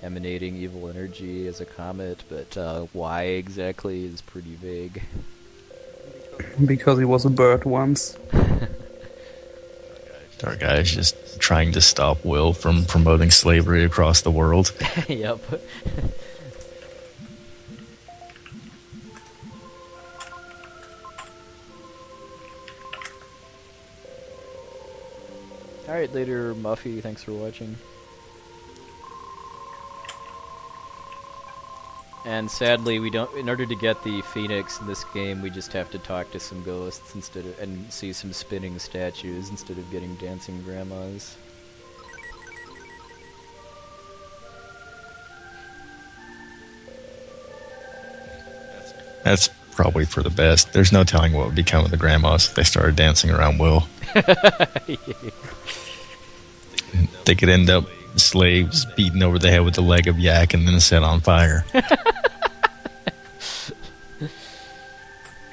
emanating evil energy as a comet, but why exactly is pretty vague. Because he was a bird once. Dark Gaia is just trying to stop Will from promoting slavery across the world. Yep. Alright, later, Muffy. Thanks for watching. And sadly, we don't. In order to get the Phoenix in this game, we just have to talk to some ghosts and see some spinning statues instead of getting dancing grandmas. That's probably for the best. There's no telling what would become of the grandmas if they started dancing around Will. They could end up slaves beaten over the head with a leg of yak and then set on fire.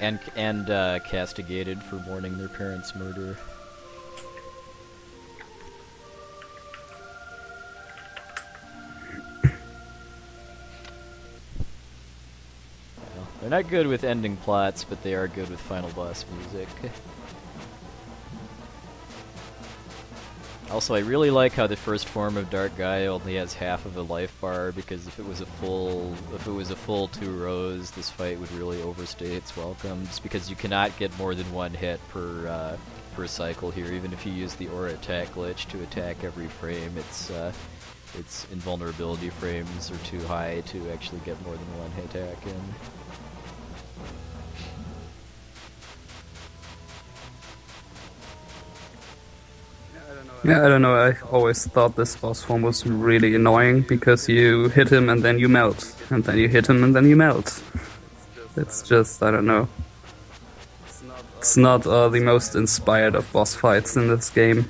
and castigated for mourning their parents' murder. Well, they're not good with ending plots, but they are good with final boss music. Also, I really like how the first form of Dark Gaia only has half of a life bar, because if it was a full 2 rows, this fight would really overstay its welcome. Just because you cannot get more than 1 hit per cycle here, even if you use the aura attack glitch to attack every frame. Its invulnerability frames are too high to actually get more than 1 hit attack in. Yeah, I don't know, I always thought this boss form was really annoying, because you hit him and then you melt, and then you hit him and then you melt. It's just, I don't know. It's not the most inspired of boss fights in this game.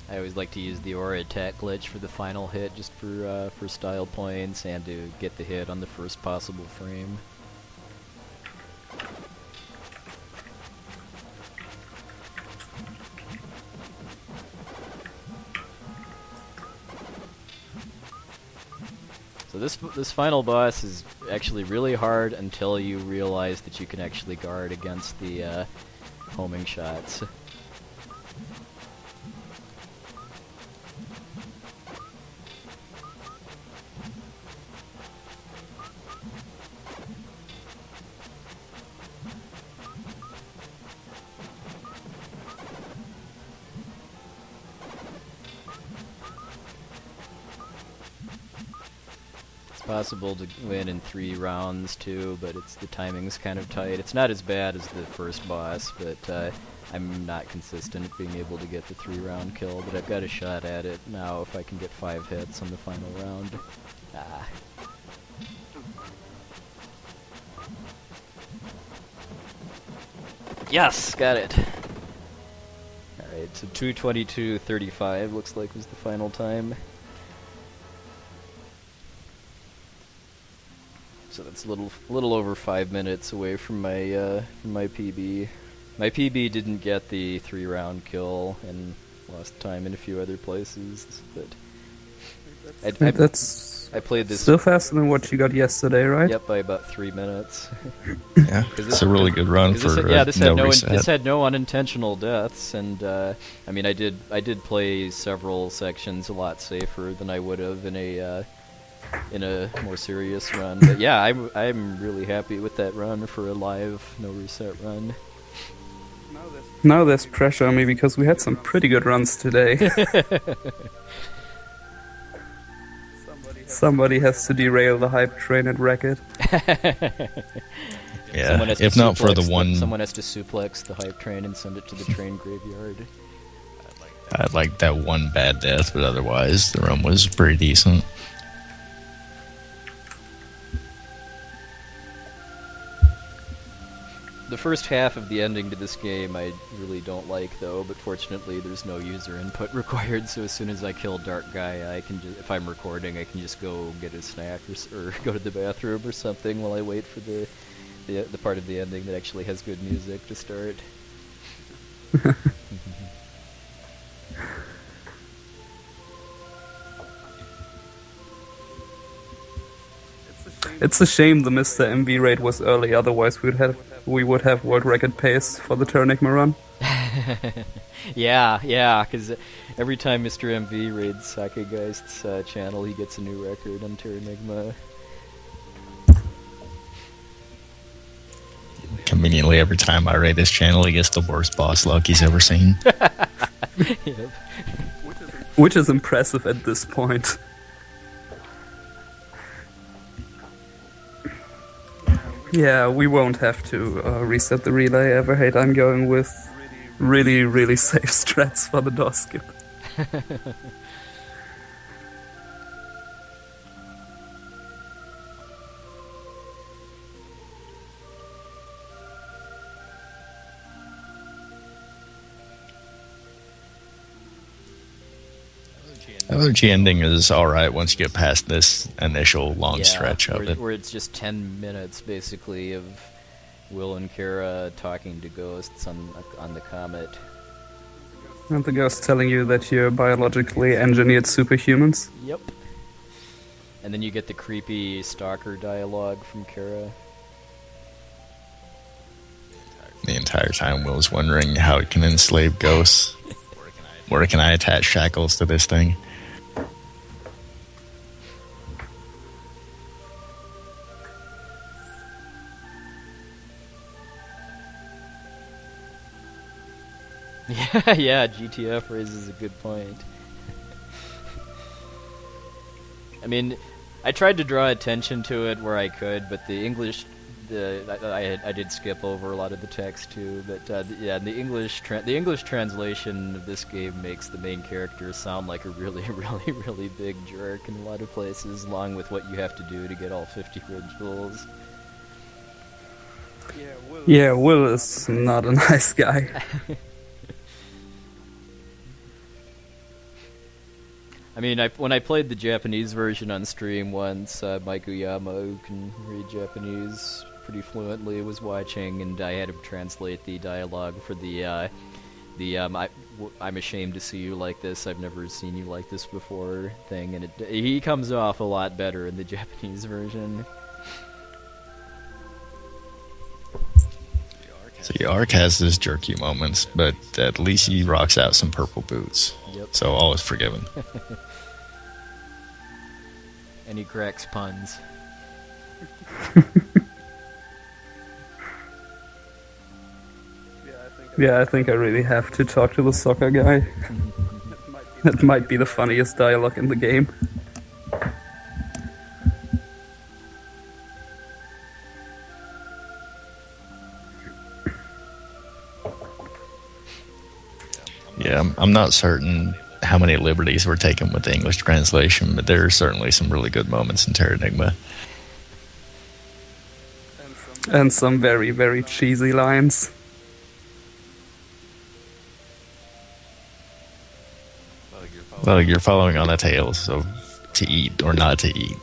I always like to use the aura attack glitch for the final hit, just for style points and to get the hit on the first possible frame. So this final boss is actually really hard until you realize that you can actually guard against the homing shots. possible to win in 3 rounds too, but the timing's kind of tight. It's not as bad as the first boss, but I'm not consistent at being able to get the 3-round kill, but I've got a shot at it now if I can get 5 hits on the final round. Yes, got it. Alright, so 2:22:35 looks like was the final time. So that's a little over 5 minutes away from my PB. My PB didn't get the 3-round kill and lost time in a few other places, but I played this still faster than what you got yesterday, right? Yep, by about 3 minutes. Yeah, it's a really good run for this had no unintentional deaths, and I mean I did play several sections a lot safer than I would have in a more serious run. But yeah, I'm really happy with that run for a live no reset run. Now there's pressure on me because we had some pretty good runs today. Somebody has to derail the hype train at Racket. Yeah, if not for the one... Someone has to suplex the hype train and send it to the train graveyard. I'd like that one bad death, but otherwise the run was pretty decent. The first half of the ending to this game I really don't like, though, but fortunately there's no user input required, so as soon as I kill Dark Gaia, I can just, if I'm recording, I can just go get a snack or go to the bathroom or something while I wait for the part of the ending that actually has good music to start. It's a shame the Mr. MV raid was early, otherwise we would have world record pace for the Turnigma run. Yeah, because every time Mr. MV raids Sakegeist's channel, he gets a new record on Turnigma. Conveniently, every time I raid his channel, he gets the worst boss luck he's ever seen. Yep. Which is impressive at this point. Yeah, we won't have to reset the relay ever. Hate, I'm going with really, really safe strats for the DOS skip. Trilogy ending is alright once you get past this initial long stretch of it. Where it's just 10 minutes, basically, of Will and Kara talking to ghosts on the Comet. And the ghost telling you that you're biologically engineered superhumans? Yep. And then you get the creepy stalker dialogue from Kara. The entire time Will's wondering how it can enslave ghosts. Where can I attach shackles to this thing? Yeah, GTF raises a good point. I mean, I tried to draw attention to it where I could, but the English, I did skip over a lot of the text too. But yeah, the English translation of this game makes the main character sound like a really, really, really big jerk in a lot of places, along with what you have to do to get all 50 rituals. Yeah, Will is not a nice guy. I mean, when I played the Japanese version on stream once, Mike Uyama, who can read Japanese pretty fluently, was watching, and I had him translate the dialogue for I'm ashamed to see you like this, I've never seen you like this before thing, and he comes off a lot better in the Japanese version. So Ark has his jerky moments, but at least he rocks out some purple boots. Yep. So all is forgiven. And he cracks puns. Yeah, I think I really have to talk to the soccer guy. That might be the funniest dialogue in the game. Yeah, I'm not certain how many liberties were taken with the English translation, but there are certainly some really good moments in Terranigma. And some very, very cheesy lines. Well, you're following on the tails of to eat or not to eat.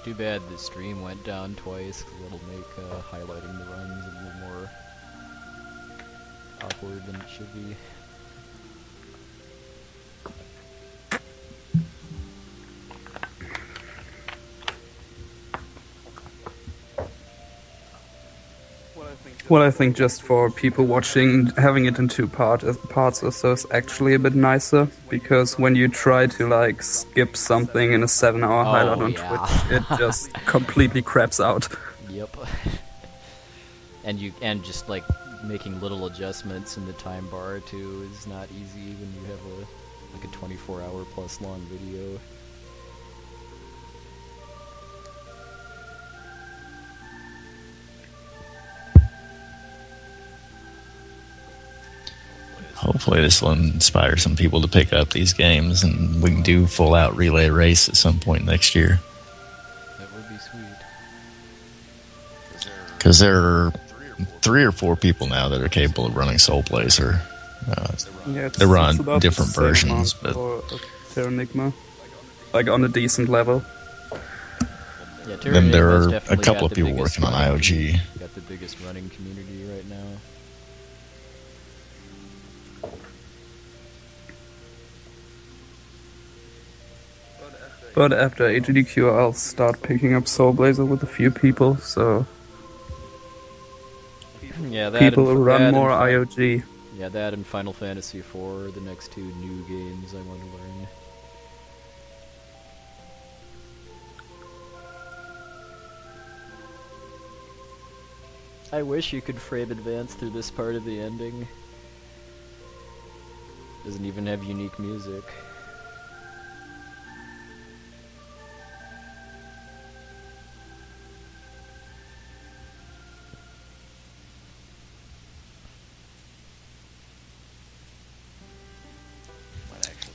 Too bad the stream went down twice, because it'll make highlighting the runs a little more awkward than it should be. Well, I think just for people watching, having it in two parts or so is actually a bit nicer, because when you try to like skip something in a 7-hour highlight on Twitch, it just completely craps out. Yep. and just like making little adjustments in the time bar too is not easy when you have a 24-hour plus long video. Hopefully this will inspire some people to pick up these games, and we can do full-out relay race at some point next year. That would be sweet. Because there are 3 or 4 people now that are capable of running Soul Blazer. They run different versions, but Terranigma, like on a decent level. Yeah, then there are a couple of people working on IOG. Got the biggest running community right now. But after AGDQ, I'll start picking up Soul Blazer with a few people, so yeah, that people who run more IOG. Yeah, that and Final Fantasy IV are the next 2 new games I want to learn. I wish you could frame advance through this part of the ending. Doesn't even have unique music.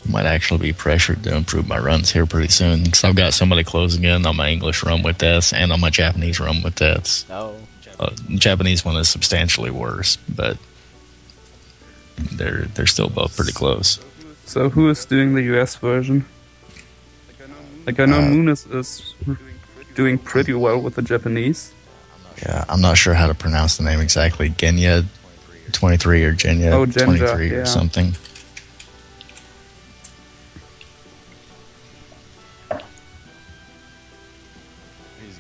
Might actually be pressured to improve my runs here pretty soon, because I've got somebody closing in on my English run with deaths and on my Japanese run with deaths. Oh. Japanese one is substantially worse, but they're still both pretty close. So who is doing the US version? Like I know Moon is doing pretty well with the Japanese. Yeah, I'm not sure how to pronounce the name exactly. Genya 23 or Genya 23 or something.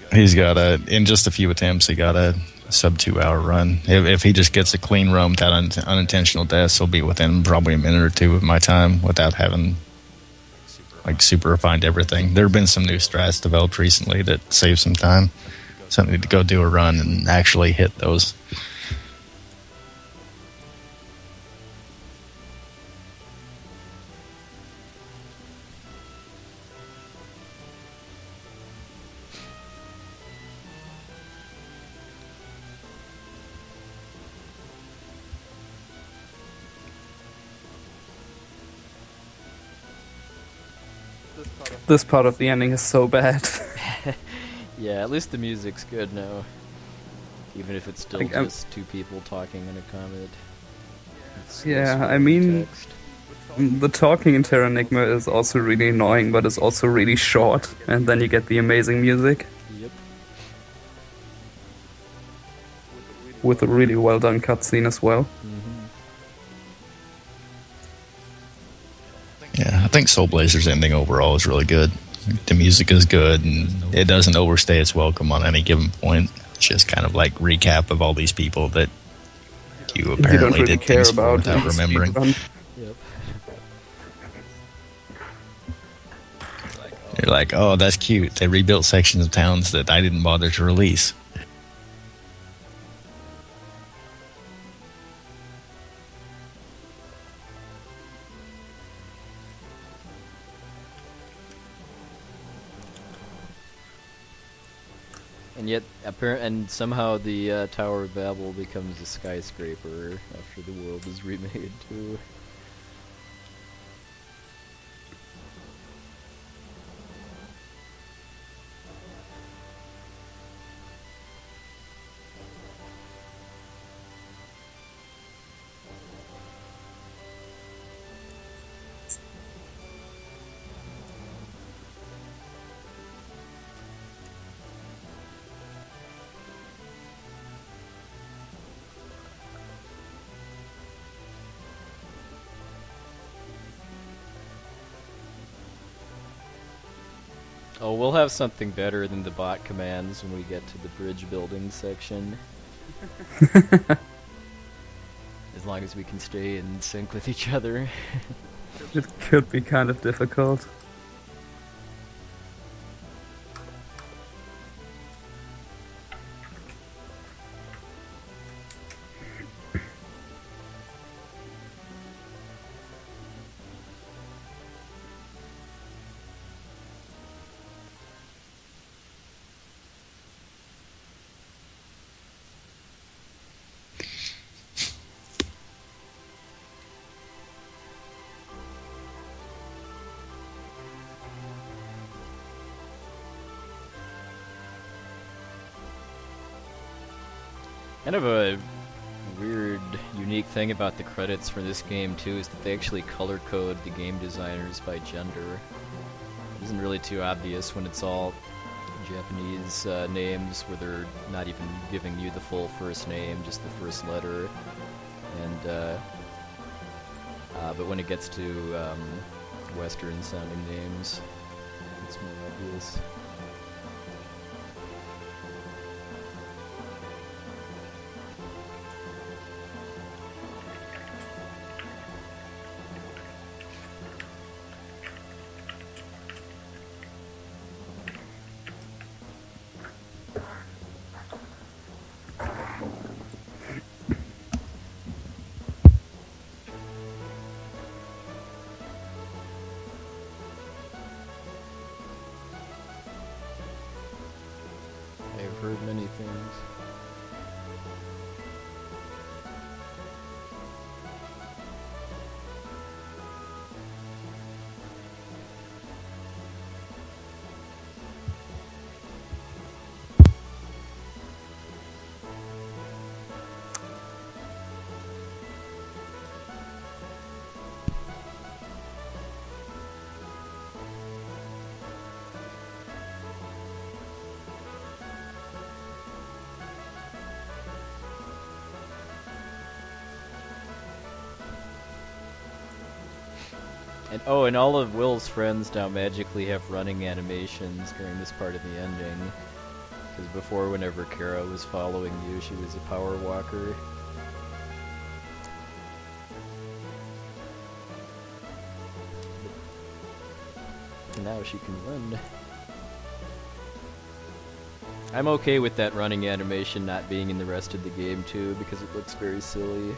He's got in just a few attempts, he got a sub 2-hour run. If he just gets a clean run without unintentional deaths, he'll be within probably a minute or 2 of my time without having like super refined everything. There have been some new strats developed recently that save some time. Something to go do a run and actually hit those. This part of the ending is so bad. Yeah, at least the music's good now. Even if it's still just 2 people talking in a comment. Yeah, I mean, the talking in Terranigma is also really annoying, but it's also really short, and then you get the amazing music. Yep. With a really well done cutscene as well. Mm-hmm. think Soul Blazer's ending overall is really good. The music is good, and it doesn't overstay its welcome on any given point. It's just kind of like recap of all these people that you apparently don't really did care things for about without in the remembering. speedrun. Yep. You're like, oh, that's cute. They rebuilt sections of towns that I didn't bother to release. And yet, and somehow the Tower of Babel becomes a skyscraper after the world is remade too. Oh, we'll have something better than the bot commands when we get to the bridge building section. As long as we can stay in sync with each other. It could be kind of difficult. Kind of a weird, unique thing about the credits for this game too is that they actually color code the game designers by gender. It isn't really too obvious when it's all Japanese names where they're not even giving you the full first name, just the first letter. And but when it gets to Western sounding names, it's more obvious. I've heard many things. And oh, and all of Will's friends now magically have running animations during this part of the ending. Because before, whenever Kara was following you, she was a power walker. And now she can run. I'm okay with that running animation not being in the rest of the game too, because it looks very silly.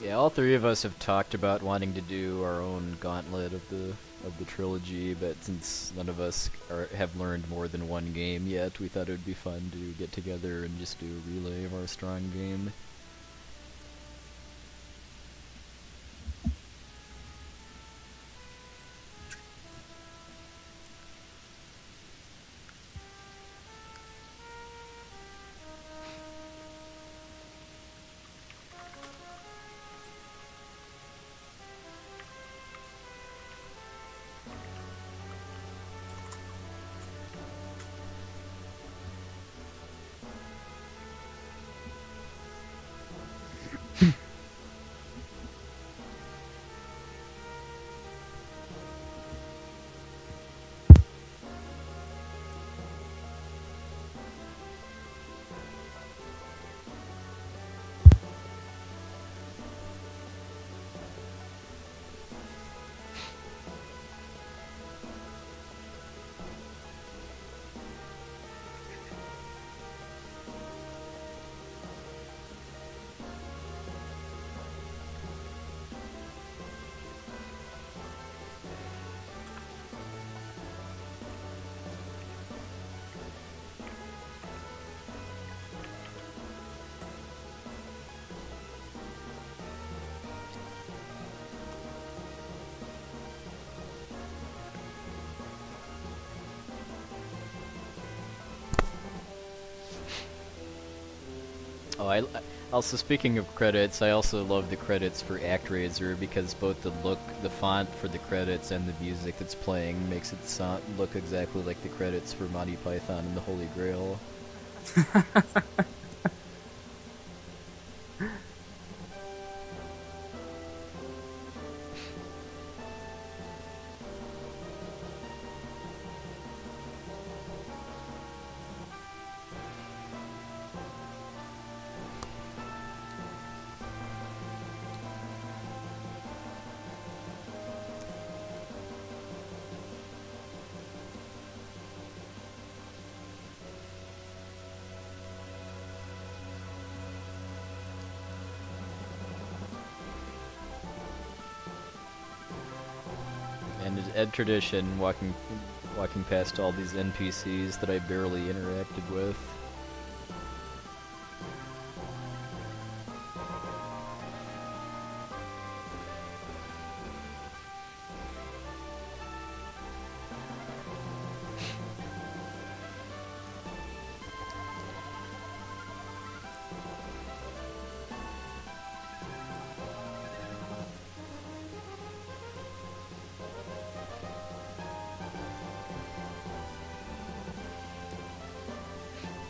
Yeah, all three of us have talked about wanting to do our own gauntlet of the trilogy, but since none of us have learned more than one game yet, we thought it would be fun to get together and just do a relay of our strong game. Oh, also, speaking of credits, I also love the credits for ActRaiser because both the font for the credits and the music that's playing makes it look exactly like the credits for Monty Python and the Holy Grail. And Ed tradition, walking past all these NPCs that I barely interacted with.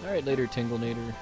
Alright, later, Tinglenator.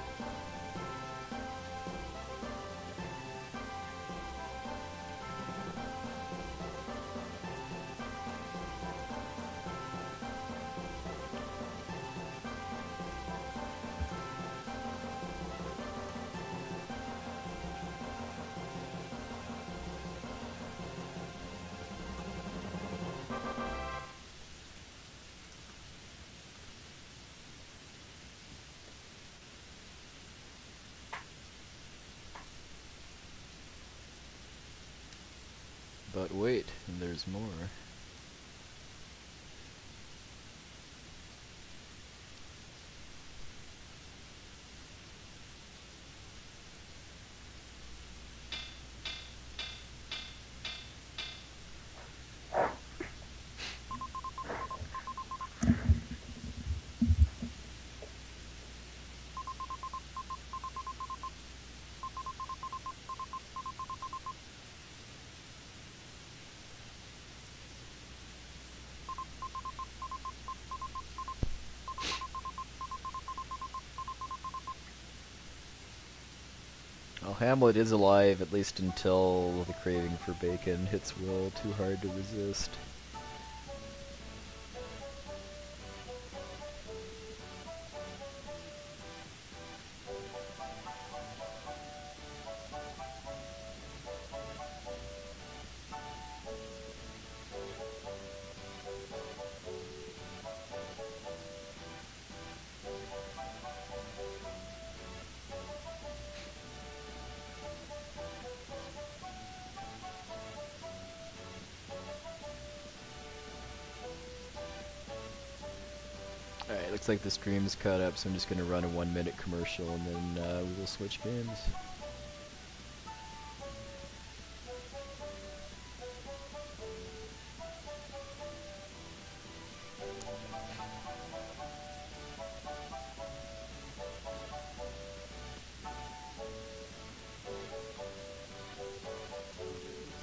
But wait, there's more. Well, Hamlet is alive, at least until the craving for bacon hits Will too hard to resist. looks like the stream's cut up, so I'm just gonna run a 1-minute commercial and then we will switch games.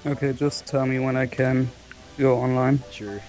Okay, just tell me when I can go online. Sure.